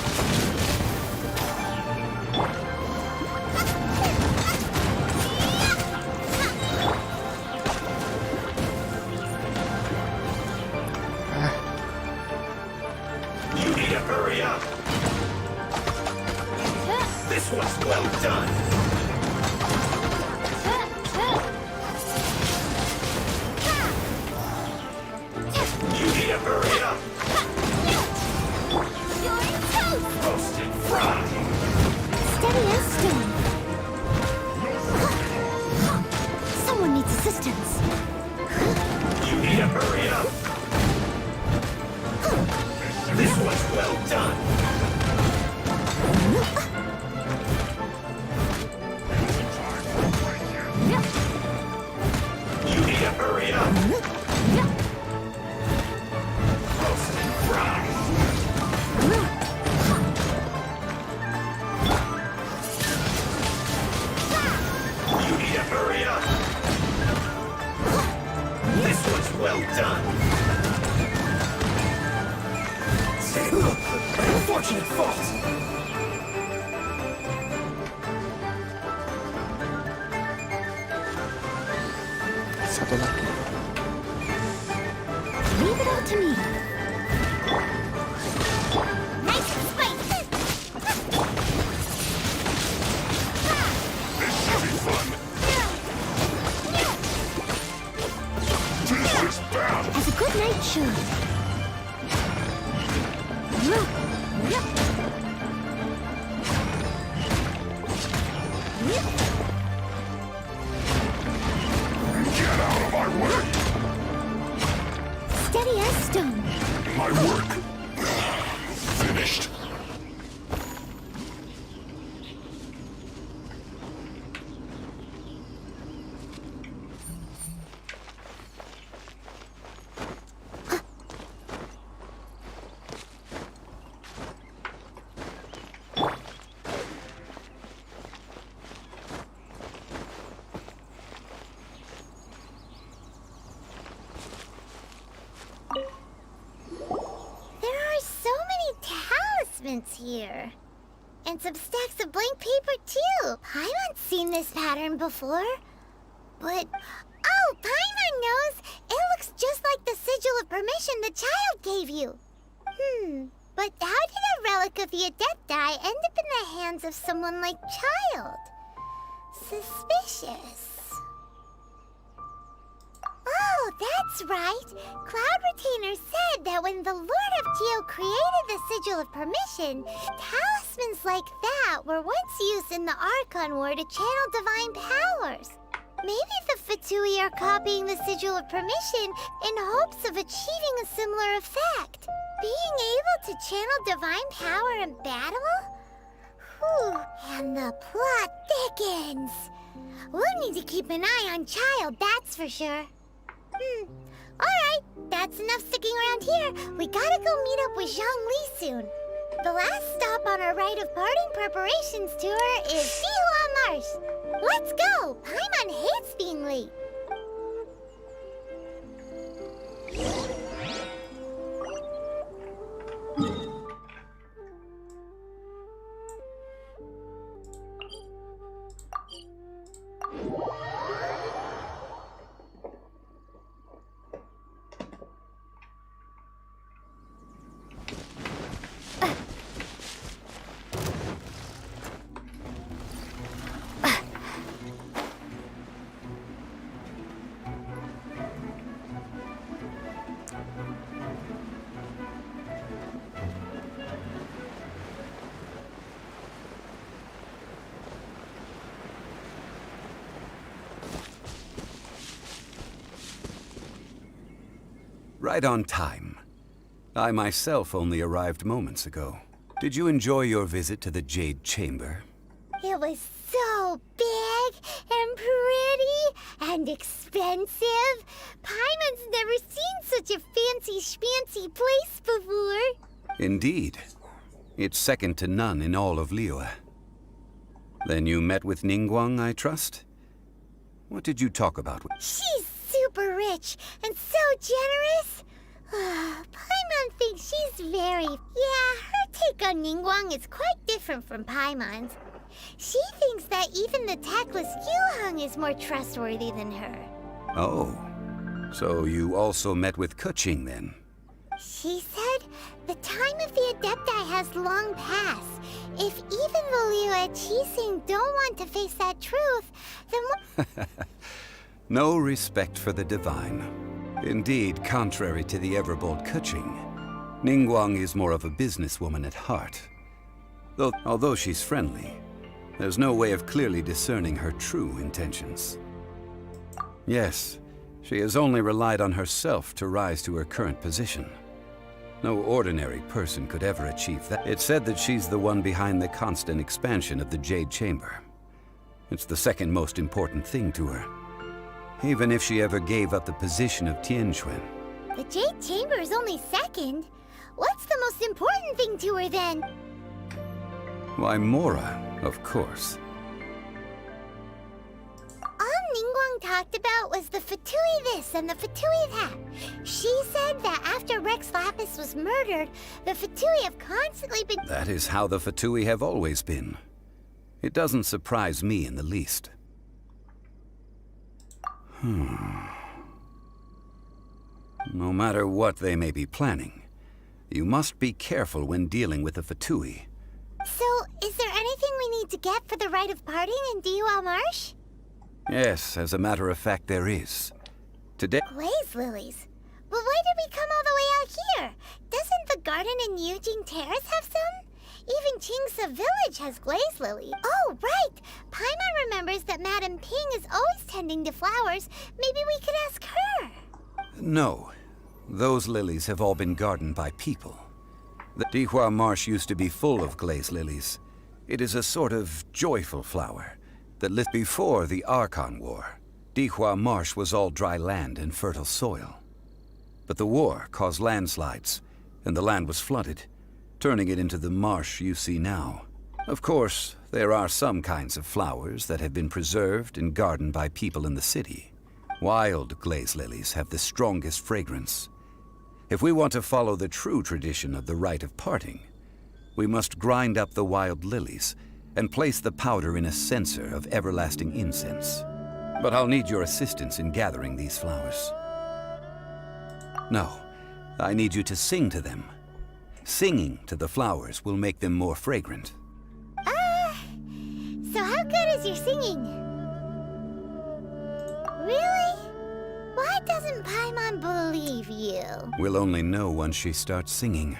F: You need to hurry up! This was well done! You need to hurry up! Roast and fry!
B: Steady as stone. Someone needs assistance.
F: You need to hurry up! This was well done! You need to hurry up! Roast and fry! You need to hurry up! This was well done! Unfortunate fault!
A: Satu lagi.
B: Leave it all to me. Nice and spicy.
F: This should be fun! This is bad!
B: As a good night should.
F: Get out of my way!
B: Steady as stone.
F: My work finished.
B: There are so many talismans here. And some stacks of blank paper, too. Paimon seen this pattern before. But, oh, Paimon knows. It looks just like the sigil of permission the child gave you. But how did a relic of the Adepti end up in the hands of someone like Child? Suspicious. Oh, that's right. Cloud Retainer said that when the Lord of Geo created the Sigil of Permission, talismans like that were once used in the Archon War to channel divine powers. Maybe the Fatui are copying the Sigil of Permission in hopes of achieving a similar effect. Being able to channel divine power in battle? Whew, and the plot thickens. We'll need to keep an eye on Child, that's for sure. Alright, that's enough sticking around here. We gotta go meet up with Zhongli soon. The last stop on our rite of parting preparations tour is Dihua Marsh. Let's go! Paimon hates being late.
I: Right on time. I myself only arrived moments ago. Did you enjoy your visit to the Jade Chamber?
B: It was so big and pretty And expensive? Paimon's never seen such a fancy schmancy place before.
I: Indeed. It's second to none in all of Liyue. Then you met with Ningguang, I trust? What did you talk about?
B: She's super rich and so generous. Paimon thinks she's very... Yeah, her take on Ningguang is quite different from Paimon's. She thinks that even the tactless Yuheng is more trustworthy than her.
I: Oh, so you also met with Keqing then?
B: She said the time of the Adepti has long passed. If even the Liyue Qixing don't want to face that truth, then
I: No respect for the divine. Indeed, contrary to the ever-bold Keqing, Ningguang is more of a businesswoman at heart. Although she's friendly, there's no way of clearly discerning her true intentions. Yes, she has only relied on herself to rise to her current position. No ordinary person could ever achieve that. It's said that she's the one behind the constant expansion of the Jade Chamber. It's the second most important thing to her. Even if she ever gave up the position of Tianquan.
B: The Jade Chamber is only second. What's the most important thing to her then?
I: Why, Mora, of course.
B: All Ningguang talked about was the Fatui this and the Fatui that. She said that after Rex Lapis was murdered, the Fatui have constantly been...
I: That is how the Fatui have always been. It doesn't surprise me in the least. No matter what they may be planning, you must be careful when dealing with the Fatui.
B: So, is there anything we need to get for the rite of parting in Diwa Marsh?
I: Yes, as a matter of fact, there is. Today...
B: Glaze lilies? But why did we come all the way out here? Doesn't the garden in Yujing Terrace have some? Even Qingsa Village has glaze lily. Oh, right! Paimon remembers that Madame Ping is always tending to flowers. Maybe we could ask her.
I: No. Those lilies have all been gardened by people. The Dihua Marsh used to be full of glaze lilies. It is a sort of joyful flower that lived before the Archon War. Dihua Marsh was all dry land and fertile soil. But the war caused landslides, and the land was flooded, turning it into the marsh you see now. Of course, there are some kinds of flowers that have been preserved and gardened by people in the city. Wild glaze lilies have the strongest fragrance. If we want to follow the true tradition of the rite of parting, we must grind up the wild lilies and place the powder in a censer of everlasting incense. But I'll need your assistance in gathering these flowers. No, I need you to sing to them. Singing to the flowers will make them more fragrant.
B: So how good is your singing? Really? Why doesn't Paimon believe you?
I: We'll only know once she starts singing.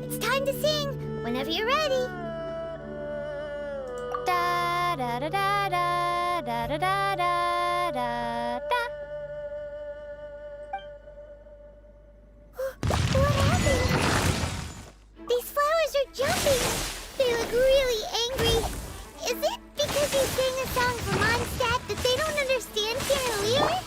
B: It's time to sing. Whenever you're ready. Da da da da da da da da da da da. What happened? These flowers are jumping. They look really angry. Is it because you sang a song for Mondstadt that they don't understand here in Liyue?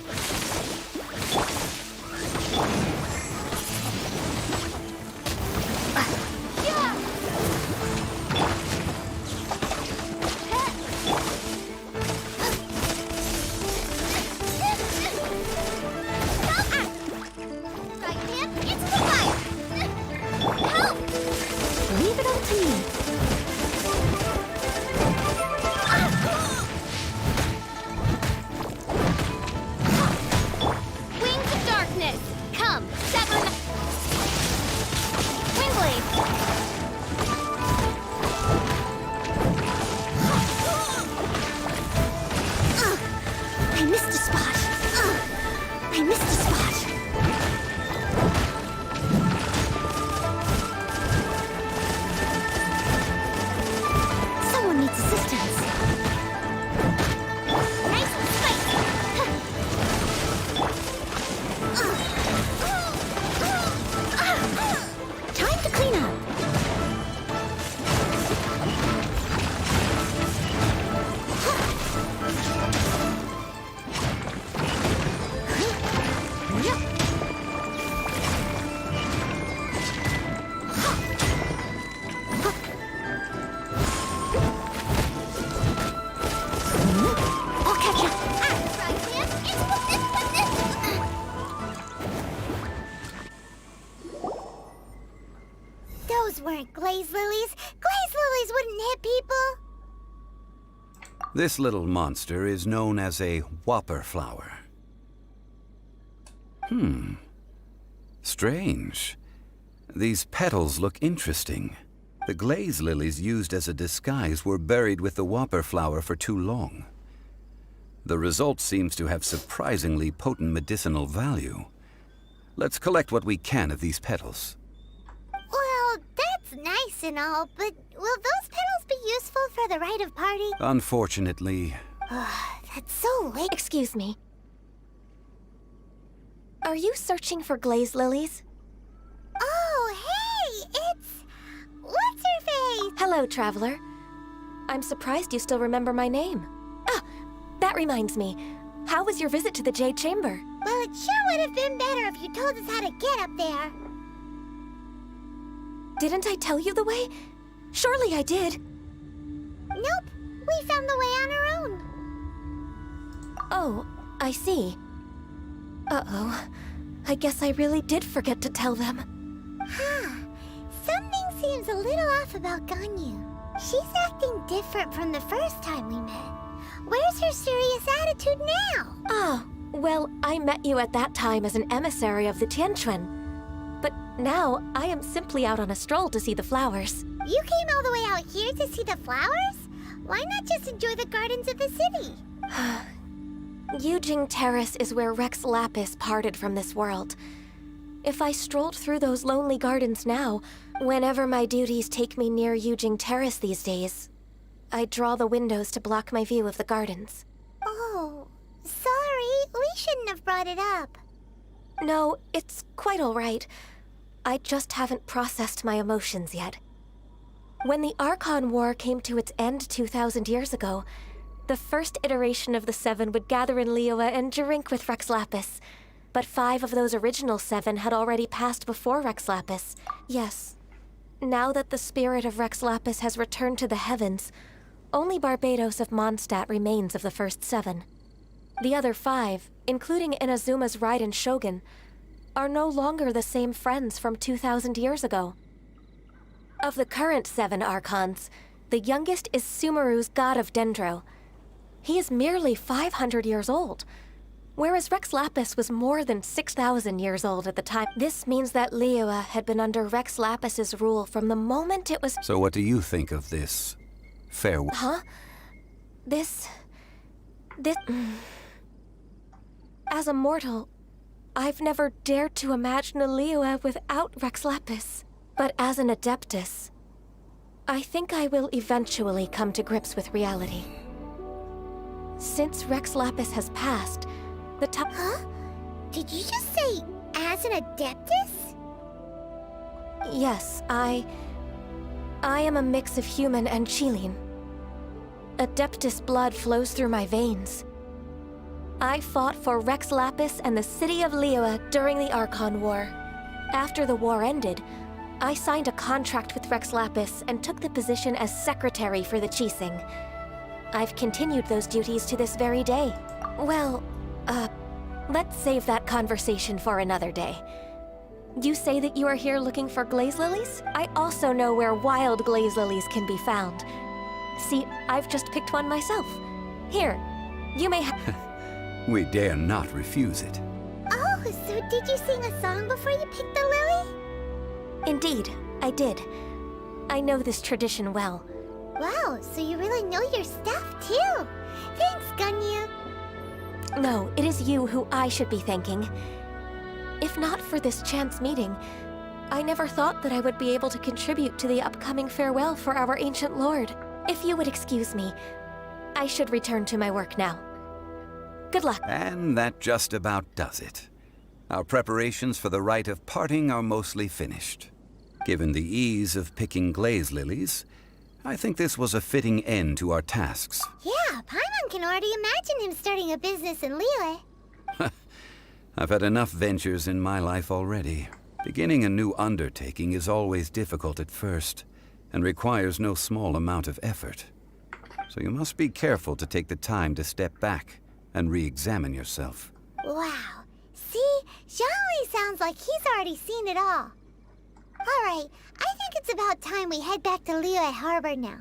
D: Leave it up to me.
I: This little monster is known as a whopper flower. Strange. These petals look interesting. The glaze lilies used as a disguise were buried with the whopper flower for too long. The result seems to have surprisingly potent medicinal value. Let's collect what we can of these petals.
B: Well, that's nice and all, but will those petals be useful for the rite of party?
I: Unfortunately...
B: That's so late.
M: Excuse me. Are you searching for glaze lilies?
B: Oh, hey! It's... What's-her-face?
M: Hello, traveler. I'm surprised you still remember my name. Ah, that reminds me. How was your visit to the Jade Chamber?
B: Well, it sure would have been better if you told us how to get up there.
M: Didn't I tell you the way? Surely I did.
B: Nope. We found the way on our own.
M: Oh, I see. Uh-oh. I guess I really did forget to tell them.
B: Huh. Something seems a little off about Ganyu. She's acting different from the first time we met. Where's her serious attitude now?
M: Ah, well, I met you at that time as an emissary of the Tianquan. But now, I am simply out on a stroll to see the flowers.
B: You came all the way out here to see the flowers? Why not just enjoy the gardens of the city?
M: Yujing Terrace is where Rex Lapis parted from this world. If I strolled through those lonely gardens now, whenever my duties take me near Yujing Terrace these days, I draw the windows to block my view of the gardens.
B: Oh, sorry. We shouldn't have brought it up.
M: No, it's quite all right. I just haven't processed my emotions yet. When the Archon War came to its end 2,000 years ago, the first iteration of the Seven would gather in Liyue and drink with Rex Lapis. But 5 of those original 7 had already passed before Rex Lapis. Yes. Now that the spirit of Rex Lapis has returned to the heavens, only Barbados of Mondstadt remains of the first 7. The other 5, including Inazuma's Raiden Shogun, are no longer the same friends from 2,000 years ago. Of the current 7 Archons, the youngest is Sumeru's god of Dendro. He is merely 500 years old, whereas Rex Lapis was more than 6,000 years old at the time. This means that Liyue had been under Rex Lapis's rule from the moment it was—
I: So what do you think of this farewell?
M: Huh? This... As a mortal, I've never dared to imagine a Liyue without Rex Lapis. But as an Adeptus, I think I will eventually come to grips with reality. Since Rex Lapis has passed, the time—
B: Huh? Did you just say, as an Adeptus?
M: Yes, I am a mix of human and Qilin. Adeptus blood flows through my veins. I fought for Rex Lapis and the city of Liyue during the Archon War. After the war ended, I signed a contract with Rex Lapis and took the position as secretary for the Qixing. I've continued those duties to this very day. Well, let's save that conversation for another day. You say that you are here looking for glaze lilies? I also know where wild glaze lilies can be found. See, I've just picked one myself. Here, you may have—
I: We dare not refuse it.
B: Oh, so did you sing a song before you picked the lily?
M: Indeed, I did. I know this tradition well.
B: Wow, so you really know your stuff, too. Thanks, Ganyu.
M: No, it is you who I should be thanking. If not for this chance meeting, I never thought that I would be able to contribute to the upcoming farewell for our ancient lord. If you would excuse me, I should return to my work now. Good luck.
I: And that just about does it. Our preparations for the rite of parting are mostly finished. Given the ease of picking glaze lilies, I think this was a fitting end to our tasks.
B: Yeah, Paimon can already imagine him starting a business in Liyue.
I: I've had enough ventures in my life already. Beginning a new undertaking is always difficult at first, and requires no small amount of effort. So you must be careful to take the time to step back and re-examine yourself.
B: Wow. See? Zhongli sounds like he's already seen it all. Alright, I think it's about time we head back to Liyue Harbor now.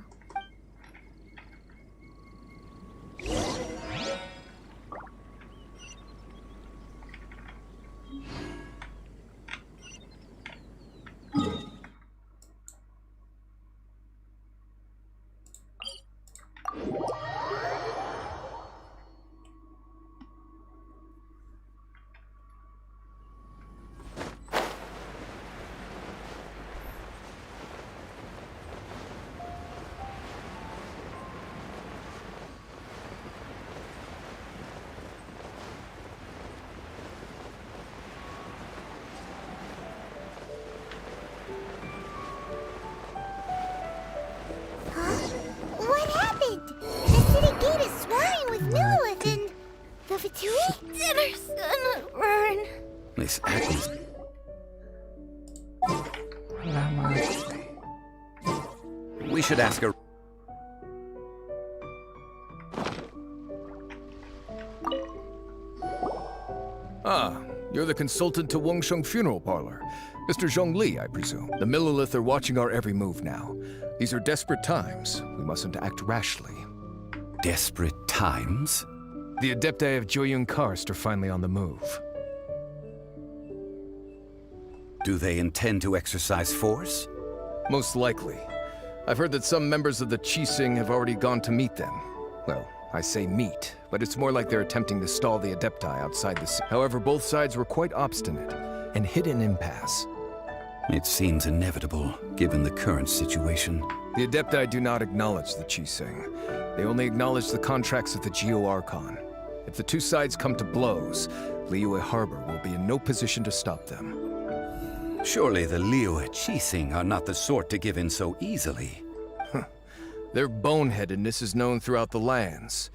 I: should ask her.
F: Ah, you're the consultant to Wangsheng Funeral Parlor. Mr. Zhongli, I presume. The Millilith are watching our every move now. These are desperate times. We mustn't act rashly.
I: Desperate times?
F: The Adepti of Joyun Karst are finally on the move.
I: Do they intend to exercise force?
F: Most likely. I've heard that some members of the Qixing have already gone to meet them. Well, I say meet, but it's more like they're attempting to stall the Adepti outside the city. However, both sides were quite obstinate and hit an impasse.
I: It seems inevitable, given the current situation.
F: The Adepti do not acknowledge the Qixing. They only acknowledge the contracts of the Geo-Archon. If the two sides come to blows, Liyue Harbor will be in no position to stop them.
I: Surely the Liyue Qixing are not the sort to give in so easily.
F: Their boneheadedness is known throughout the lands.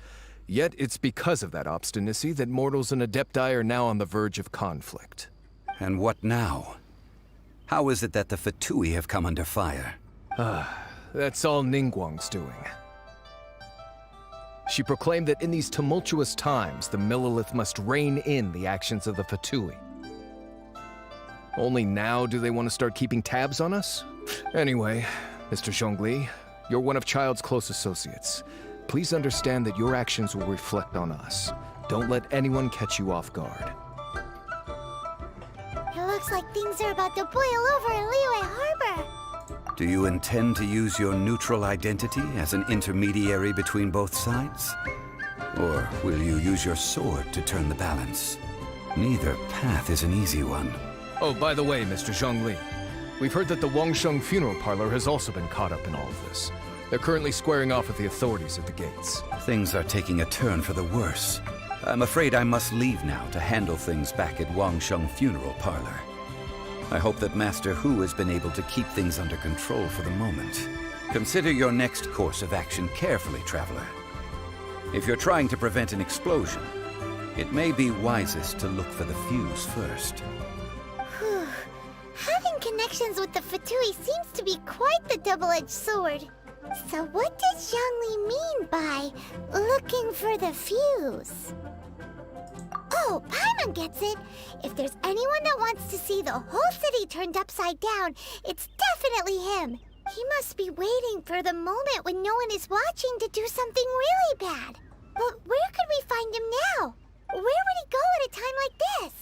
F: Yet it's because of that obstinacy that mortals and Adepti are now on the verge of conflict.
I: And what now? How is it that the Fatui have come under fire?
F: That's all Ningguang's doing. She proclaimed that in these tumultuous times, the Millilith must rein in the actions of the Fatui. Only now do they want to start keeping tabs on us? Anyway, Mr. Zhongli, you're one of Child's close associates. Please understand that your actions will reflect on us. Don't let anyone catch you off guard.
B: It looks like things are about to boil over in Liyue Harbor.
I: Do you intend to use your neutral identity as an intermediary between both sides? Or will you use your sword to turn the balance? Neither path is an easy one.
F: Oh, by the way, Mr. Zhongli, we've heard that the Wangsheng Funeral Parlor has also been caught up in all of this. They're currently squaring off with the authorities at the gates.
I: Things are taking a turn for the worse. I'm afraid I must leave now to handle things back at Wangsheng Funeral Parlor. I hope that Master Hu has been able to keep things under control for the moment. Consider your next course of action carefully, Traveler. If you're trying to prevent an explosion, it may be wisest to look for the fuse first.
B: Whew. Having connections with the Fatui seems to be quite the double-edged sword. So what does Zhongli mean by looking for the fuse? Oh, Paimon gets it. If there's anyone that wants to see the whole city turned upside down, it's definitely him. He must be waiting for the moment when no one is watching to do something really bad. But where could we find him now? Where would he go at a time like this?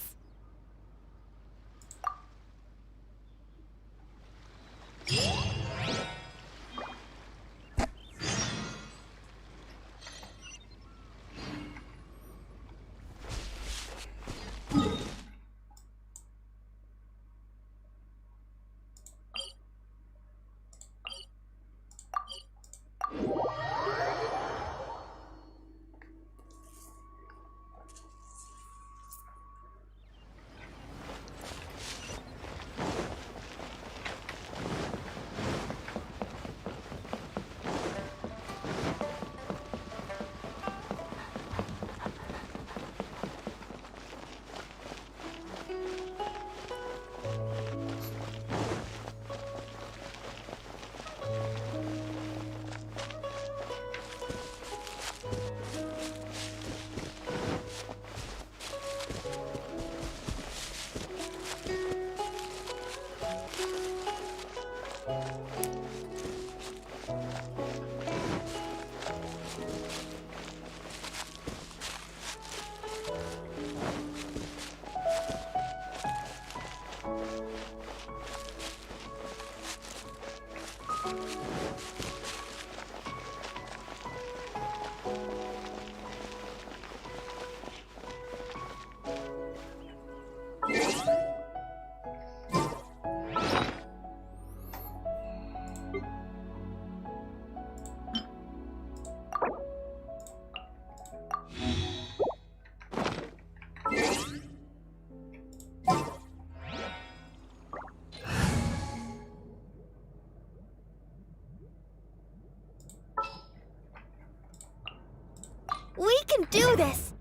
B: We can do this!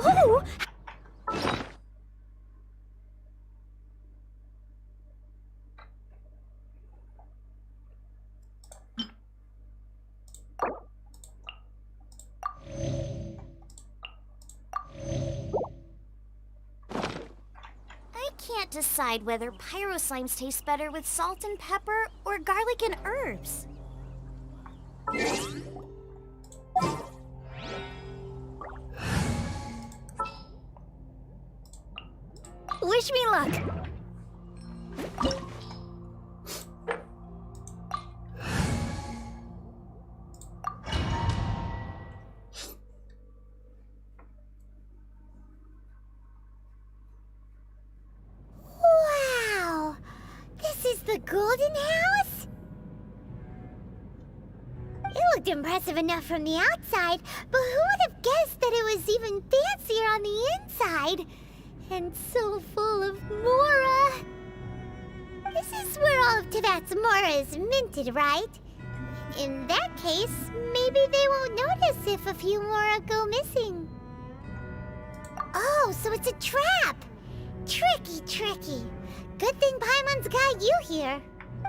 B: Oh! I can't decide whether pyro slimes taste better with salt and pepper or garlic and herbs. Wish me luck. Wow! This is the Golden House? It looked impressive enough from the outside, but who would have guessed that it was even fancier on the inside? And so full of mora. This is where all of Tibet's mora is minted, right? In that case, maybe they won't notice if a few mora go missing. Oh, so it's a trap! Tricky, tricky. Good thing Paimon's got you here.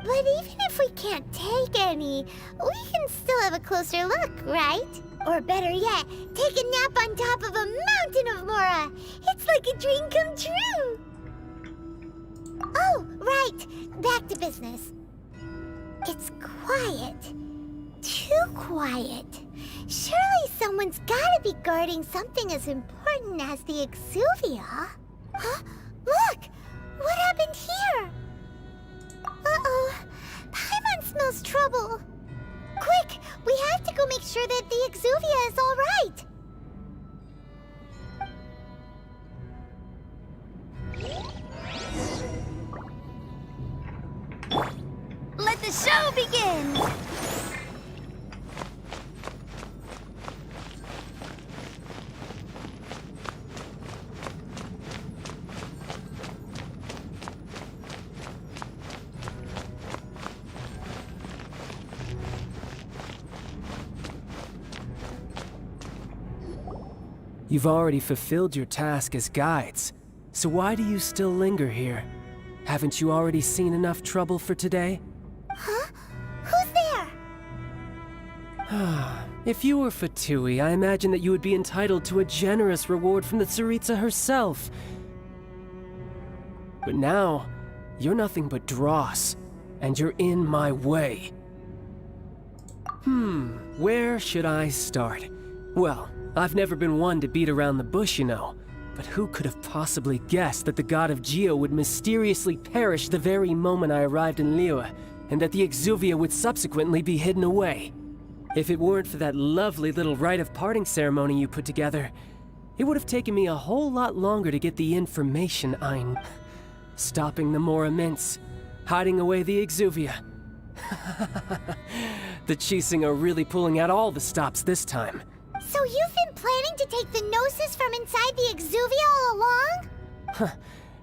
B: But even if we can't take any, we can still have a closer look, right? Or better yet, take a nap on top of a mountain of mora. It's like a dream come true. Oh, right. Back to business. It's quiet. Too quiet. Surely someone's gotta be guarding something as important as the Exuvia. Huh? Look! What happened here? Uh-oh. Paimon smells trouble. Quick! We have to go make sure that the Exuvia is all right. Let the show begin!
K: You've already fulfilled your task as guides, so why do you still linger here? Haven't you already seen enough trouble for today?
B: Huh? Who's there?
K: If you were Fatui, I imagine that you would be entitled to a generous reward from the Tsaritsa herself. But now, you're nothing but dross, and you're in my way. Where should I start? Well, I've never been one to beat around the bush, you know. But who could have possibly guessed that the god of Geo would mysteriously perish the very moment I arrived in Liyue, and that the Exuvia would subsequently be hidden away? If it weren't for that lovely little rite of parting ceremony you put together, it would have taken me a whole lot longer to get the information stopping the Mora Mints, hiding away the Exuvia. The Chising are really pulling out all the stops this time.
B: So you've been planning to take the Gnosis from inside the Exuvia all along?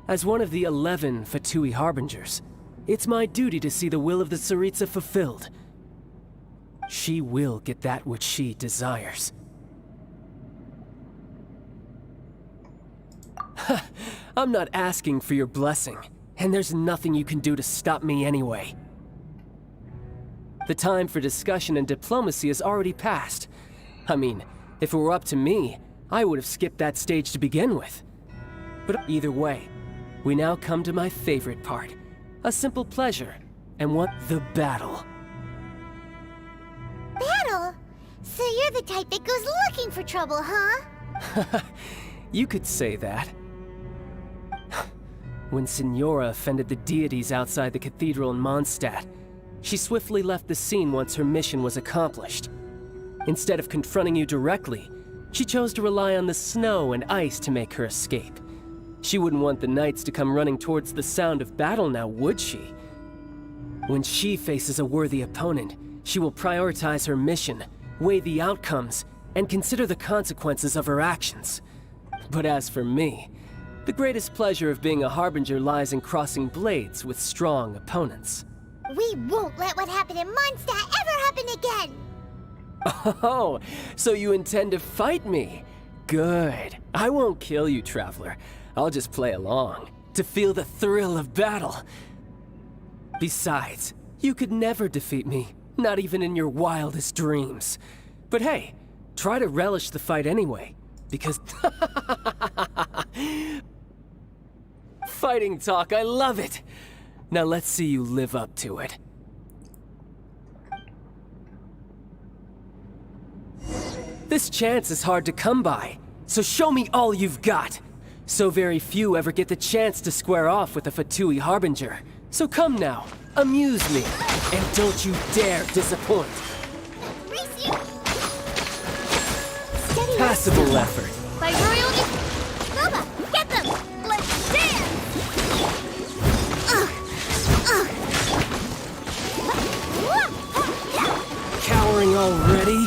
K: As one of the 11 Fatui Harbingers, it's my duty to see the will of the Tsaritsa fulfilled. She will get that which she desires. I'm not asking for your blessing, and there's nothing you can do to stop me anyway. The time for discussion and diplomacy has already passed. I mean, if it were up to me, I would have skipped that stage to begin with. But either way, we now come to my favorite part. A simple pleasure, and the battle.
B: Battle? So you're the type that goes looking for trouble, huh?
K: You could say that. When Signora offended the deities outside the cathedral in Mondstadt, she swiftly left the scene once her mission was accomplished. Instead of confronting you directly, she chose to rely on the snow and ice to make her escape. She wouldn't want the knights to come running towards the sound of battle now, would she? When she faces a worthy opponent, she will prioritize her mission, weigh the outcomes, and consider the consequences of her actions. But as for me, the greatest pleasure of being a harbinger lies in crossing blades with strong opponents.
B: We won't let what happened in Mondstadt ever happen again!
K: Oh, so you intend to fight me? Good. I won't kill you, Traveler. I'll just play along, to feel the thrill of battle. Besides, you could never defeat me, not even in your wildest dreams. But hey, try to relish the fight anyway, because... Fighting talk, I love it! Now let's see you live up to it. This chance is hard to come by, so show me all you've got. So very few ever get the chance to square off with a Fatui Harbinger. So come now, amuse me, and don't you dare disappoint. Passable effort.
B: By Royal Nova, get them! Let's dance!
K: Cowering already?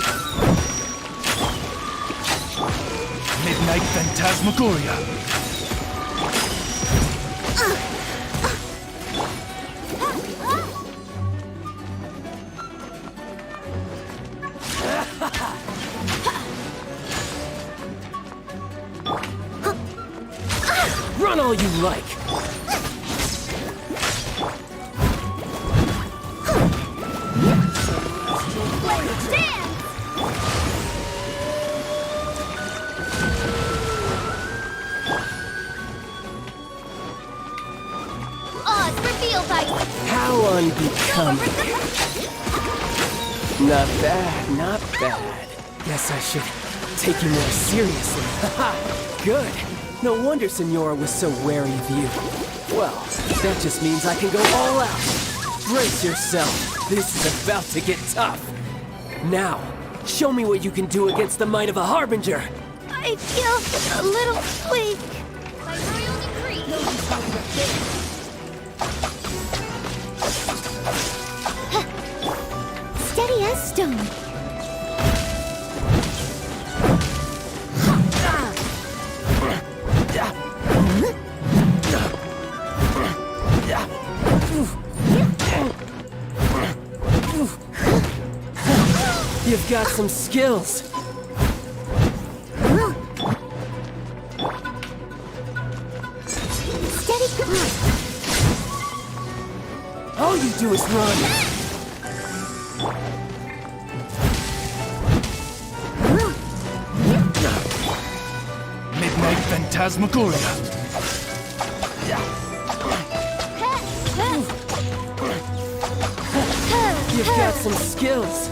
N: Midnight Phantasmagoria.
K: Run all you like!
B: Let's dance! Oz, reveal by...
K: How unbecoming. Not bad, not bad. Guess I should take you more seriously. Haha, good. No wonder Senora was so wary of you. Well, that just means I can go all out. Brace yourself. This is about to get tough. Now, show me what you can do against the might of a Harbinger.
B: I feel a little weak. By royal decree. Steady as stone.
K: You've got some skills.
B: Steady grip.
K: All you do is run.
N: Midnight Phantasmagoria.
K: You've got some skills.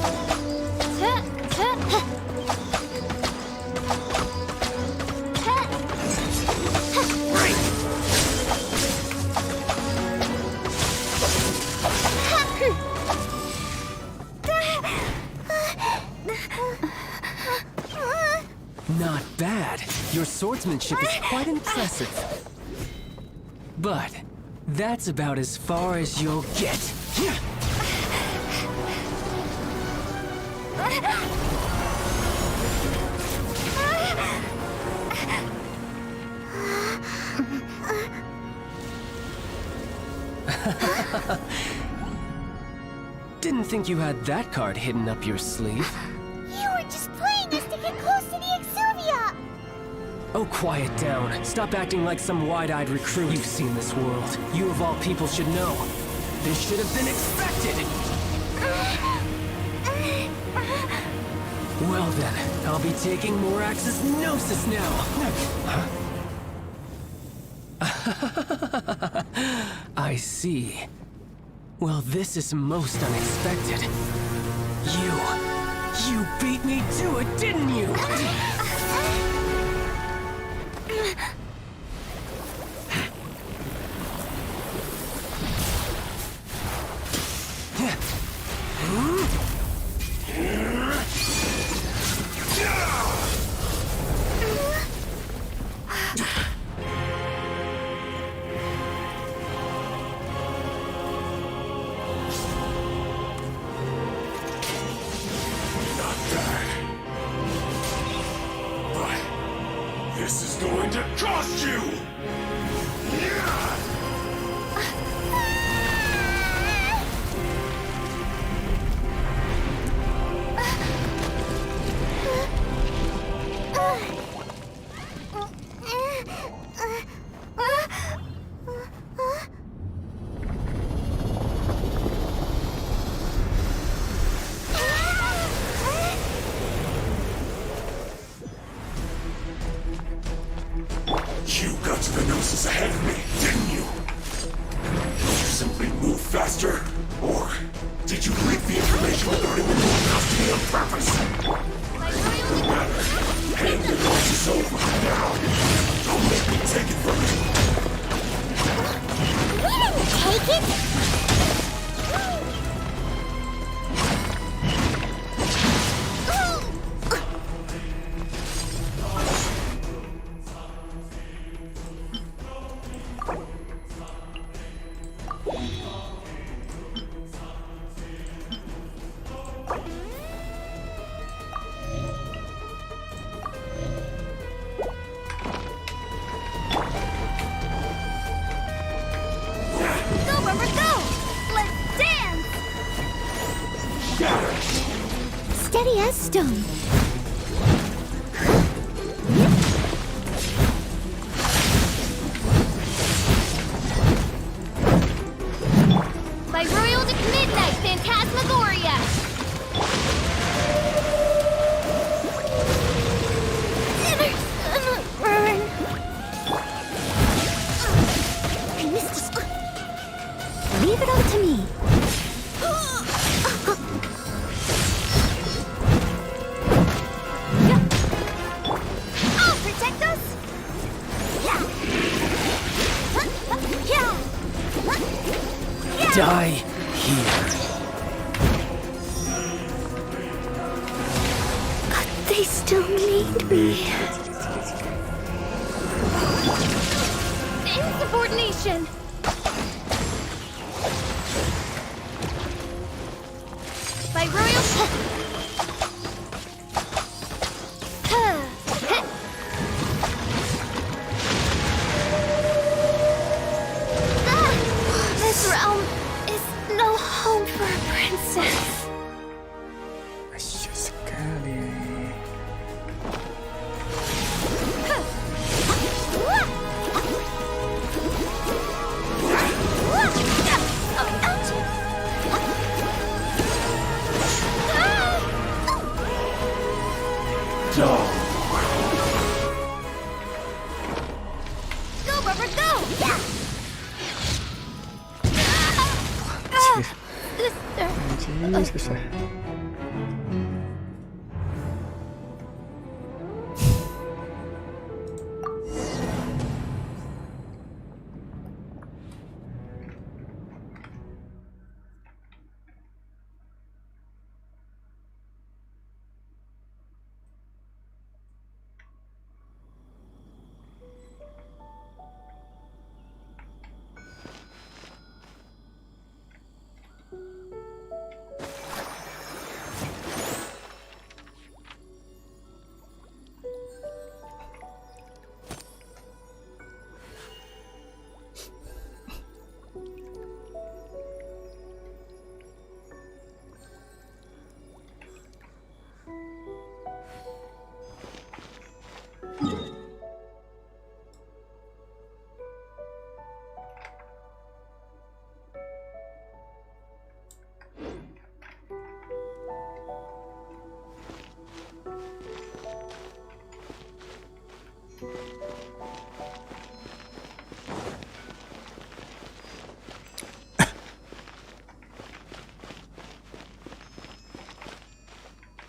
K: Not bad. Your swordsmanship is quite impressive. But that's about as far as you'll get. Didn't think you had that card hidden up your sleeve.
B: You were just playing us to get close to the Exuvia!
K: Oh, quiet down. Stop acting like some wide-eyed recruit. You've seen this world. You of all people should know. This should have been expected! Well then, I'll be taking more Axis Gnosis now! I see. Well, this is most unexpected. You beat me to it, didn't you?
N: This is going to cost you! You got to the noses ahead of me, didn't you? Did you simply move faster? Or did you leak the information regarding the moving custody on purpose? No matter. And the noise is over now. Don't make me take it from you.
B: We didn't take it! Steady as stone.
G: By Royal to Midnight Phantasmagoria!
B: I missed it. Leave it all to me.
K: Die here.
B: They still need me.
G: Insubordination! By Royal...
B: This realm is no home for a princess.
A: Asyik sekali.
B: Go, Rubber, go!
A: Jesus.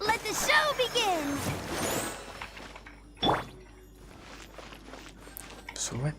B: Let the show begin!
A: Sulit.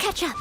B: catch up.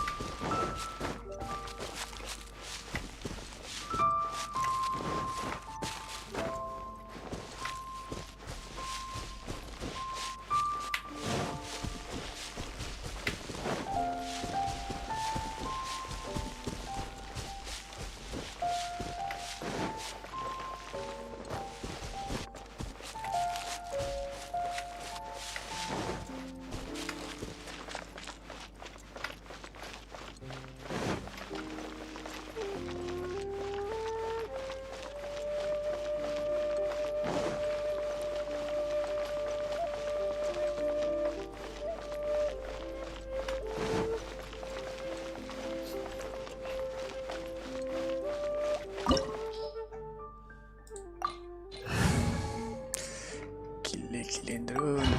A: Gile drone.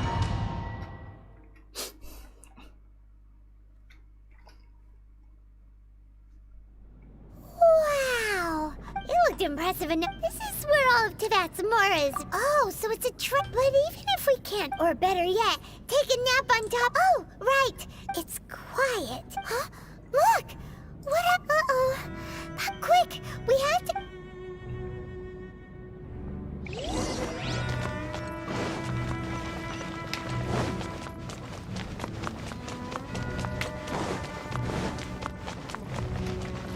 B: Wow! It looked impressive enough. This is where all of Teyvat's more is. Oh, so it's a trick. But even if we can't, or better yet, take a nap on top. Oh, right. It's quiet. Huh? Look! What up? Uh-oh. Quick! We have to...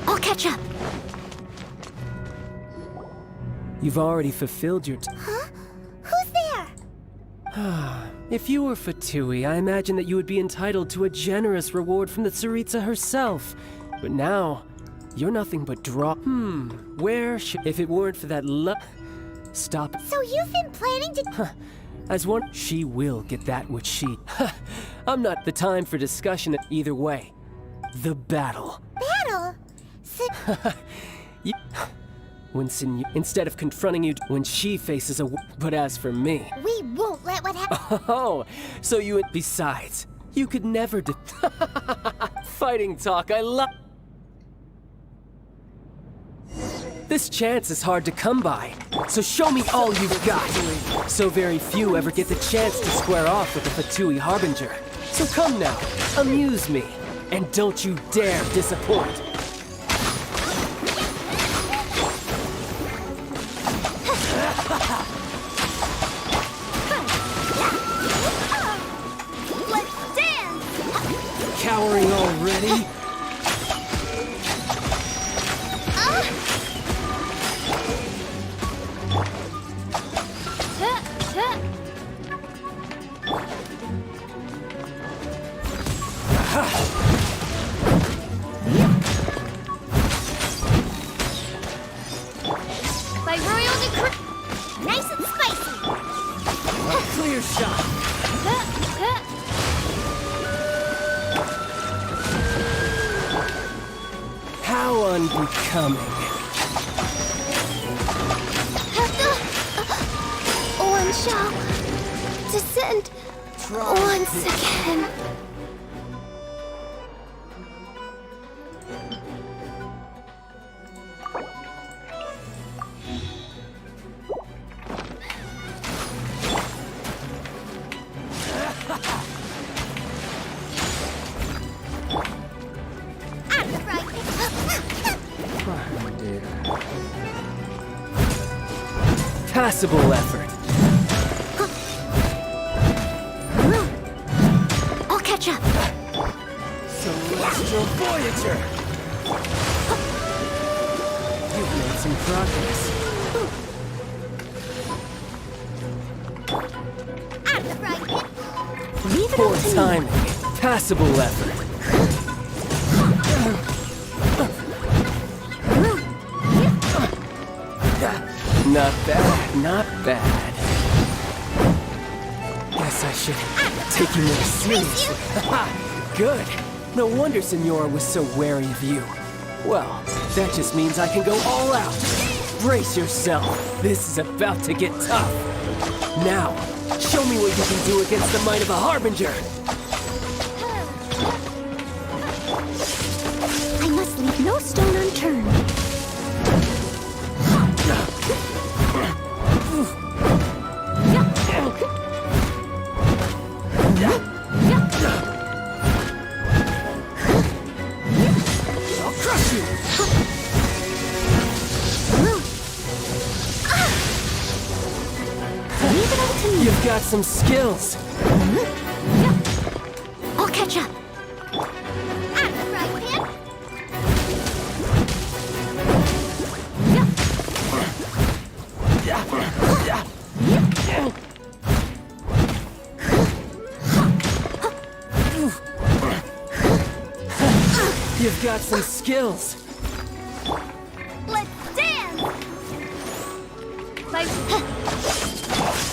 B: I'll catch up.
K: You've already fulfilled your
B: Huh? Who's there?
K: If you were Fatui, I imagine that you would be entitled to a generous reward from the Tsaritsa herself. But now, you're nothing but where should... If it weren't for that Stop it.
B: So you've been planning to...
K: As one, she will get that which she... I'm not the time for discussion either way. The battle.
B: Battle?
K: Instead of confronting you when she faces a... But as for me...
B: We won't let what happen...
K: Oh, so you... Besides, you could never Fighting talk, I love... This chance is hard to come by, so show me all you've got. So very few ever get the chance to square off with the Fatui Harbinger. So come now, amuse me, and don't you dare disappoint.
B: Let's dance!
K: Cowering already?
B: By royal decree... Nice and spicy!
K: A clear shot! How unbecoming.
B: One shall descend once again.
K: Passable effort.
B: I'll catch up.
K: Celestial Voyager! You've made some progress.
B: Leave it
K: Poor
B: up to
K: timing.
B: me.
K: Passable effort. Not bad, not bad. Guess I should take you more seriously. Good. No wonder Senora was so wary of you. Well, that just means I can go all out. Brace yourself. This is about to get tough. Now, show me what you can do against the might of a Harbinger.
B: I must leave no stone unturned.
K: some skills.
B: I'll catch up.
K: You've got some skills.
B: Let's dance!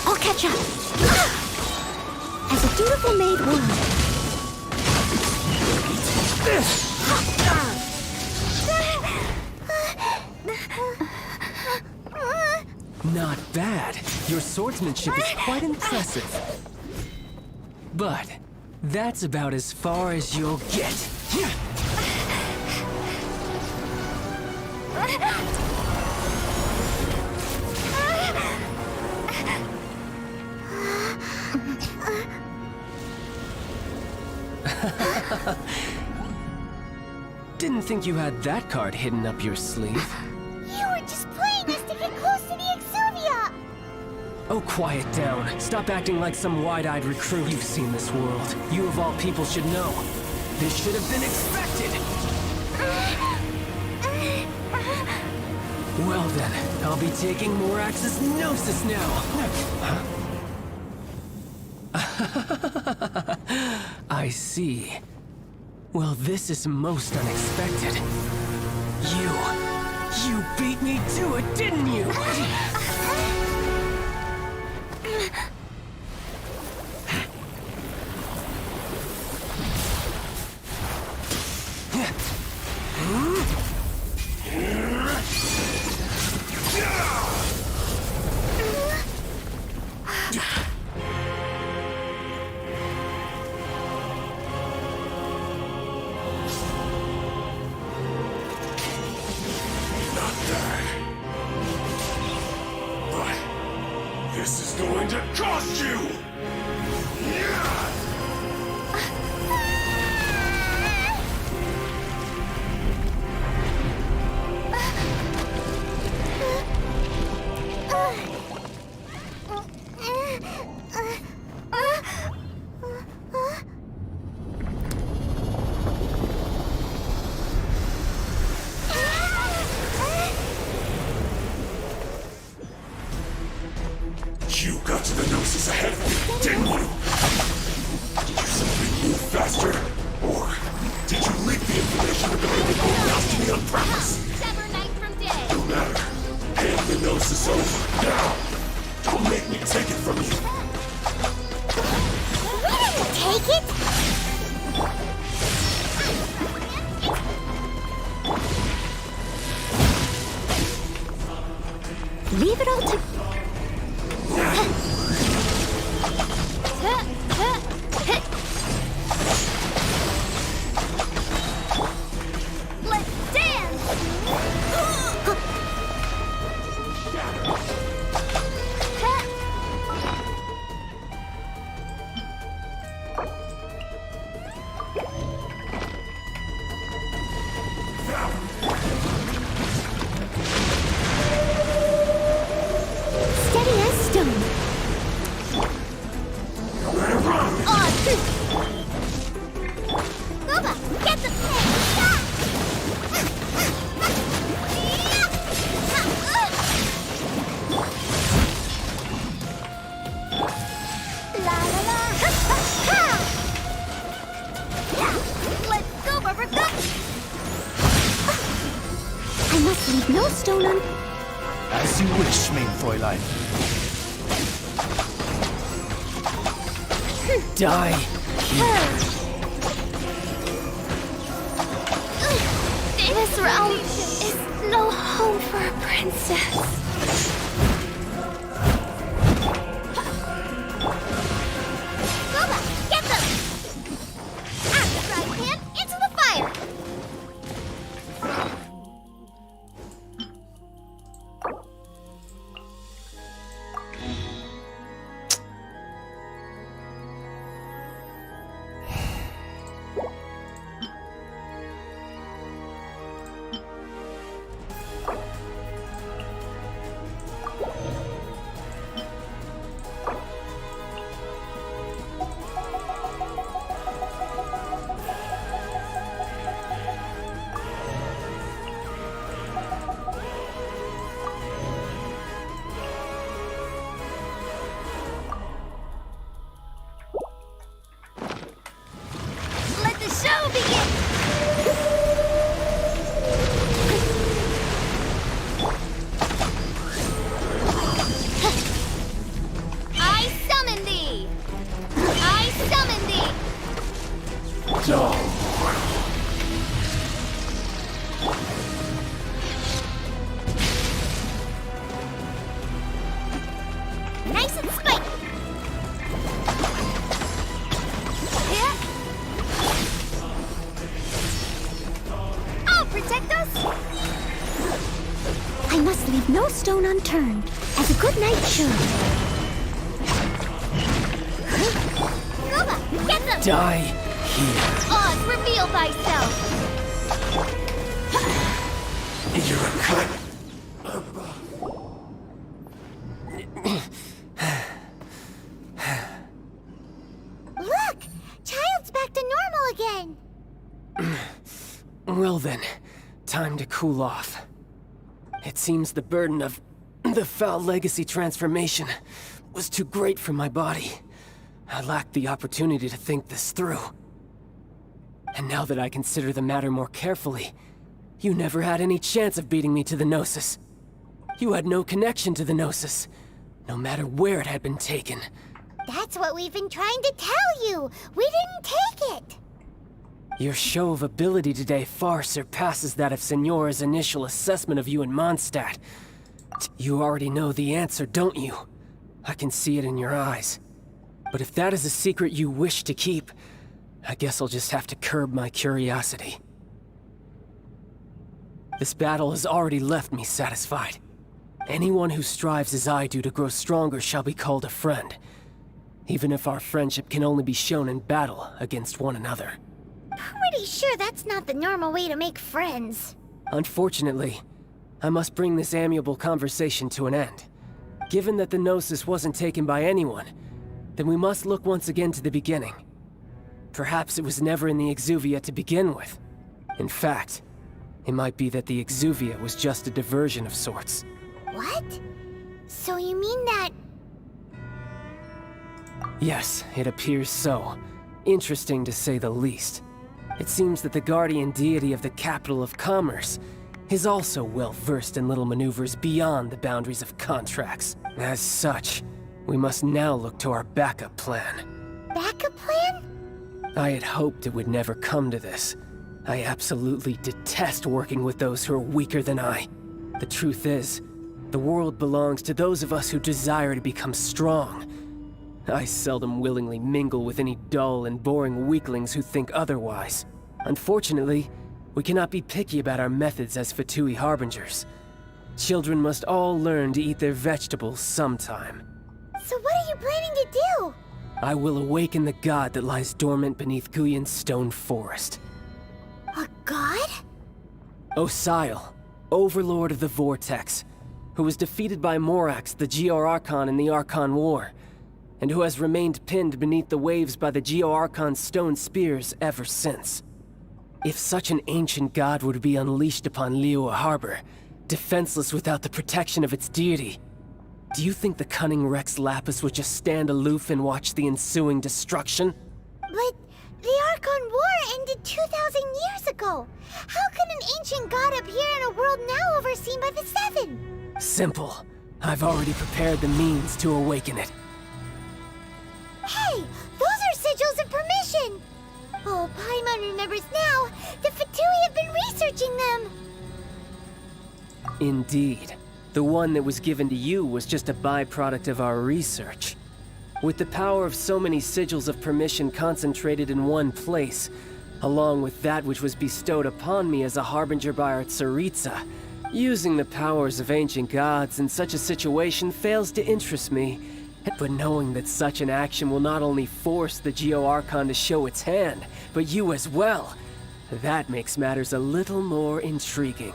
B: I'll catch up. As a dutiful maid would.
K: Not bad. Your swordsmanship is quite impressive. But that's about as far as you'll get. Didn't think you had that card hidden up your sleeve.
B: You were just playing us to get close to the Exuvia!
K: Oh, quiet down. Stop acting like some wide-eyed recruit. You've seen this world. You of all people should know. This should have been expected! Well then, I'll be taking more Axis Gnosis now! I see. Well, this is most unexpected. You beat me to it, didn't you?
N: This is going to cost you! You got to the Gnosis ahead of me, didn't you? Did you simply move faster? Or did you leak the information regarding the gold house to me on purpose?
B: Sever night from day.
N: No matter. Hand the Gnosis over, now! Don't make me take it from you!
B: We didn't take it! Leave it all to... Let's dance! Steady as stone. Boba, get the pin! La la la! Ha! Let's go, Barbarka! I must leave no stone on...
O: As you wish, main Fräulein.
K: Die here.
B: This realm is no home for a princess. Boba, get them! Out the frying pan, into the fire! the show begins! I summon thee! I summon thee!
N: Dumb.
B: Nice and spiky! Here. I'll protect us! I must leave no stone unturned, as a good knight should. Goba, get them!
K: Die here.
B: Oz, reveal thyself!
N: You're a cut.
B: Look! Child's back to normal again!
K: Well then, time to cool off. It seems the burden of the foul legacy transformation was too great for my body. I lacked the opportunity to think this through. And now that I consider the matter more carefully, you never had any chance of beating me to the Gnosis. You had no connection to the Gnosis, no matter where it had been taken.
B: That's what we've been trying to tell you! We didn't take it!
K: Your show of ability today far surpasses that of Signora's initial assessment of you in Mondstadt. You already know the answer, don't you? I can see it in your eyes. But if that is a secret you wish to keep, I guess I'll just have to curb my curiosity. This battle has already left me satisfied. Anyone who strives as I do to grow stronger shall be called a friend, even if our friendship can only be shown in battle against one another.
B: Pretty sure that's not the normal way to make friends.
K: Unfortunately, I must bring this amiable conversation to an end. Given that the Gnosis wasn't taken by anyone, then we must look once again to the beginning. Perhaps it was never in the Exuvia to begin with. In fact, it might be that the Exuvia was just a diversion of sorts.
B: What? So you mean that...
K: Yes, it appears so. Interesting to say the least. It seems that the guardian deity of the capital of commerce is also well versed in little maneuvers beyond the boundaries of contracts. As such, we must now look to our backup plan.
B: Backup plan?
K: I had hoped it would never come to this. I absolutely detest working with those who are weaker than I. The truth is, the world belongs to those of us who desire to become strong. I seldom willingly mingle with any dull and boring weaklings who think otherwise. Unfortunately, we cannot be picky about our methods as Fatui Harbingers. Children must all learn to eat their vegetables sometime.
B: So what are you planning to do?
K: I will awaken the god that lies dormant beneath Guyon's stone forest.
B: A god?
K: Osial, overlord of the Vortex, who was defeated by Morax, the Geo-Archon in the Archon War, and who has remained pinned beneath the waves by the Geo-Archon's stone spears ever since. If such an ancient god were to be unleashed upon Liyue Harbor, defenseless without the protection of its deity, do you think the cunning Rex Lapis would just stand aloof and watch the ensuing destruction?
B: But the Archon War ended 2,000 years ago. How can an ancient god appear in a world now overseen by the Seven?
K: Simple. I've already prepared the means to awaken it.
B: Hey, those are sigils of permission! Oh, Paimon remembers now. The Fatui have been researching them.
K: Indeed. The one that was given to you was just a byproduct of our research. With the power of so many sigils of permission concentrated in one place, along with that which was bestowed upon me as a harbinger by our Tsaritsa, using the powers of ancient gods in such a situation fails to interest me. But knowing that such an action will not only force the Geo-Archon to show its hand, but you as well, that makes matters a little more intriguing.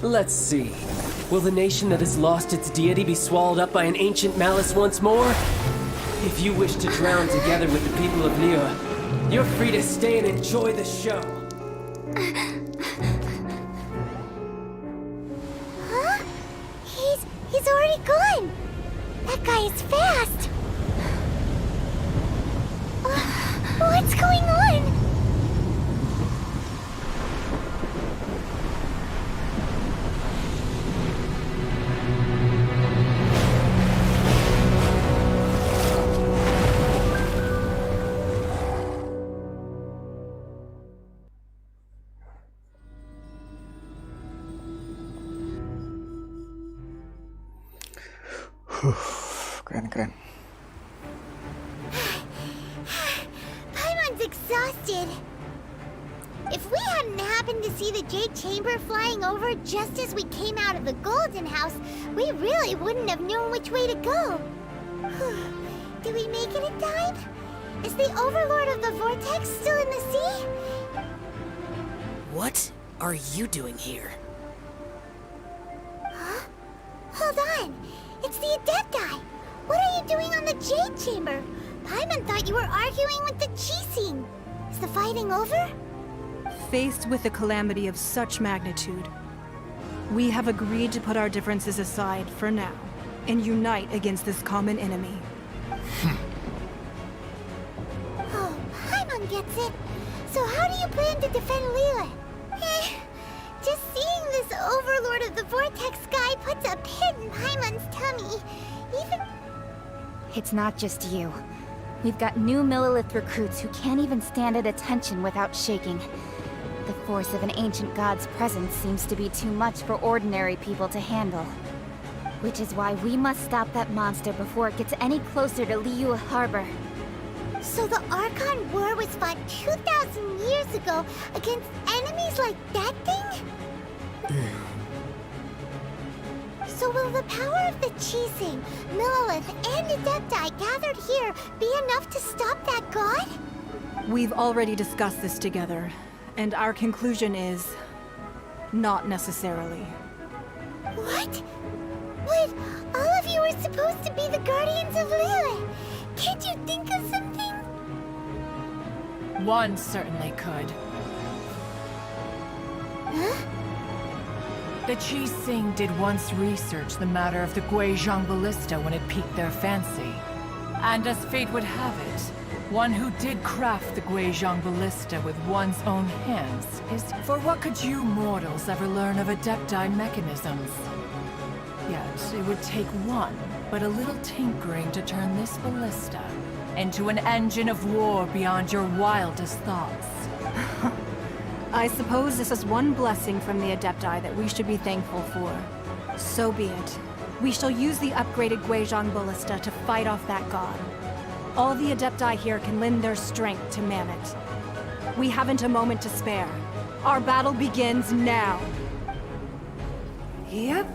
K: Let's see. Will the nation that has lost its deity be swallowed up by an ancient malice once more? If you wish to drown together with the people of Liyue, you're free to stay and enjoy the show.
B: Huh? He's already gone. That guy is fast. What's going on?
A: Keren.
B: Paimon's exhausted. If we hadn't happened to see the Jade Chamber flying over just as we came out of the Golden House, we really wouldn't have known which way to go. Did we make it in time? Is the Overlord of the Vortex still in the sea?
P: What are you doing here?
B: Huh? Hold on. It's the Adepti. What are you doing on the Jade Chamber? Paimon thought you were arguing with the Chising. Is the fighting over?
L: Faced with a calamity of such magnitude, we have agreed to put our differences aside for now and unite against this common enemy.
B: Oh, Paimon gets it. So how do you plan to defend Liyue? Just seeing this Overlord of the Vortex guy puts a pit in Paimon's tummy.
G: It's not just you. We've got new Millilith recruits who can't even stand at attention without shaking. The force of an ancient god's presence seems to be too much for ordinary people to handle. Which is why we must stop that monster before it gets any closer to Liyue Harbor.
B: So the Archon War was fought 2,000 years ago against enemies like that thing? So will the power of the Chising, Millilith, and Adepti gathered here be enough to stop that god?
L: We've already discussed this together, and our conclusion is... not necessarily.
B: What? But all of you were supposed to be the guardians of Liyue. Can't you think of something?
Q: One certainly could.
B: Huh?
Q: The Chising did once research the matter of the Guizhong Ballista when it piqued their fancy. And as fate would have it, one who did craft the Guizhong Ballista with one's own hands is... For what could you mortals ever learn of Adepti mechanisms? Yet, it would take one, but a little tinkering to turn this ballista into an engine of war beyond your wildest thoughts.
L: I suppose this is one blessing from the Adepti that we should be thankful for. So be it. We shall use the upgraded Guizhong Ballista to fight off that god. All the Adepti here can lend their strength to man it. We haven't a moment to spare. Our battle begins now.
Q: Yep.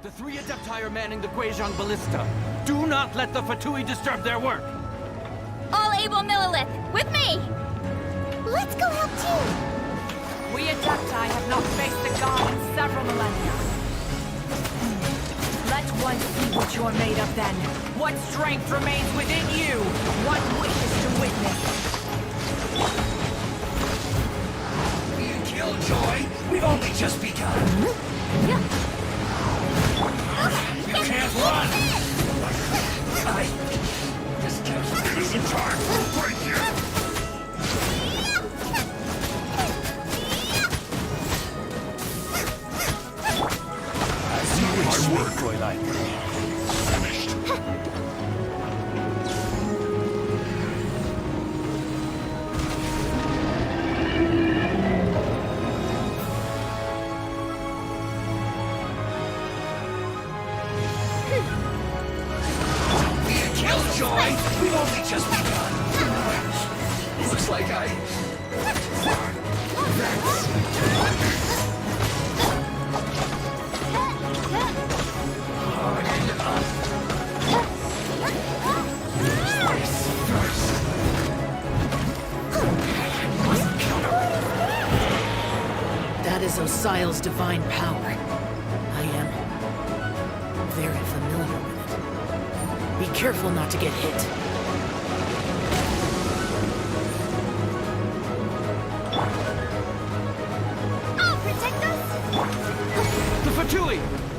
O: The three Adepti are manning the Guizhong Ballista. Do not let the Fatui disturb their work!
G: All able Millilith, with me!
B: Let's go help too!
Q: We Adepti have not faced the god in several millennia. Let one see what you're made of then. What strength remains within you? One wishes to witness.
N: Killjoy, we've only just begun. You can't run! I just can't listen time right here! I see my work, Fräulein. Finished. Killjoy! We've only just begun. Looks like
P: That is Osial's divine power. I am very familiar with it. Be careful not to get hit.
B: I'll protect us!
O: The Fatui!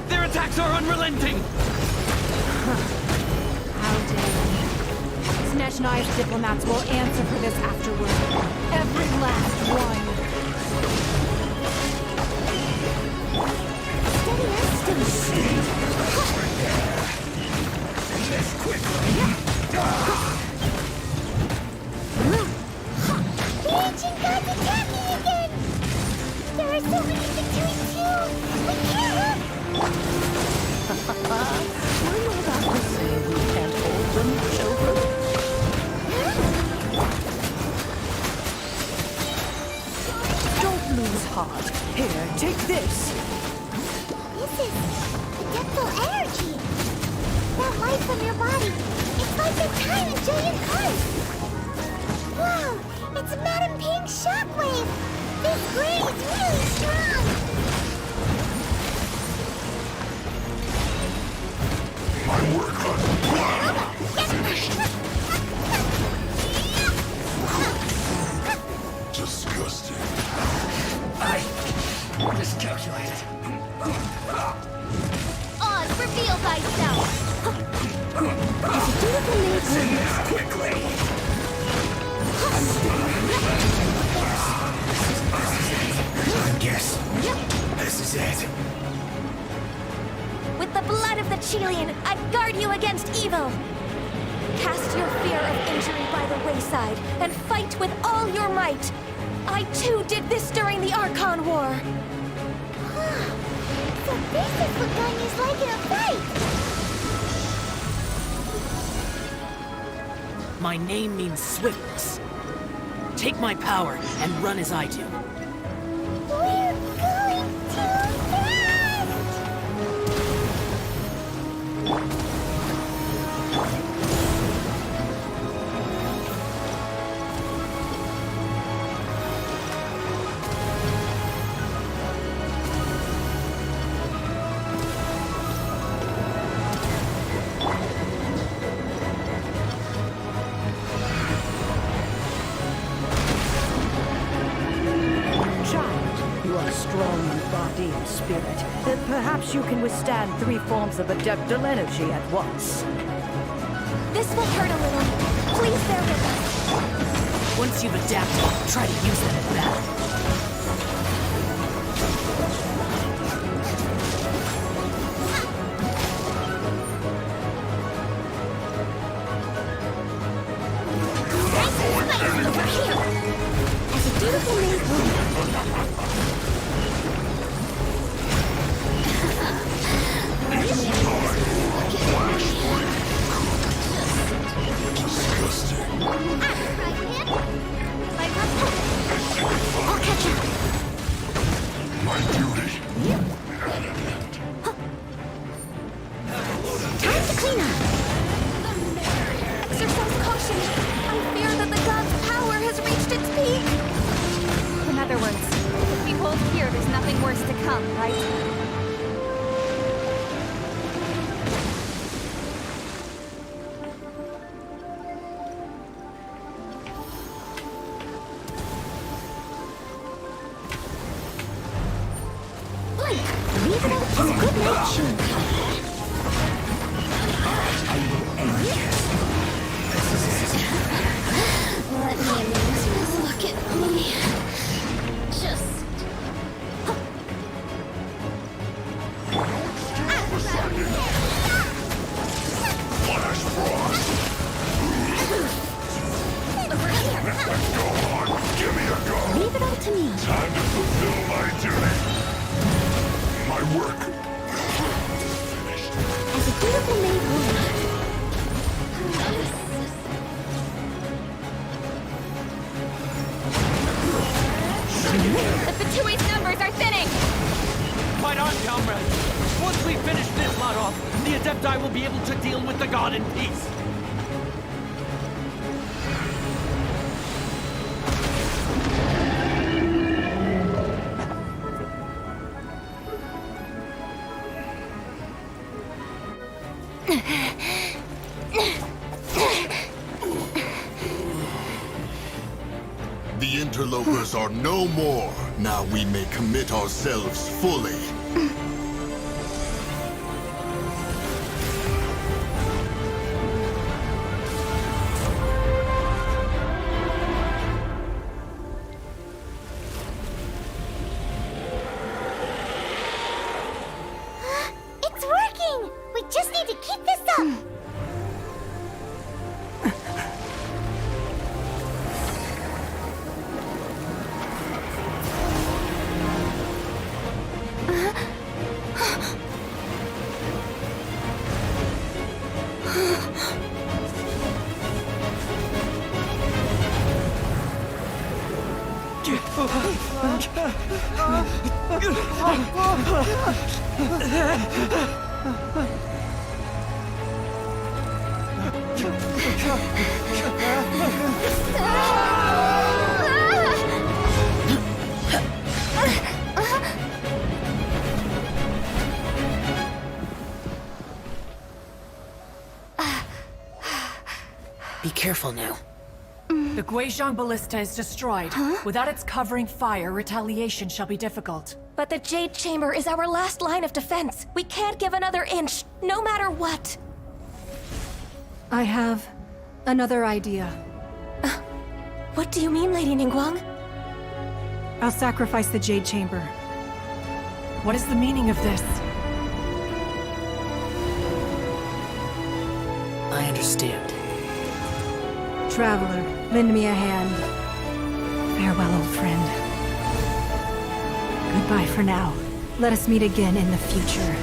O: Their attacks are unrelenting!
L: How dare you? Snezhnai's diplomats will answer for this afterward. Every last one.
B: The ancient gods attacking again! There are so many Fatui too! We can't!
P: Were you about to say we can't hold them, children?
R: Don't lose heart. Here, take this.
B: This is adeptal energy! That light from your body, it's like the time in giant cars! Wow! It's Madame Ping's shockwave! This gray is really strong!
N: my work disgusting. I miscalculated.
B: Oz, reveal thyself!
N: As a dutiful maid quickly! I guess this is it.
M: With the blood of the Chilean, I guard you against evil! Cast your fear of injury by the wayside, and fight with all your might! I too did this during the Archon War!
B: So this is what Ganya's like in a fight!
P: My name means swiftness. Take my power and run as I do.
B: We're going too fast!
R: You are strong in body and spirit. Then perhaps you can withstand 3 forms of adeptal energy at once.
M: This will hurt a little. Please bear with us.
P: Once you've adapted, try to use that in battle.
B: Over here! As a dutiful maid woman. I'll catch up.
N: My duty.
B: Time to clean up.
M: Exercise caution. I fear that the god's power has reached its peak.
G: In other words, if we hold here, there's nothing worse to come, right?
B: Let me amuse you. Look at me. Just...
N: Flash frost! Go on, give me a go!
B: Leave it up to me.
N: Time to fulfill my duty. My work.
B: As a beautiful maid woman.
G: The Fatui's numbers are thinning!
O: Fight on, comrades! Once we finish this lot off, the Adepti will be able to deal with the god in peace.
N: The interlopers are no more. Now we may commit ourselves fully.
B: It's working! We just need to keep this up!
P: Be careful now.
Q: The Guizhong Ballista is destroyed. Without its covering fire, retaliation shall be difficult.
M: But the Jade Chamber is our last line of defense. We can't give another inch, no matter what.
L: I have another idea.
M: What do you mean, Lady Ningguang?
L: I'll sacrifice the Jade Chamber.
Q: What is the meaning of this?
P: I understand.
L: Traveler, lend me a hand. Farewell, old friend. Goodbye for now. Let us meet again in the future.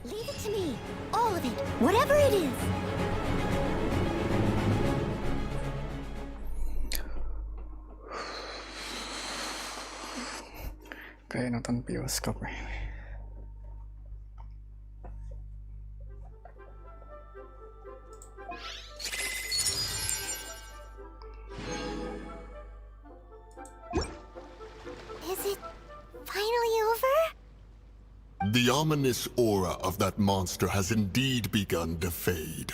B: Leave it to me. All of it. Whatever it is.
A: Kayak nonton bioskop nih.
B: Is it finally over?
N: The ominous aura of that monster has indeed begun to fade.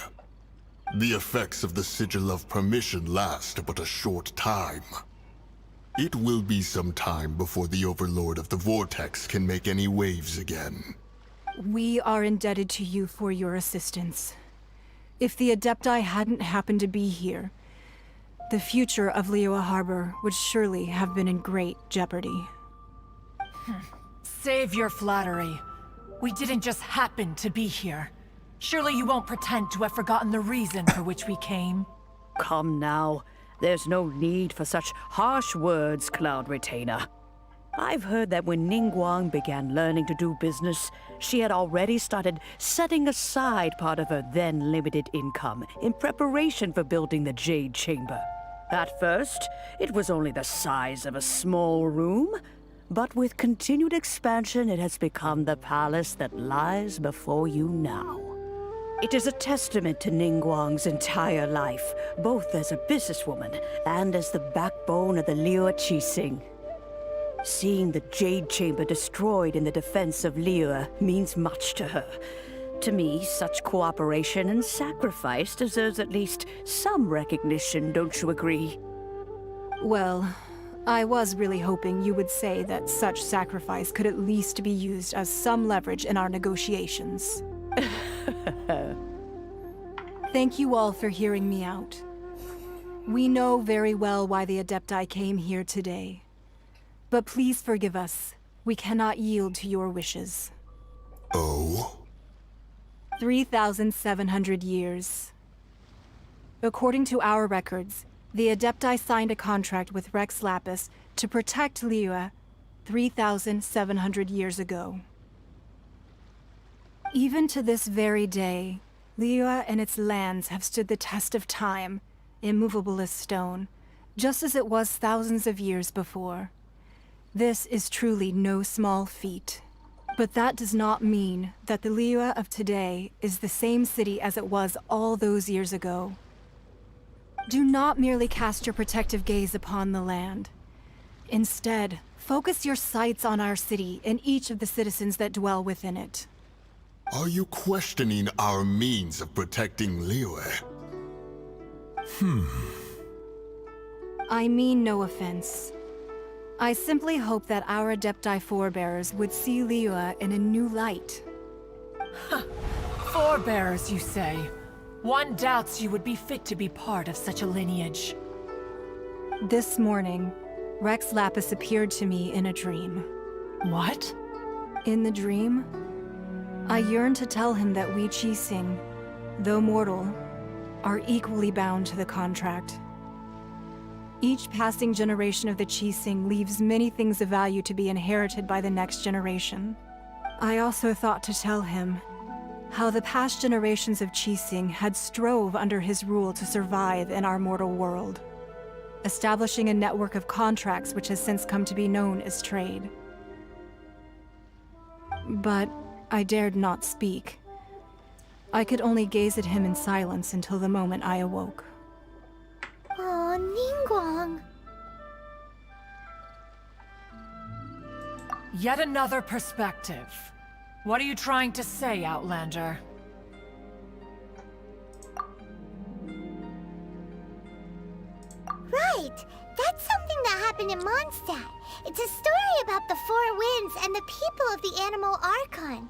N: The effects of the Sigil of Permission last but a short time. It will be some time before the Overlord of the Vortex can make any waves again.
L: We are indebted to you for your assistance. If the Adepti hadn't happened to be here, the future of Liyue Harbor would surely have been in great jeopardy.
Q: Save your flattery. We didn't just happen to be here. Surely you won't pretend to have forgotten the reason for which we came.
R: Come now. There's no need for such harsh words, Cloud Retainer. I've heard that when Ningguang began learning to do business, she had already started setting aside part of her then limited income in preparation for building the Jade Chamber. At first, it was only the size of a small room, but with continued expansion, it has become the palace that lies before you now. It is a testament to Ningguang's entire life, both as a businesswoman and as the backbone of the Liu Qixing. Seeing the Jade Chamber destroyed in the defense of Liu means much to her. To me, such cooperation and sacrifice deserves at least some recognition, don't you agree?
L: Well, I was really hoping you would say that such sacrifice could at least be used as some leverage in our negotiations. Thank you all for hearing me out. We know very well why the Adepti came here today. But please forgive us. We cannot yield to your wishes.
N: Oh?
L: 3,700 years. According to our records, the Adepti signed a contract with Rex Lapis to protect Liu 3,700 years ago. Even to this very day, Liu and its lands have stood the test of time, immovable as stone, just as it was thousands of years before. This is truly no small feat. But that does not mean that the Liu of today is the same city as it was all those years ago. Do not merely cast your protective gaze upon the land. Instead, focus your sights on our city and each of the citizens that dwell within it.
N: Are you questioning our means of protecting Liu?
L: I mean no offense. I simply hope that our Adepti forebears would see Liu in a new light.
Q: Forebears, you say? One doubts you would be fit to be part of such a lineage.
L: This morning, Rex Lapis appeared to me in a dream.
Q: What?
L: In the dream, I yearned to tell him that we Qixing, though mortal, are equally bound to the contract. Each passing generation of the Qixing leaves many things of value to be inherited by the next generation. I also thought to tell him how the past generations of Qixing had strove under his rule to survive in our mortal world, establishing a network of contracts which has since come to be known as trade. But I dared not speak. I could only gaze at him in silence until the moment I awoke.
B: Oh, Ningguang.
Q: Yet another perspective. What are you trying to say, Outlander?
B: Right! That's something that happened in Mondstadt. It's a story about the Four Winds and the people of the Animal Archon.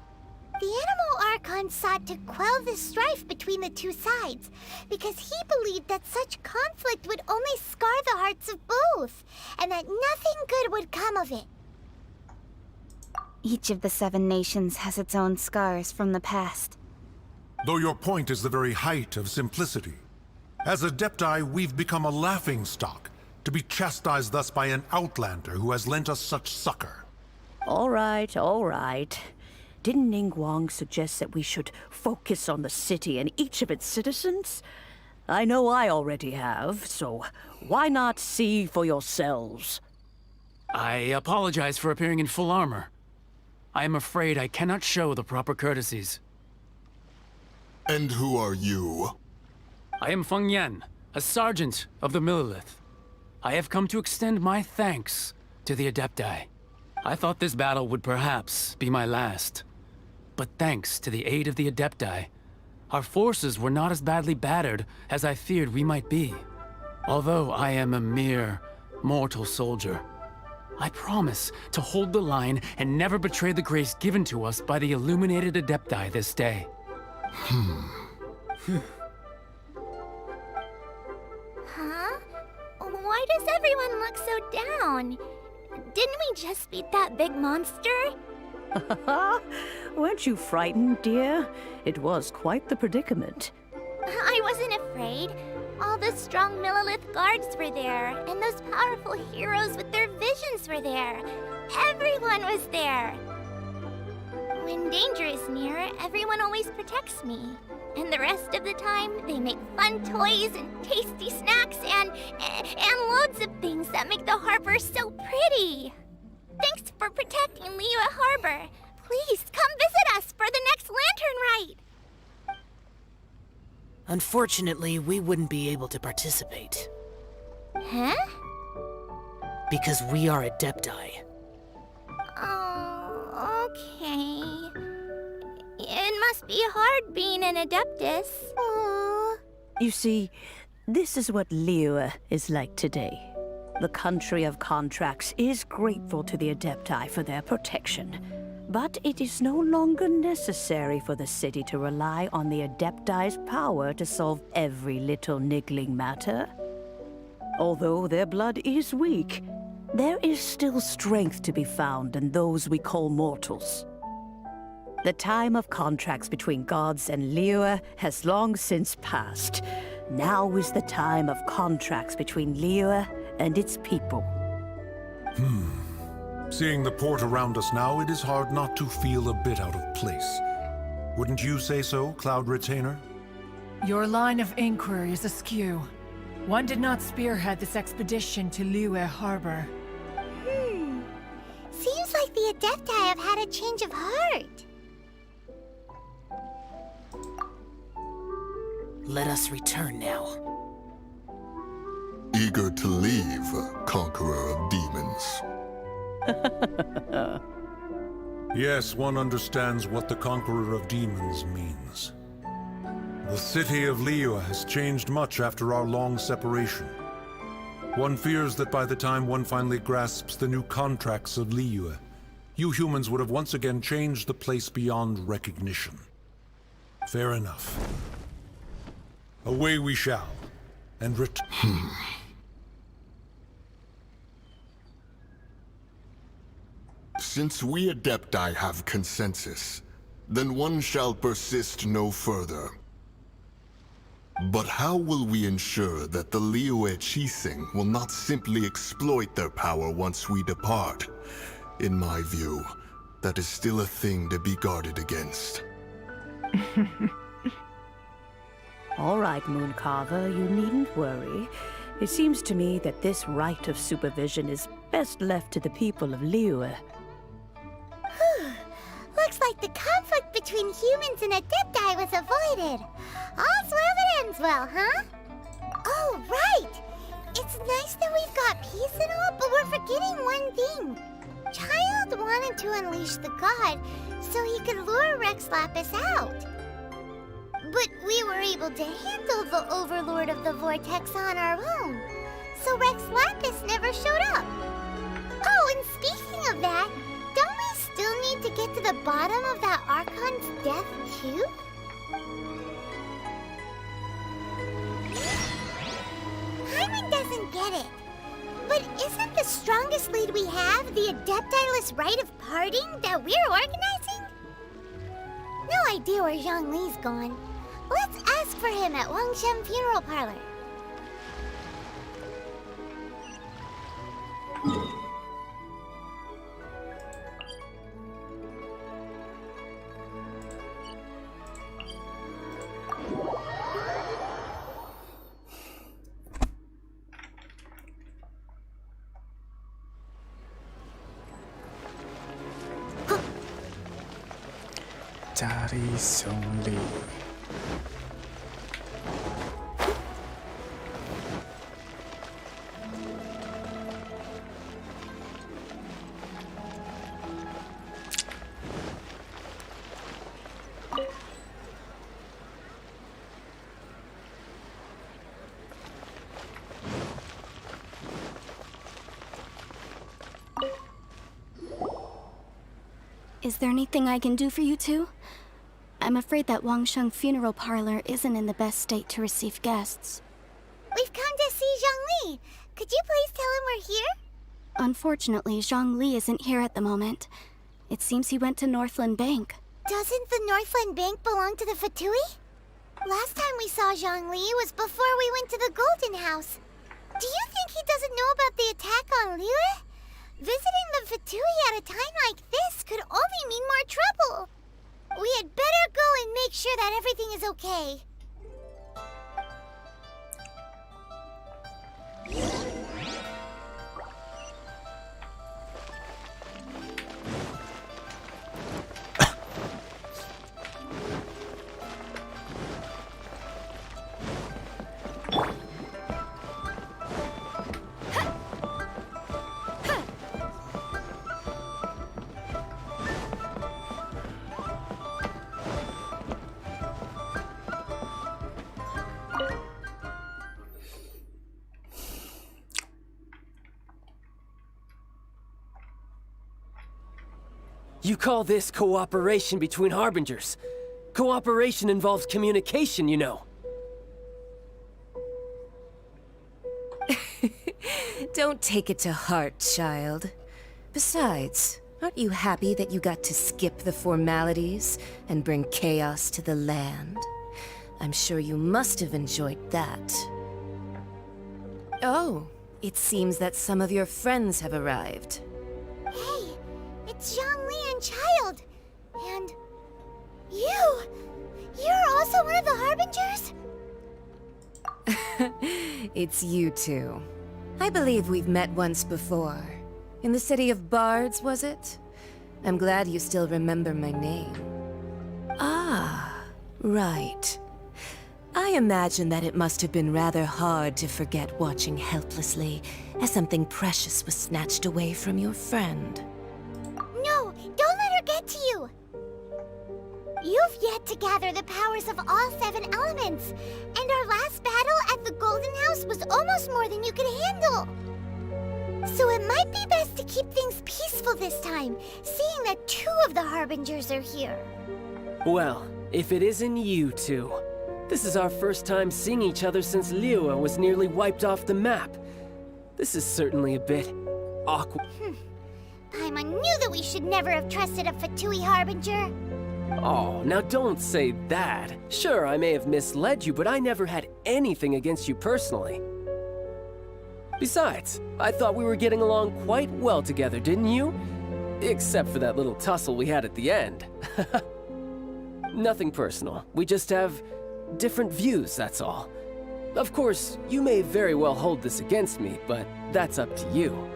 B: The Animal Archon sought to quell the strife between the two sides, because he believed that such conflict would only scar the hearts of both, and that nothing good would come of it.
G: Each of the 7 nations has its own scars from the past.
N: Though your point is the very height of simplicity. As Adepti, we've become a laughingstock, to be chastised thus by an outlander who has lent us such succor.
R: All right, all right. Didn't Ningguang suggest that we should focus on the city and each of its citizens? I know I already have, so why not see for yourselves?
O: I apologize for appearing in full armor. I am afraid I cannot show the proper courtesies.
N: And who are you?
O: I am Feng Yan, a sergeant of the Millilith. I have come to extend my thanks to the Adepti. I thought this battle would perhaps be my last. But thanks to the aid of the Adepti, our forces were not as badly battered as I feared we might be. Although I am a mere mortal soldier, I promise to hold the line and never betray the grace given to us by the illuminated Adepti this day.
B: Huh? Why does everyone look so down? Didn't we just beat that big monster?
R: Weren't you frightened, dear? It was quite the predicament.
B: I wasn't afraid. All the strong Millilith guards were there, and those powerful heroes with their visions were there. Everyone was there. When danger is near, everyone always protects me. And the rest of the time, they make fun toys and tasty snacks and loads of things that make the harbor so pretty. Thanks for protecting Liyue Harbor. Please come visit us for the next lantern rite.
P: Unfortunately, we wouldn't be able to participate.
B: Huh?
P: Because we are Adepti.
B: Oh, okay. It must be hard being an Adeptus. Aww.
R: You see, this is what Liyue is like today. The country of contracts is grateful to the Adepti for their protection. But it is no longer necessary for the city to rely on the Adepti's power to solve every little niggling matter. Although their blood is weak, there is still strength to be found in those we call mortals. The time of contracts between gods and Liyue has long since passed. Now is the time of contracts between Liyue and its people.
N: Seeing the port around us now, it is hard not to feel a bit out of place. Wouldn't you say so, Cloud Retainer?
Q: Your line of inquiry is askew. One did not spearhead this expedition to Liyue Harbor.
B: Seems like the Adepti have had a change of heart.
P: Let us return now.
S: Eager to leave, Conqueror of Demons.
N: Yes, one understands what the Conqueror of Demons means. The city of Liyue has changed much after our long separation. One fears that by the time one finally grasps the new contracts of Liyue, you humans would have once again changed the place beyond recognition. Fair enough. Away we shall, and
S: Since we Adepti have consensus, then one shall persist no further. But how will we ensure that the Liyue Qixing will not simply exploit their power once we depart? In my view, that is still a thing to be guarded against.
R: All right, Mooncarver, you needn't worry. It seems to me that this right of supervision is best left to the people of Liyue.
B: Looks like the conflict between humans and Adepti was avoided. All's well that ends well, huh? Oh, right! It's nice that we've got peace and all, but we're forgetting one thing. Child wanted to unleash the god so he could lure Rex Lapis out. But we were able to handle the Overlord of the Vortex on our own, so Rex Lapis never showed up. Oh, and speaking of that, don't we still need to get to the bottom of that Archon's death, too? Hyman doesn't get it. But isn't the strongest lead we have the Adepti-less rite of parting that we're organizing? No idea where Zhongli's gone. Let's ask for him at Wangshen Funeral Parlor.
A: Cari Zhongli.
T: Is there anything I can do for you two? I'm afraid that Wangshen Funeral Parlor isn't in the best state to receive guests.
B: We've come to see Zhongli. Could you please tell him we're here?
T: Unfortunately, Zhongli isn't here at the moment. It seems he went to Northland Bank.
B: Doesn't the Northland Bank belong to the Fatui? Last time we saw Zhongli was before we went to the Golden House. Do you think he doesn't know about the attack on Liyue? Visiting the Fatui at a time like this could only mean more trouble. We had better go and make sure that everything is okay.
K: You call this cooperation between Harbingers? Cooperation involves communication, you know.
U: Don't take it to heart, child. Besides, aren't you happy that you got to skip the formalities and bring chaos to the land? I'm sure you must have enjoyed that. Oh, it seems that some of your friends have arrived.
B: Hey, it's Zhongli and Child. And you! You're also one of the Harbingers?
U: It's you two. I believe we've met once before. In the city of Bards, was it? I'm glad you still remember my name. Ah, right. I imagine that it must have been rather hard to forget watching helplessly as something precious was snatched away from your friend.
B: No, don't let her get to you! You've yet to gather the powers of all 7 elements, and our last battle at the Golden House was almost more than you could handle. So it might be best to keep things peaceful this time, seeing that 2 of the Harbingers are here.
K: Well, if it isn't you two. This is our first time seeing each other since Liyue was nearly wiped off the map. This is certainly a bit awkward.
B: Paimon knew that we should never have trusted a Fatui Harbinger.
K: Oh, now don't say that. Sure, I may have misled you, but I never had anything against you personally. Besides, I thought we were getting along quite well together, didn't you? Except for that little tussle we had at the end. Nothing personal. We just have different views, that's all. Of course, you may very well hold this against me, but that's up to you.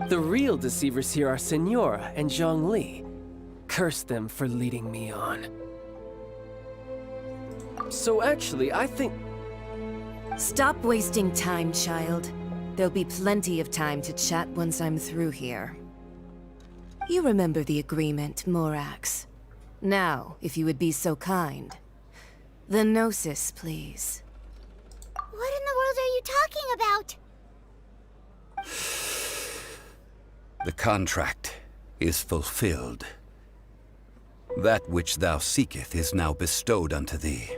K: The real deceivers here are Senora and Zhongli. Curse them for leading me on. So actually, I think...
U: Stop wasting time, child. There'll be plenty of time to chat once I'm through here. You remember the agreement, Morax. Now, if you would be so kind. The Gnosis, please.
B: What in the world are you talking about?
I: The contract is fulfilled. That which thou seeketh is now bestowed unto thee.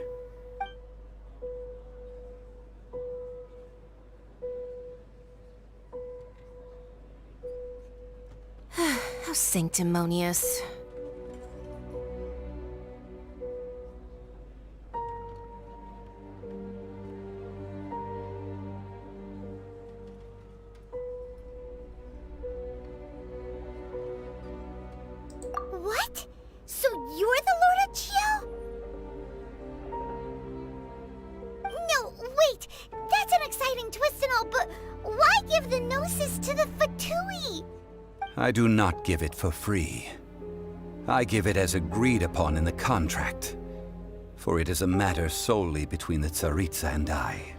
U: How sanctimonious.
B: What? So you're the Lord of Geo? No, wait! That's an exciting twist and all, but why give the Gnosis to the Fatui?
I: I do not give it for free. I give it as agreed upon in the contract, for it is a matter solely between the Tsaritsa and I.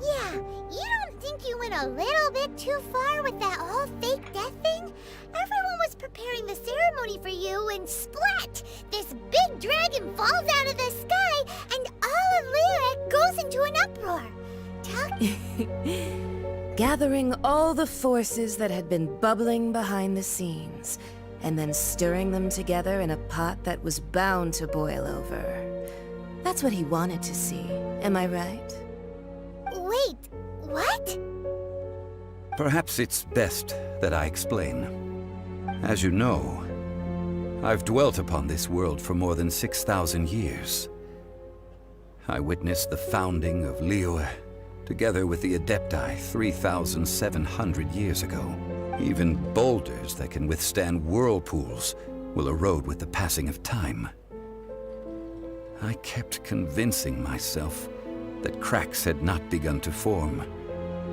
B: Yeah, you don't think you went a little bit too far with that whole fake death thing? Everyone was preparing the ceremony for you, and splat! This big dragon falls out of the sky, and all of Liyue goes into an uproar.
U: Gathering all the forces that had been bubbling behind the scenes, and then stirring them together in a pot that was bound to boil over. That's what he wanted to see, am I right?
B: Wait, what?
I: Perhaps it's best that I explain. As you know, I've dwelt upon this world for more than 6,000 years. I witnessed the founding of Liyue, together with the Adepti 3,700 years ago. Even boulders that can withstand whirlpools will erode with the passing of time. I kept convincing myself that cracks had not begun to form,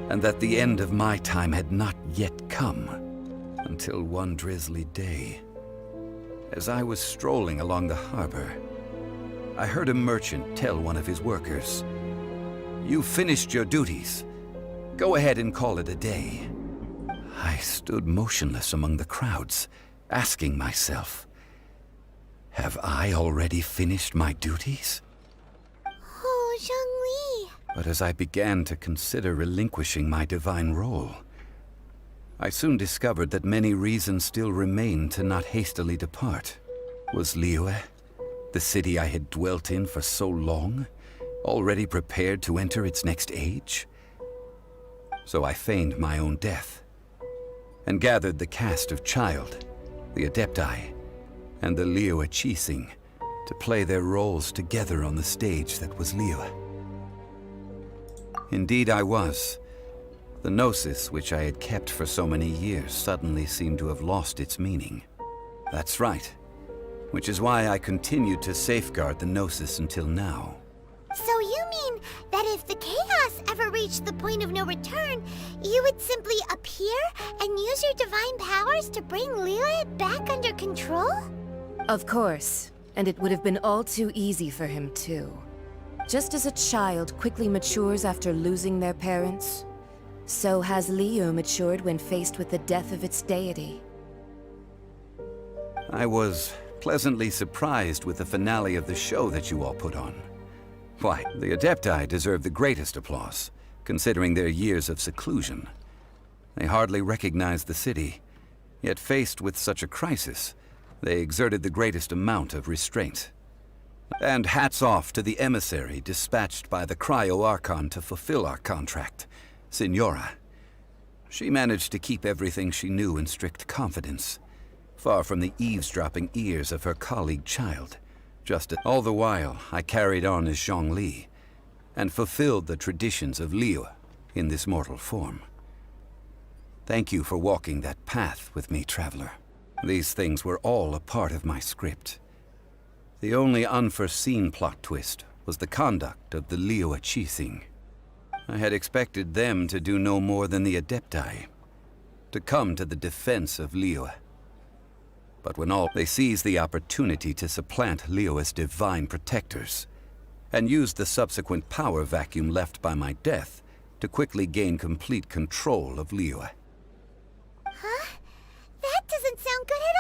I: and that the end of my time had not yet come, until one drizzly day. As I was strolling along the harbor, I heard a merchant tell one of his workers, "You've finished your duties. Go ahead and call it a day." I stood motionless among the crowds, asking myself, have I already finished my duties?
B: Oh, Zhongli.
I: But as I began to consider relinquishing my divine role, I soon discovered that many reasons still remained to not hastily depart. Was Liyue, the city I had dwelt in for so long, already prepared to enter its next age? So I feigned my own death, and gathered the cast of Child, the Adepti, and the Liyue Qixing to play their roles together on the stage that was Liyue. Indeed I was. The gnosis which I had kept for so many years suddenly seemed to have lost its meaning. That's right. Which is why I continued to safeguard the gnosis until now.
B: So you mean that if the chaos ever reached the point of no return, you would simply appear and use your divine powers to bring Liyue back under control?
U: Of course, and it would have been all too easy for him too. Just as a child quickly matures after losing their parents, so has Liyue matured when faced with the death of its deity.
I: I was pleasantly surprised with the finale of the show that you all put on. Why, the Adepti deserve the greatest applause, considering their years of seclusion. They hardly recognized the city, yet faced with such a crisis, they exerted the greatest amount of restraint. And hats off to the emissary dispatched by the Cryo-Archon to fulfill our contract, Signora. She managed to keep everything she knew in strict confidence, far from the eavesdropping ears of her colleague Child. All the while, I carried on as Zhongli, and fulfilled the traditions of Liyue in this mortal form. Thank you for walking that path with me, Traveler. These things were all a part of my script. The only unforeseen plot twist was the conduct of the Liyue Qixing. I had expected them to do no more than the Adepti, to come to the defense of Liyue. But when they seized the opportunity to supplant Liyue's divine protectors, and used the subsequent power vacuum left by my death to quickly gain complete control of Liyue.
B: Huh? That doesn't sound good at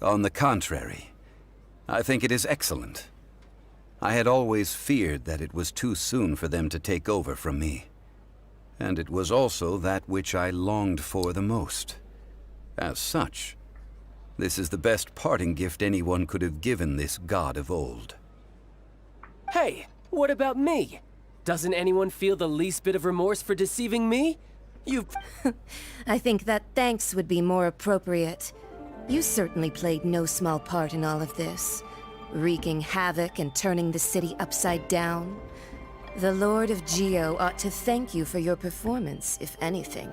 B: all!
I: On the contrary, I think it is excellent. I had always feared that it was too soon for them to take over from me. And it was also that which I longed for the most. As such, this is the best parting gift anyone could have given this god of old.
K: Hey, what about me? Doesn't anyone feel the least bit of remorse for deceiving me?
U: I think that thanks would be more appropriate. You certainly played no small part in all of this, wreaking havoc and turning the city upside down. The Lord of Geo ought to thank you for your performance, if anything.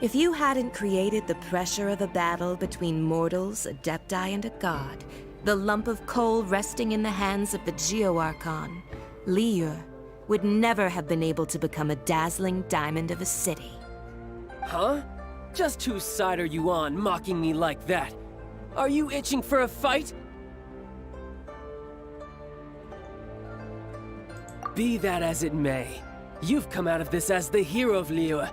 U: If you hadn't created the pressure of a battle between mortals, Adepti, and a god, the lump of coal resting in the hands of the Geo-Archon, Liyue would never have been able to become a dazzling diamond of a city.
K: Huh? Just whose side are you on, mocking me like that? Are you itching for a fight? Be that as it may, you've come out of this as the hero of Liyue.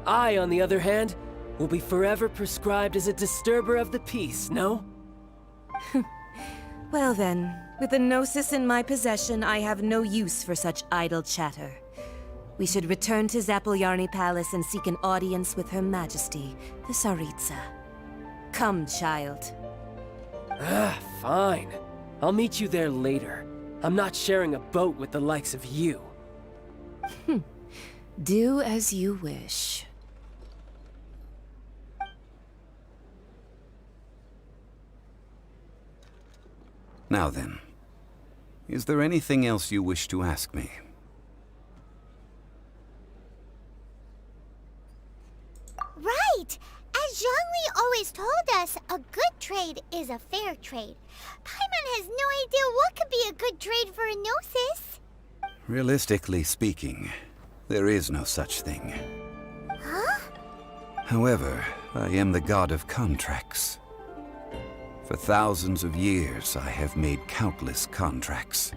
K: I, on the other hand, will be forever prescribed as a disturber of the peace, no?
U: Well then, with the Gnosis in my possession, I have no use for such idle chatter. We should return to Zapoljarny Palace and seek an audience with Her Majesty, the Tsaritsa. Come, Child.
K: Fine. I'll meet you there later. I'm not sharing a boat with the likes of you.
U: Do as you wish.
I: Now then, is there anything else you wish to ask me?
B: Right! As Zhongli always told us, a good trade is a fair trade. Paimon has no idea what could be a good trade for a Gnosis.
I: Realistically speaking, there is no such thing.
B: Huh?
I: However, I am the god of contracts. For thousands of years, I have made countless contracts.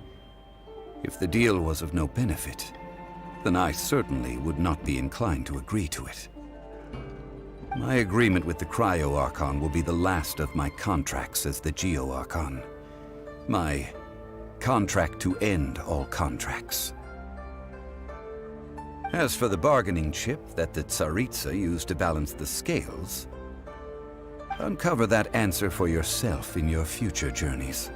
I: If the deal was of no benefit, then I certainly would not be inclined to agree to it. My agreement with the Cryo Archon will be the last of my contracts as the Geo Archon. My contract to end all contracts. As for the bargaining chip that the Tsaritsa used to balance the scales, uncover that answer for yourself in your future journeys.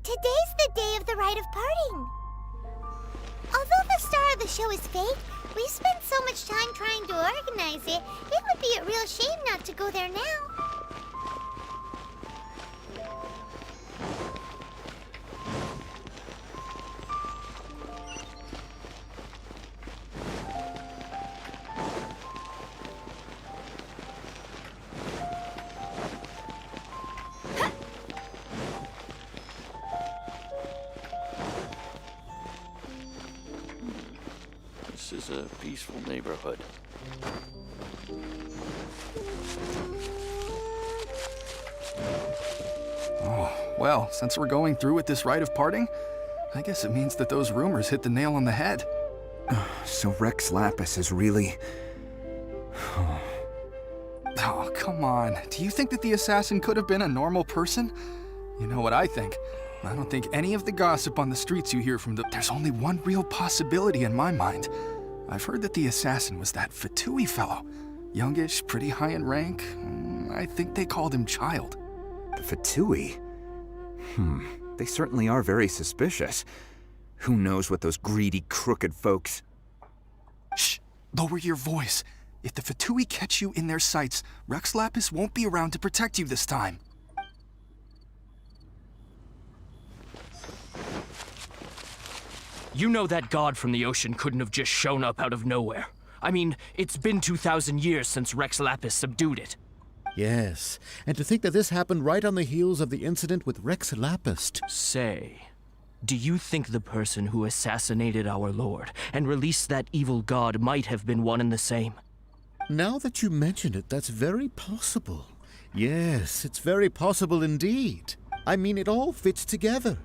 B: Today's the day of the rite of parting. Although the star of the show is fake, we've spent so much time trying to organize it, it would be a real shame not to go there now.
E: This is a peaceful neighborhood.
V: Oh, well, since we're going through with this rite of parting, I guess it means that those rumors hit the nail on the head.
W: So Rex Lapis is really...
V: Oh, come on. Do you think that the assassin could have been a normal person? You know what I think. I don't think any of the gossip on the streets you hear from the... There's only one real possibility in my mind. I've heard that the assassin was that Fatui fellow. Youngish, pretty high in rank. I think they called him Child.
W: The Fatui? They certainly are very suspicious. Who knows what those greedy, crooked folks...
V: Shh! Lower your voice. If the Fatui catch you in their sights, Rex Lapis won't be around to protect you this time.
H: You know that god from the ocean couldn't have just shown up out of nowhere. I mean, it's been 2,000 years since Rex Lapis subdued it.
X: Yes, and to think that this happened right on the heels of the incident with Rex Lapis.
H: Say, do you think the person who assassinated our lord and released that evil god might have been one and the same?
X: Now that you mention it, that's very possible. Yes, it's very possible indeed. I mean, it all fits together.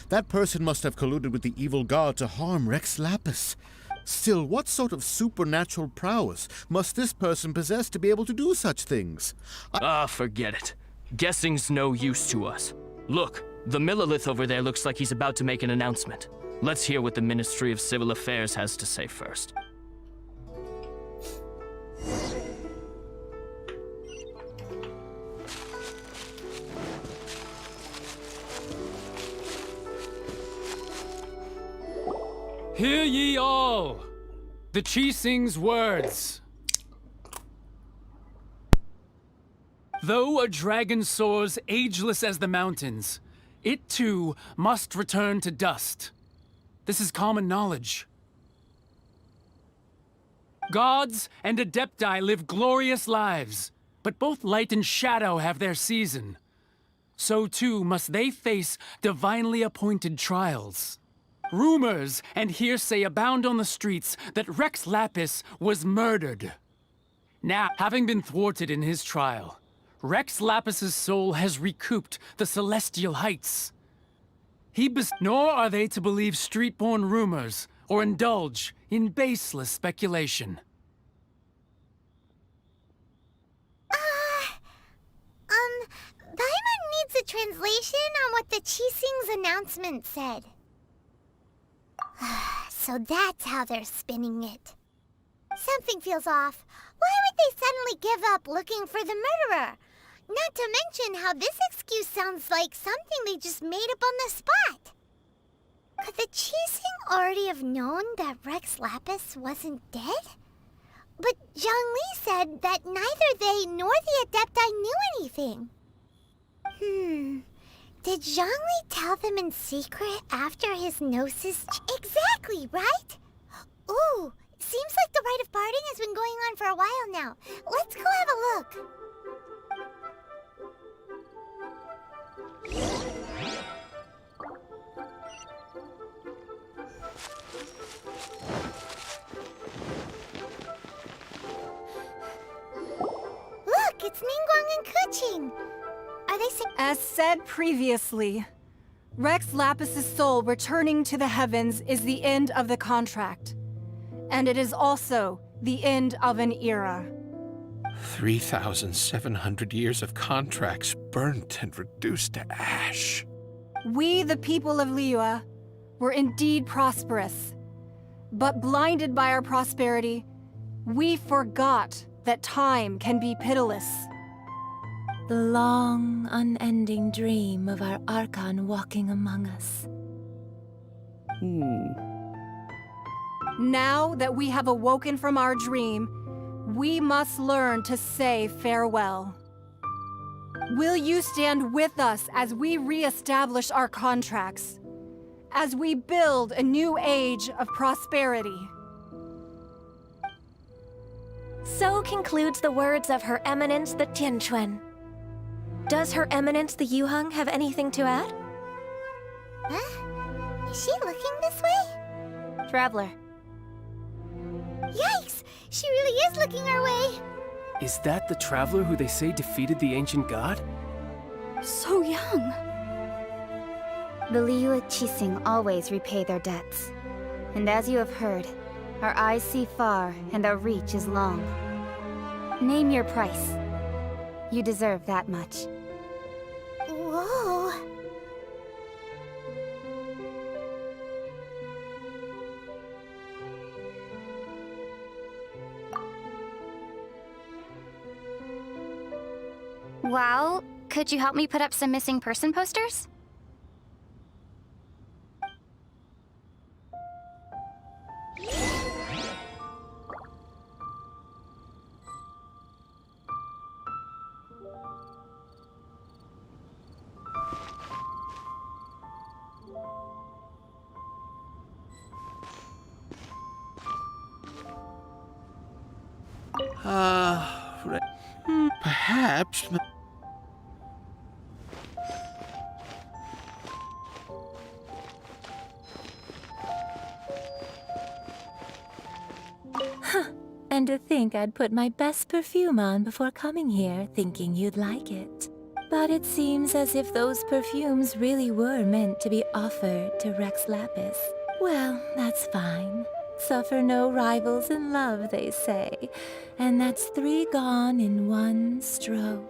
X: That person must have colluded with the evil god to harm Rex Lapis. Still, what sort of supernatural prowess must this person possess to be able to do such things?
H: Forget it. Guessing's no use to us. Look, the Millilith over there looks like he's about to make an announcement. Let's hear what the Ministry of Civil Affairs has to say first.
O: Hear ye all, the Chising's words. Though a dragon soars ageless as the mountains, it too must return to dust. This is common knowledge. Gods and Adepti live glorious lives, but both light and shadow have their season. So too must they face divinely appointed trials. Rumors and hearsay abound on the streets that Rex Lapis was murdered. Now, having been thwarted in his trial, Rex Lapis's soul has recouped the celestial heights. Nor are they to believe street-born rumors or indulge in baseless speculation.
B: translation on what the Qixing's announcement said. So that's how they're spinning it. Something feels off. Why would they suddenly give up looking for the murderer? Not to mention how this excuse sounds like something they just made up on the spot. Could the Qixing already have known that Rex Lapis wasn't dead? But Zhongli said that neither they nor the Adepti knew anything. Did Zhongli tell them in secret after his gnosis? Exactly, right? Ooh, seems like the rite of parting has been going on for a while now. Let's go have a look. Look, it's Ningguang and Kuching. Are they
L: As said previously, Rex Lapis's soul returning to the heavens is the end of the contract. And it is also the end of an era.
C: 3,700 years of contracts burnt and reduced to ash.
L: We, the people of Liyue, were indeed prosperous. But blinded by our prosperity, we forgot that time can be pitiless.
M: The long, unending dream of our Archon walking among us.
L: Now that we have awoken from our dream, we must learn to say farewell. Will you stand with us as we re-establish our contracts? As we build a new age of prosperity?
M: So concludes the words of Her Eminence the Tianquan. Does Her Eminence the Yuheng have anything to add?
B: Huh? Is she looking this way?
G: Traveler.
B: Yikes! She really is looking our way!
K: Is that the traveler who they say defeated the ancient god?
T: So young.
G: The Liyue Qixing always repay their debts. And as you have heard, our eyes see far and our reach is long. Name your price. You deserve that much.
B: Whoa!
T: Well, could you help me put up some missing person posters?
C: Perhaps.
M: And to think I'd put my best perfume on before coming here, thinking you'd like it. But it seems as if those perfumes really were meant to be offered to Rex Lapis. Well, that's fine. Suffer no rivals in love, they say. And that's 3 gone in 1 stroke.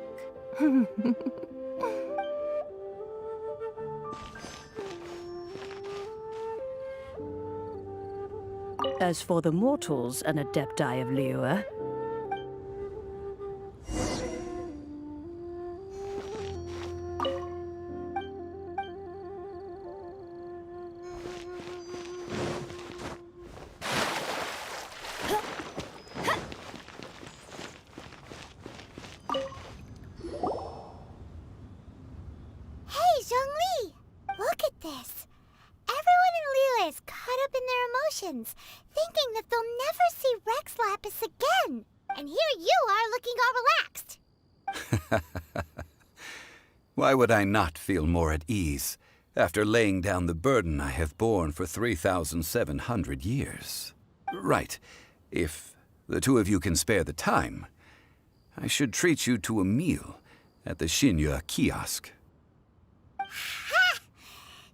R: As for the mortals and adepti of Liyue,
B: Hey, Zhongli! Look at this! Everyone in Liyue is caught up in their emotions, thinking that they'll never see Rex Lapis again. And here you are looking all relaxed.
I: Why would I not feel more at ease after laying down the burden I have borne for 3,700 years? Right. If the two of you can spare the time, I should treat you to a meal at the Xinyue kiosk.
B: Ha!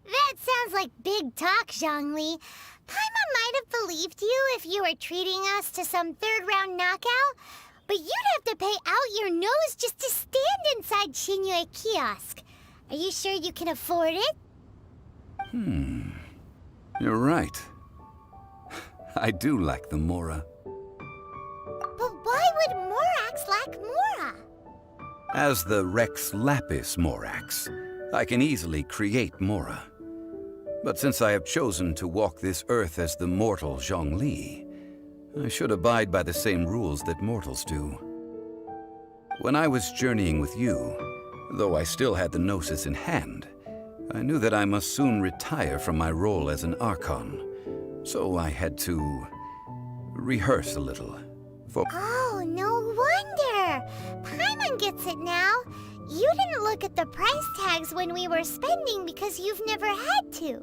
B: That sounds like big talk, Zhongli. Paimon might have believed you if you were treating us to some third-round knockout, but you'd have to pay out your nose just to stand inside Xinyue kiosk. Are you sure you can afford it?
I: You're right. I do lack the Mora.
B: But why would Morax lack Mora?
I: As the Rex Lapis Morax, I can easily create Mora. But since I have chosen to walk this earth as the mortal Zhongli, I should abide by the same rules that mortals do. When I was journeying with you, though I still had the Gnosis in hand, I knew that I must soon retire from my role as an Archon, so I had to rehearse a little.
B: Oh, no wonder! Paimon gets it now. You didn't look at the price tags when we were spending because you've never had to.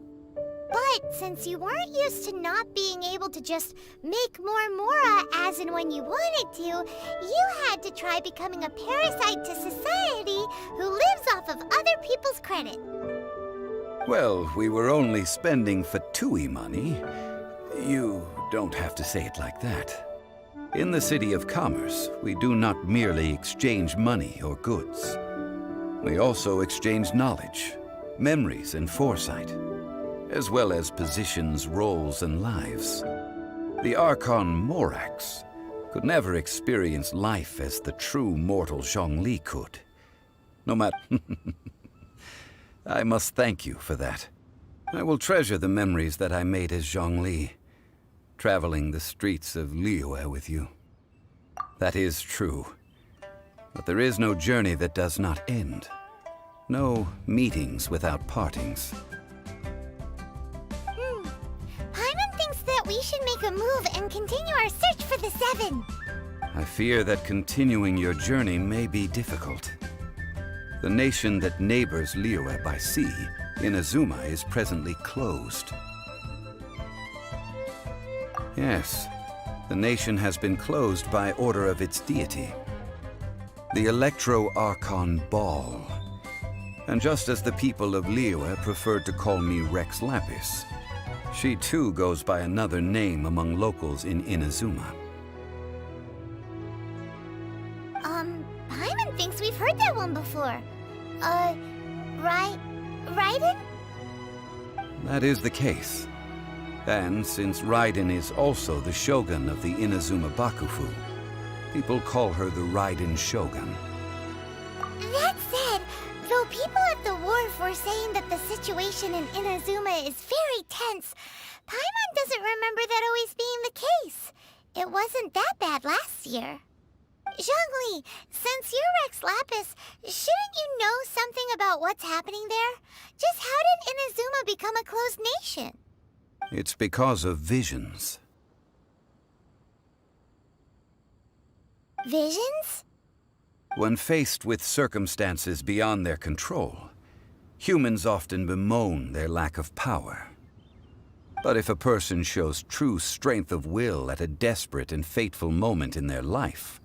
B: But since you weren't used to not being able to just make more Mora as and when you wanted to, you had to try becoming a parasite to society who lives off of other people's credit.
I: Well, we were only spending Fatui money. You don't have to say it like that. In the City of Commerce, we do not merely exchange money or goods. We also exchange knowledge, memories, and foresight, as well as positions, roles, and lives. The Archon Morax could never experience life as the true mortal Zhongli could. No matter... I must thank you for that. I will treasure the memories that I made as Zhongli, traveling the streets of Liyue with you. That is true. But there is no journey that does not end. No meetings without partings.
B: Paimon thinks that we should make a move and continue our search for the Seven.
I: I fear that continuing your journey may be difficult. The nation that neighbors Liyue by sea, Inazuma, is presently closed. Yes, the nation has been closed by order of its deity, the Electro-Archon Ball. And just as the people of Liyue preferred to call me Rex Lapis, she too goes by another name among locals in Inazuma.
B: Paimon thinks we've heard that one before. Raiden?
I: That is the case. And since Raiden is also the Shogun of the Inazuma Bakufu, people call her the Raiden Shogun.
B: That said, though people at the wharf were saying that the situation in Inazuma is very tense, Paimon doesn't remember that always being the case. It wasn't that bad last year. Zhongli, since you're Rex Lapis, shouldn't you know something about what's happening there? Just how did Inazuma become a closed nation?
I: It's because of visions.
B: Visions?
I: When faced with circumstances beyond their control, humans often bemoan their lack of power. But if a person shows true strength of will at a desperate and fateful moment in their life,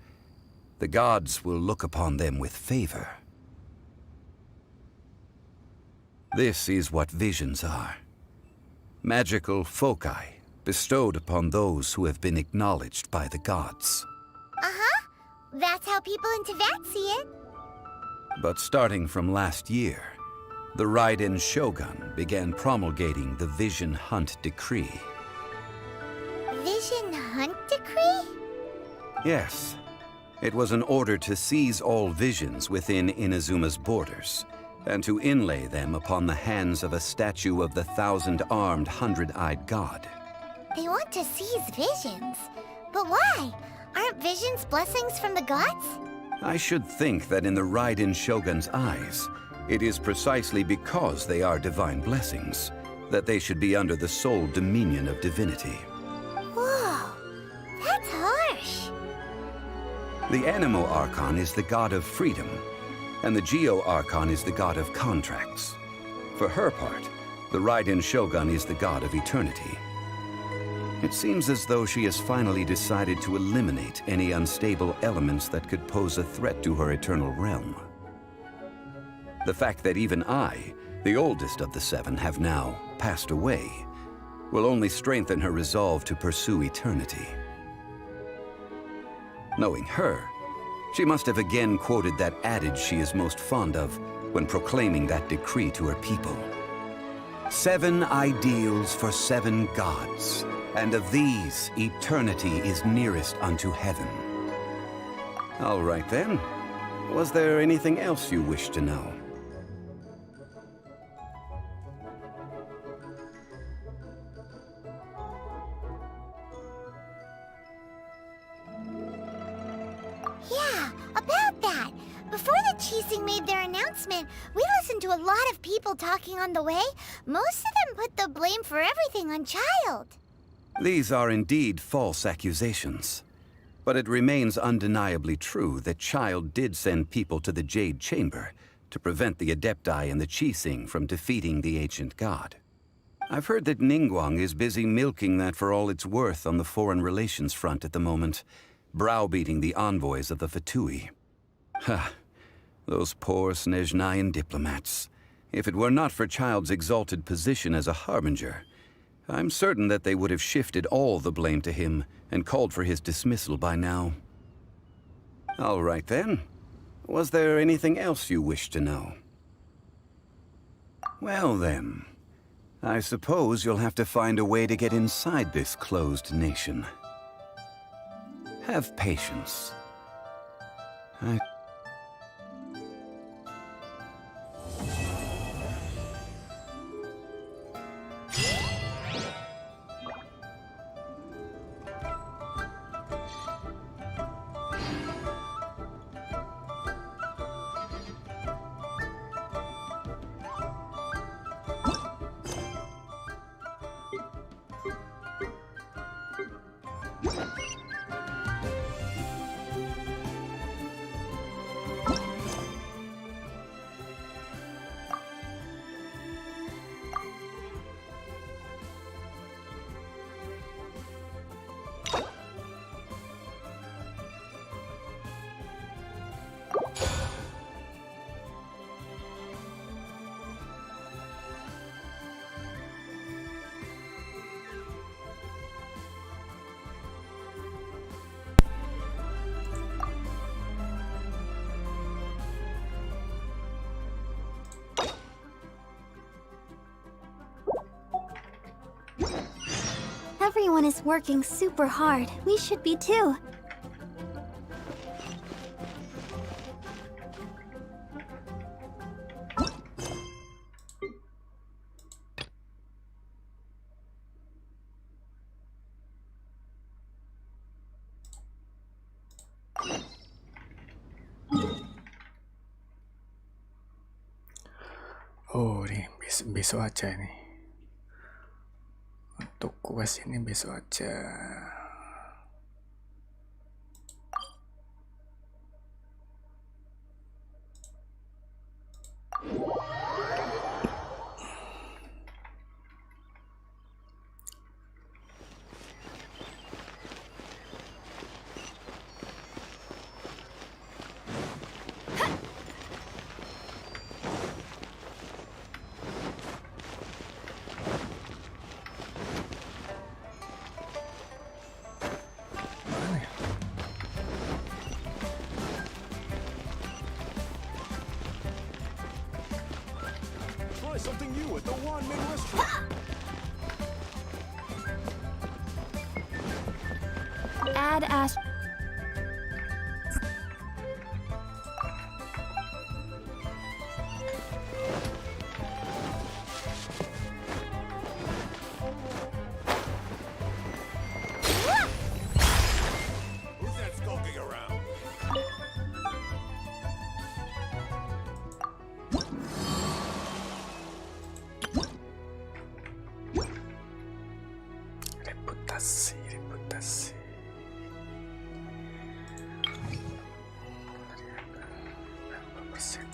I: the gods will look upon them with favor. This is what visions are. Magical foci bestowed upon those who have been acknowledged by the gods.
B: Uh-huh. That's how people in Teyvat see it.
I: But starting from last year, the Raiden Shogun began promulgating the Vision Hunt Decree.
B: Vision Hunt Decree?
I: Yes. It was an order to seize all visions within Inazuma's borders, and to inlay them upon the hands of a statue of the 1,000-armed, 100-eyed god.
B: They want to seize visions. But why? Aren't visions blessings from the gods?
I: I should think that in the Raiden Shogun's eyes, it is precisely because they are divine blessings that they should be under the sole dominion of divinity.
B: Whoa, that's harsh.
I: The Animo Archon is the god of freedom, and the Geo Archon is the god of contracts. For her part, the Raiden Shogun is the god of eternity. It seems as though she has finally decided to eliminate any unstable elements that could pose a threat to her eternal realm. The fact that even I, the oldest of the seven, have now passed away, will only strengthen her resolve to pursue eternity. Knowing her, she must have again quoted that adage she is most fond of, when proclaiming that decree to her people. 7 ideals for 7 gods, and of these, eternity is nearest unto heaven. All right then. Was there anything else you wish to know?
B: Yeah, about that. Before the Qixing made their announcement, we listened to a lot of people talking on the way. Most of them put the blame for everything on Child.
I: These are indeed false accusations. But it remains undeniably true that Child did send people to the Jade Chamber to prevent the Adepti and the Qixing from defeating the ancient god. I've heard that Ningguang is busy milking that for all it's worth on the foreign relations front at the moment, browbeating the envoys of the Fatui. Ha! Those poor Snezhnayan diplomats. If it were not for Child's exalted position as a harbinger, I'm certain that they would have shifted all the blame to him and called for his dismissal by now. All right then. Was there anything else you wished to know? Well then, I suppose you'll have to find a way to get inside this closed nation. Have patience.
T: Everyone is working super hard. We should be too.
A: Oh, ini besok aja nih. Untuk quest ini besok aja.
N: Something new at the Wanmin restaurant.
T: Add Ash.
N: Who's that skulking around?
A: Reputasi. Berapa persen?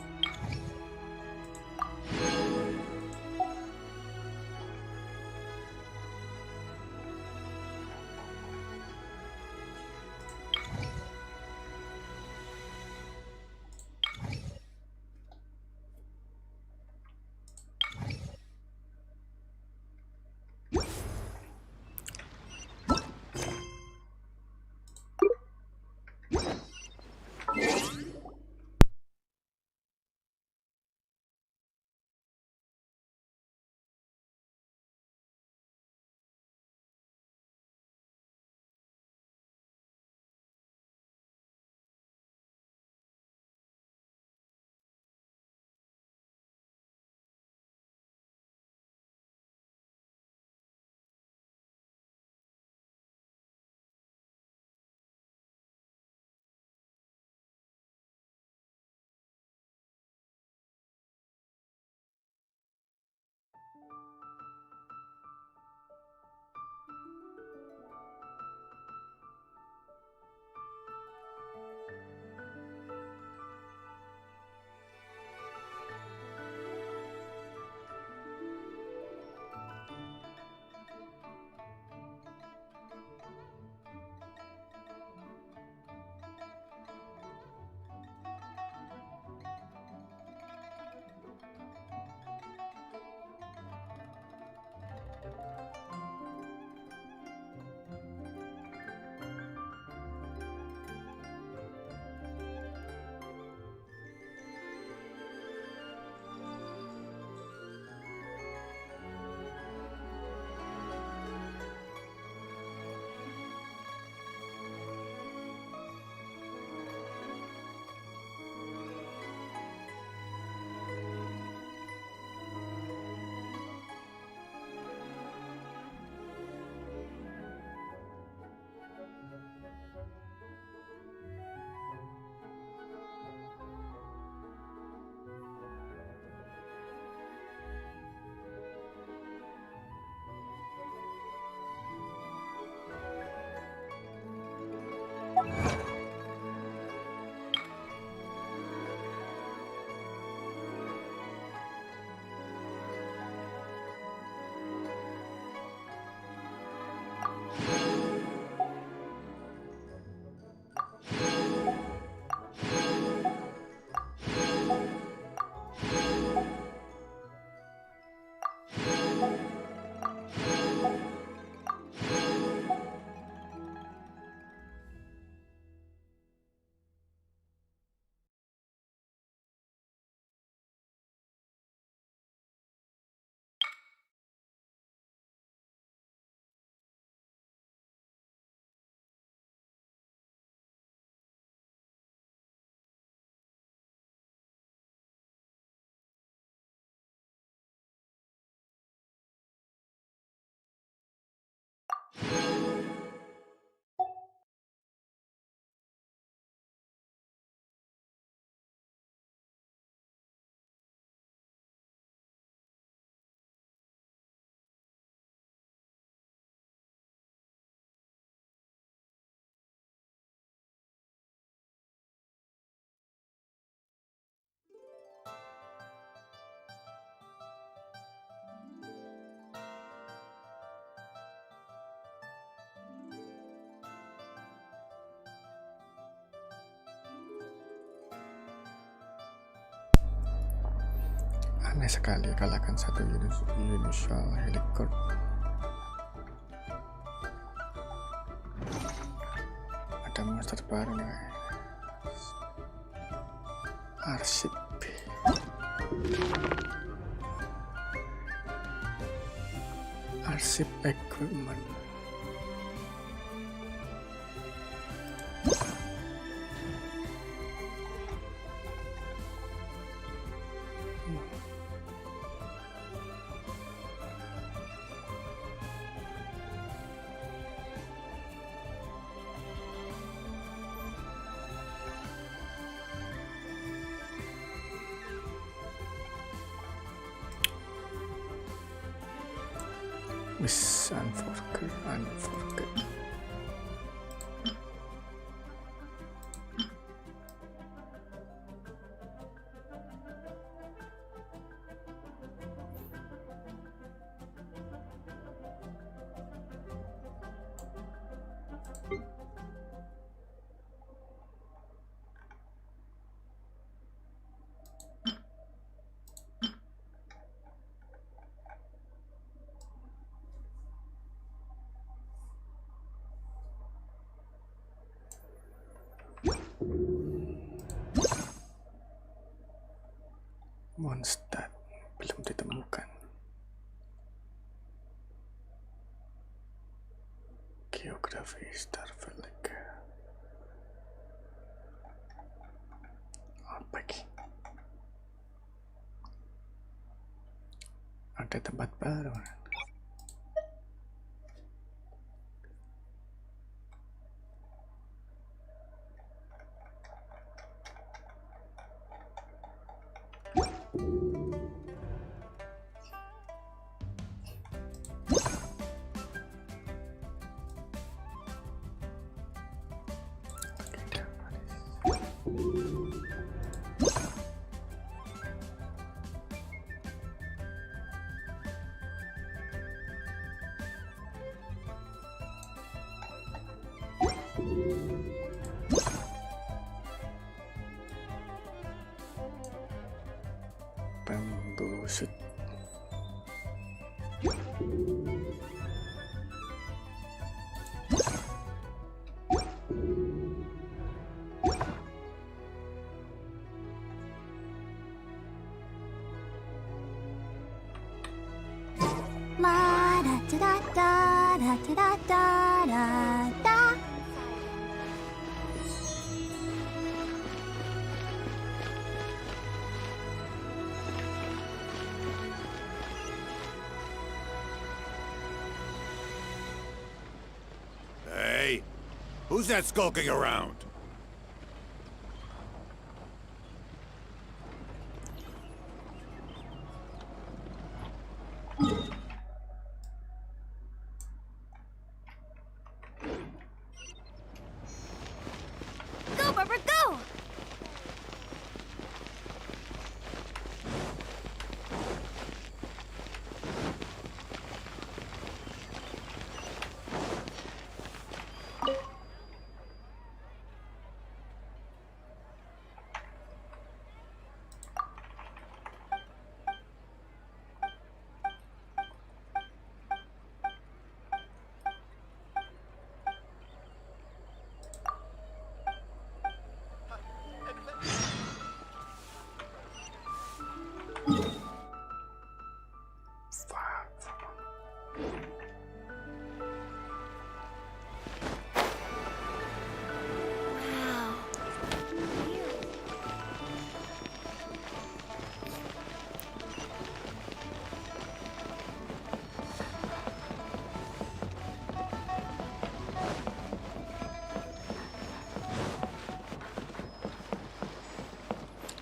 A: Aneh sekali kalahkan satu unusual helicord. Ada monster baru nih. Arsip. Arsip equipment. Wis unforget. Monster belum ditemukan. Geografi Starfleet. Apa ini? Ada tempat baru. Pembusut.
B: La da da da da da da da da.
N: Hey, who's that skulking around?
B: Go, Barbara, go!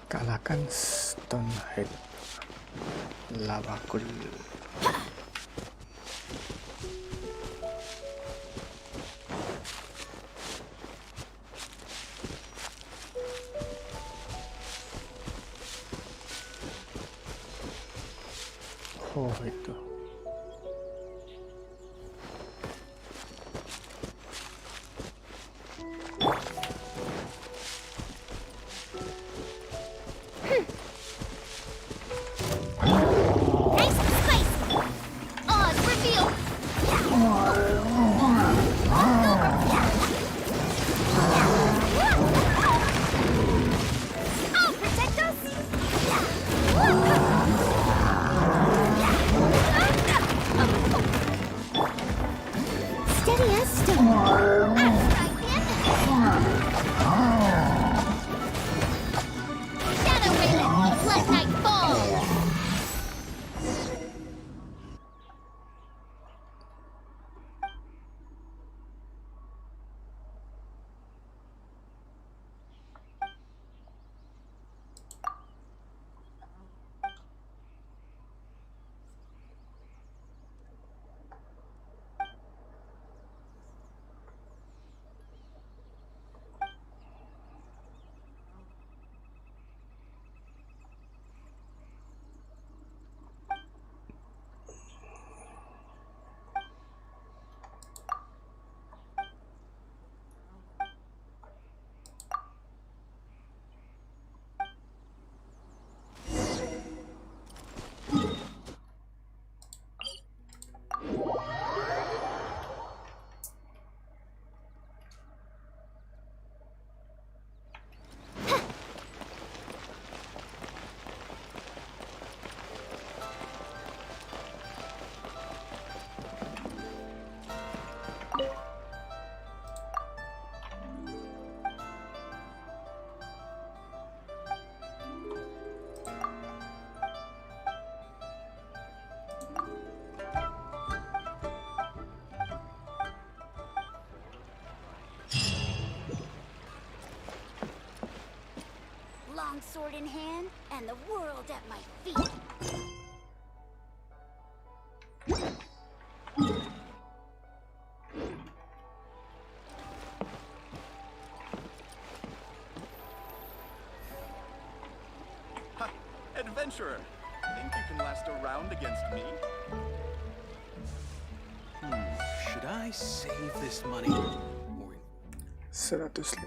A: Kalahkan Stonehead Lavakul. Oh, itu.
B: I'll protect us! Steady as stone. Shadow Raven, let night fall! Long sword in hand, and the world at my feet.
D: Ha! Adventurer! Think you can last a round against me? Should I save this money? Or
A: 156.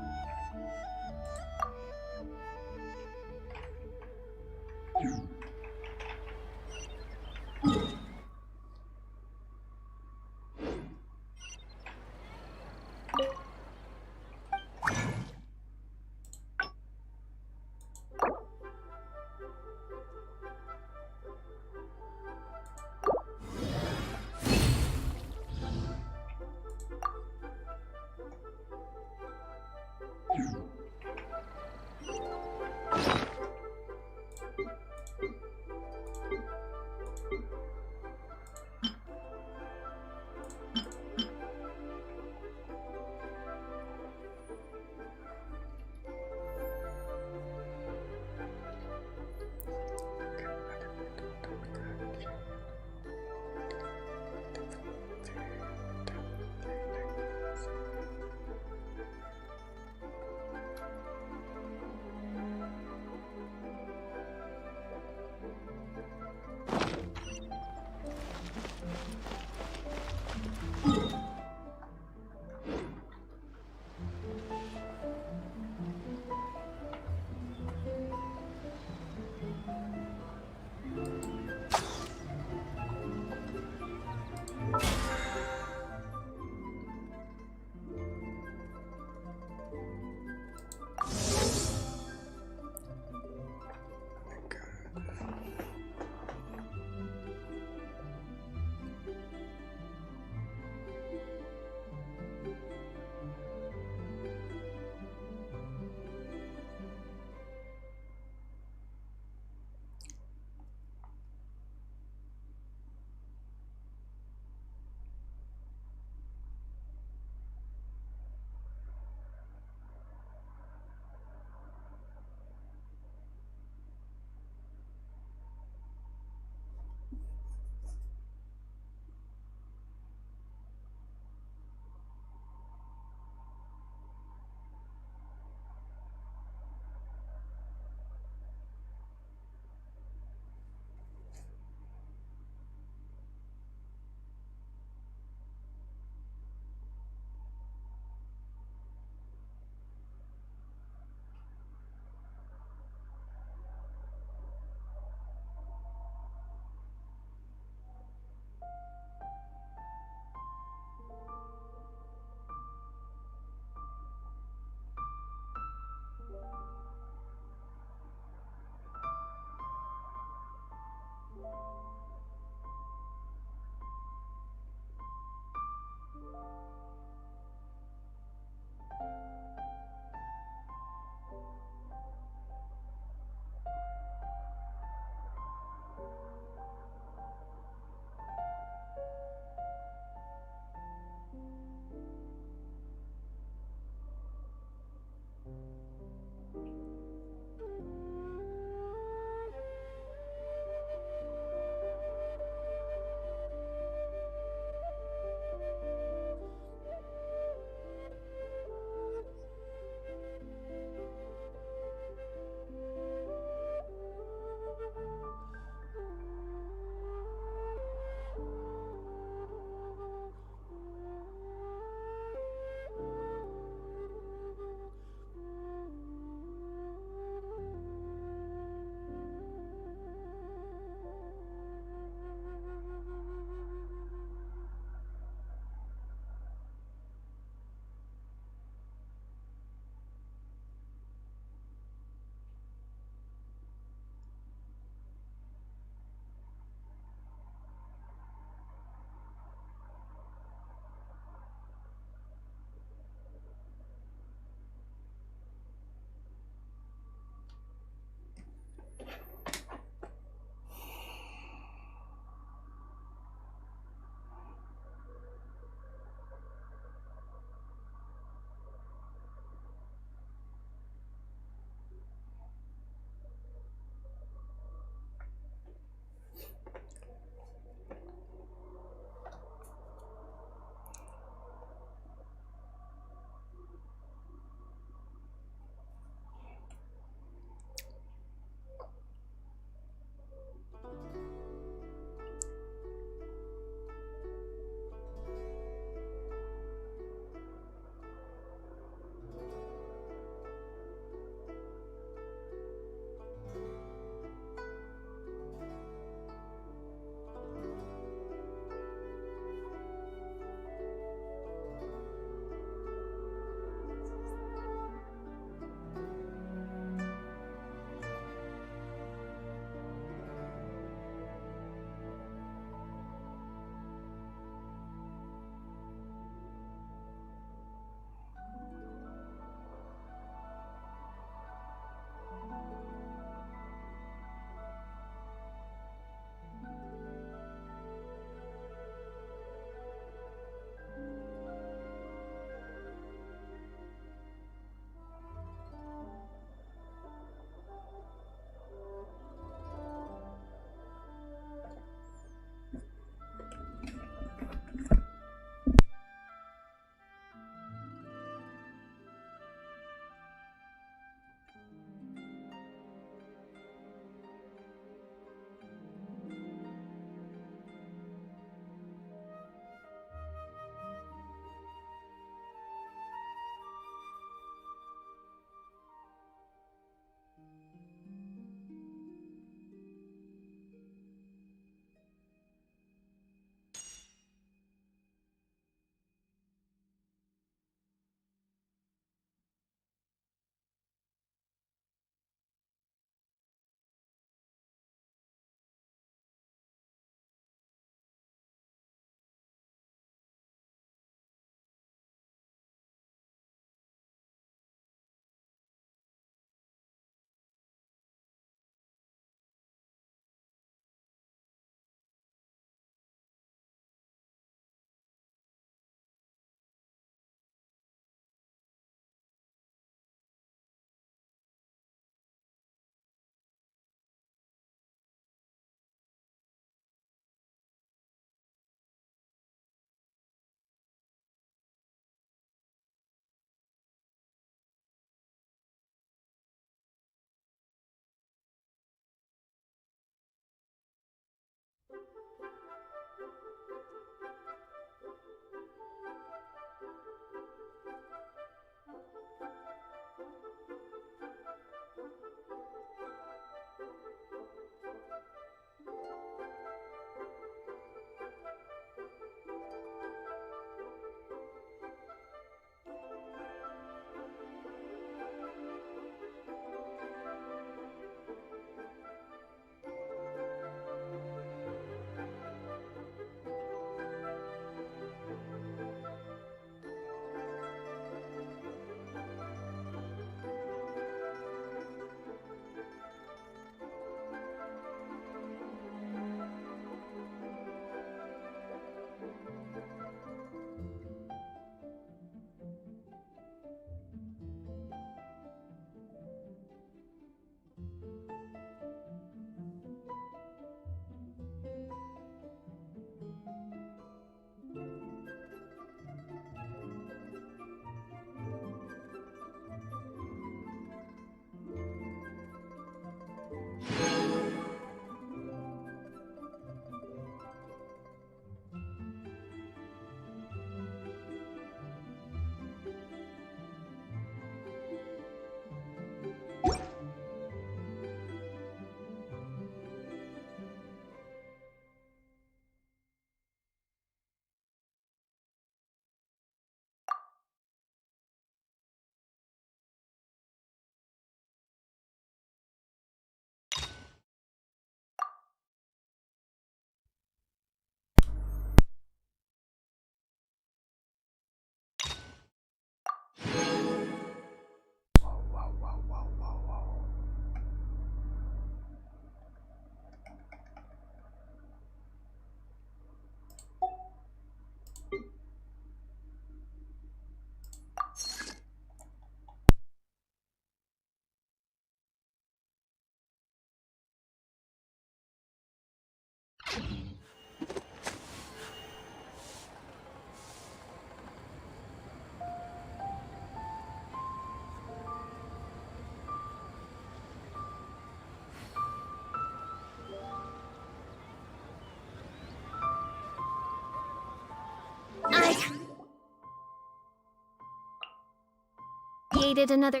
T: created another...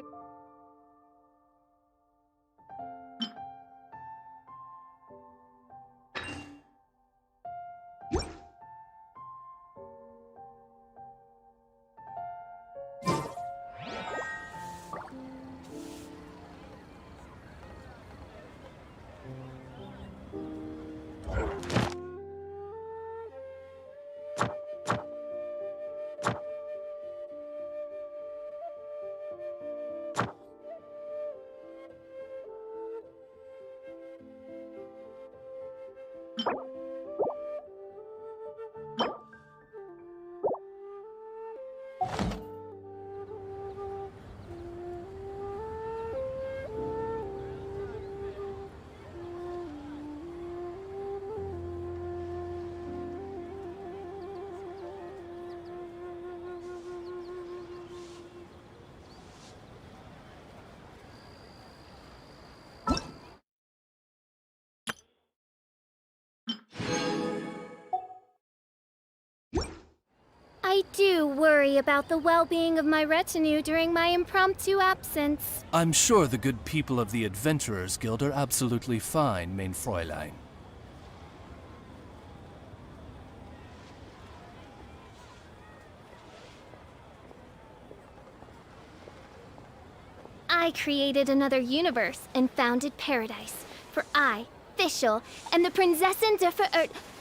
T: I do worry about the well-being of my retinue during my impromptu absence.
F: I'm sure the good people of the Adventurers Guild are absolutely fine, mein Fräulein.
T: I created another universe and founded paradise. For I, Fischl, and the Prinzessin der Verirrten...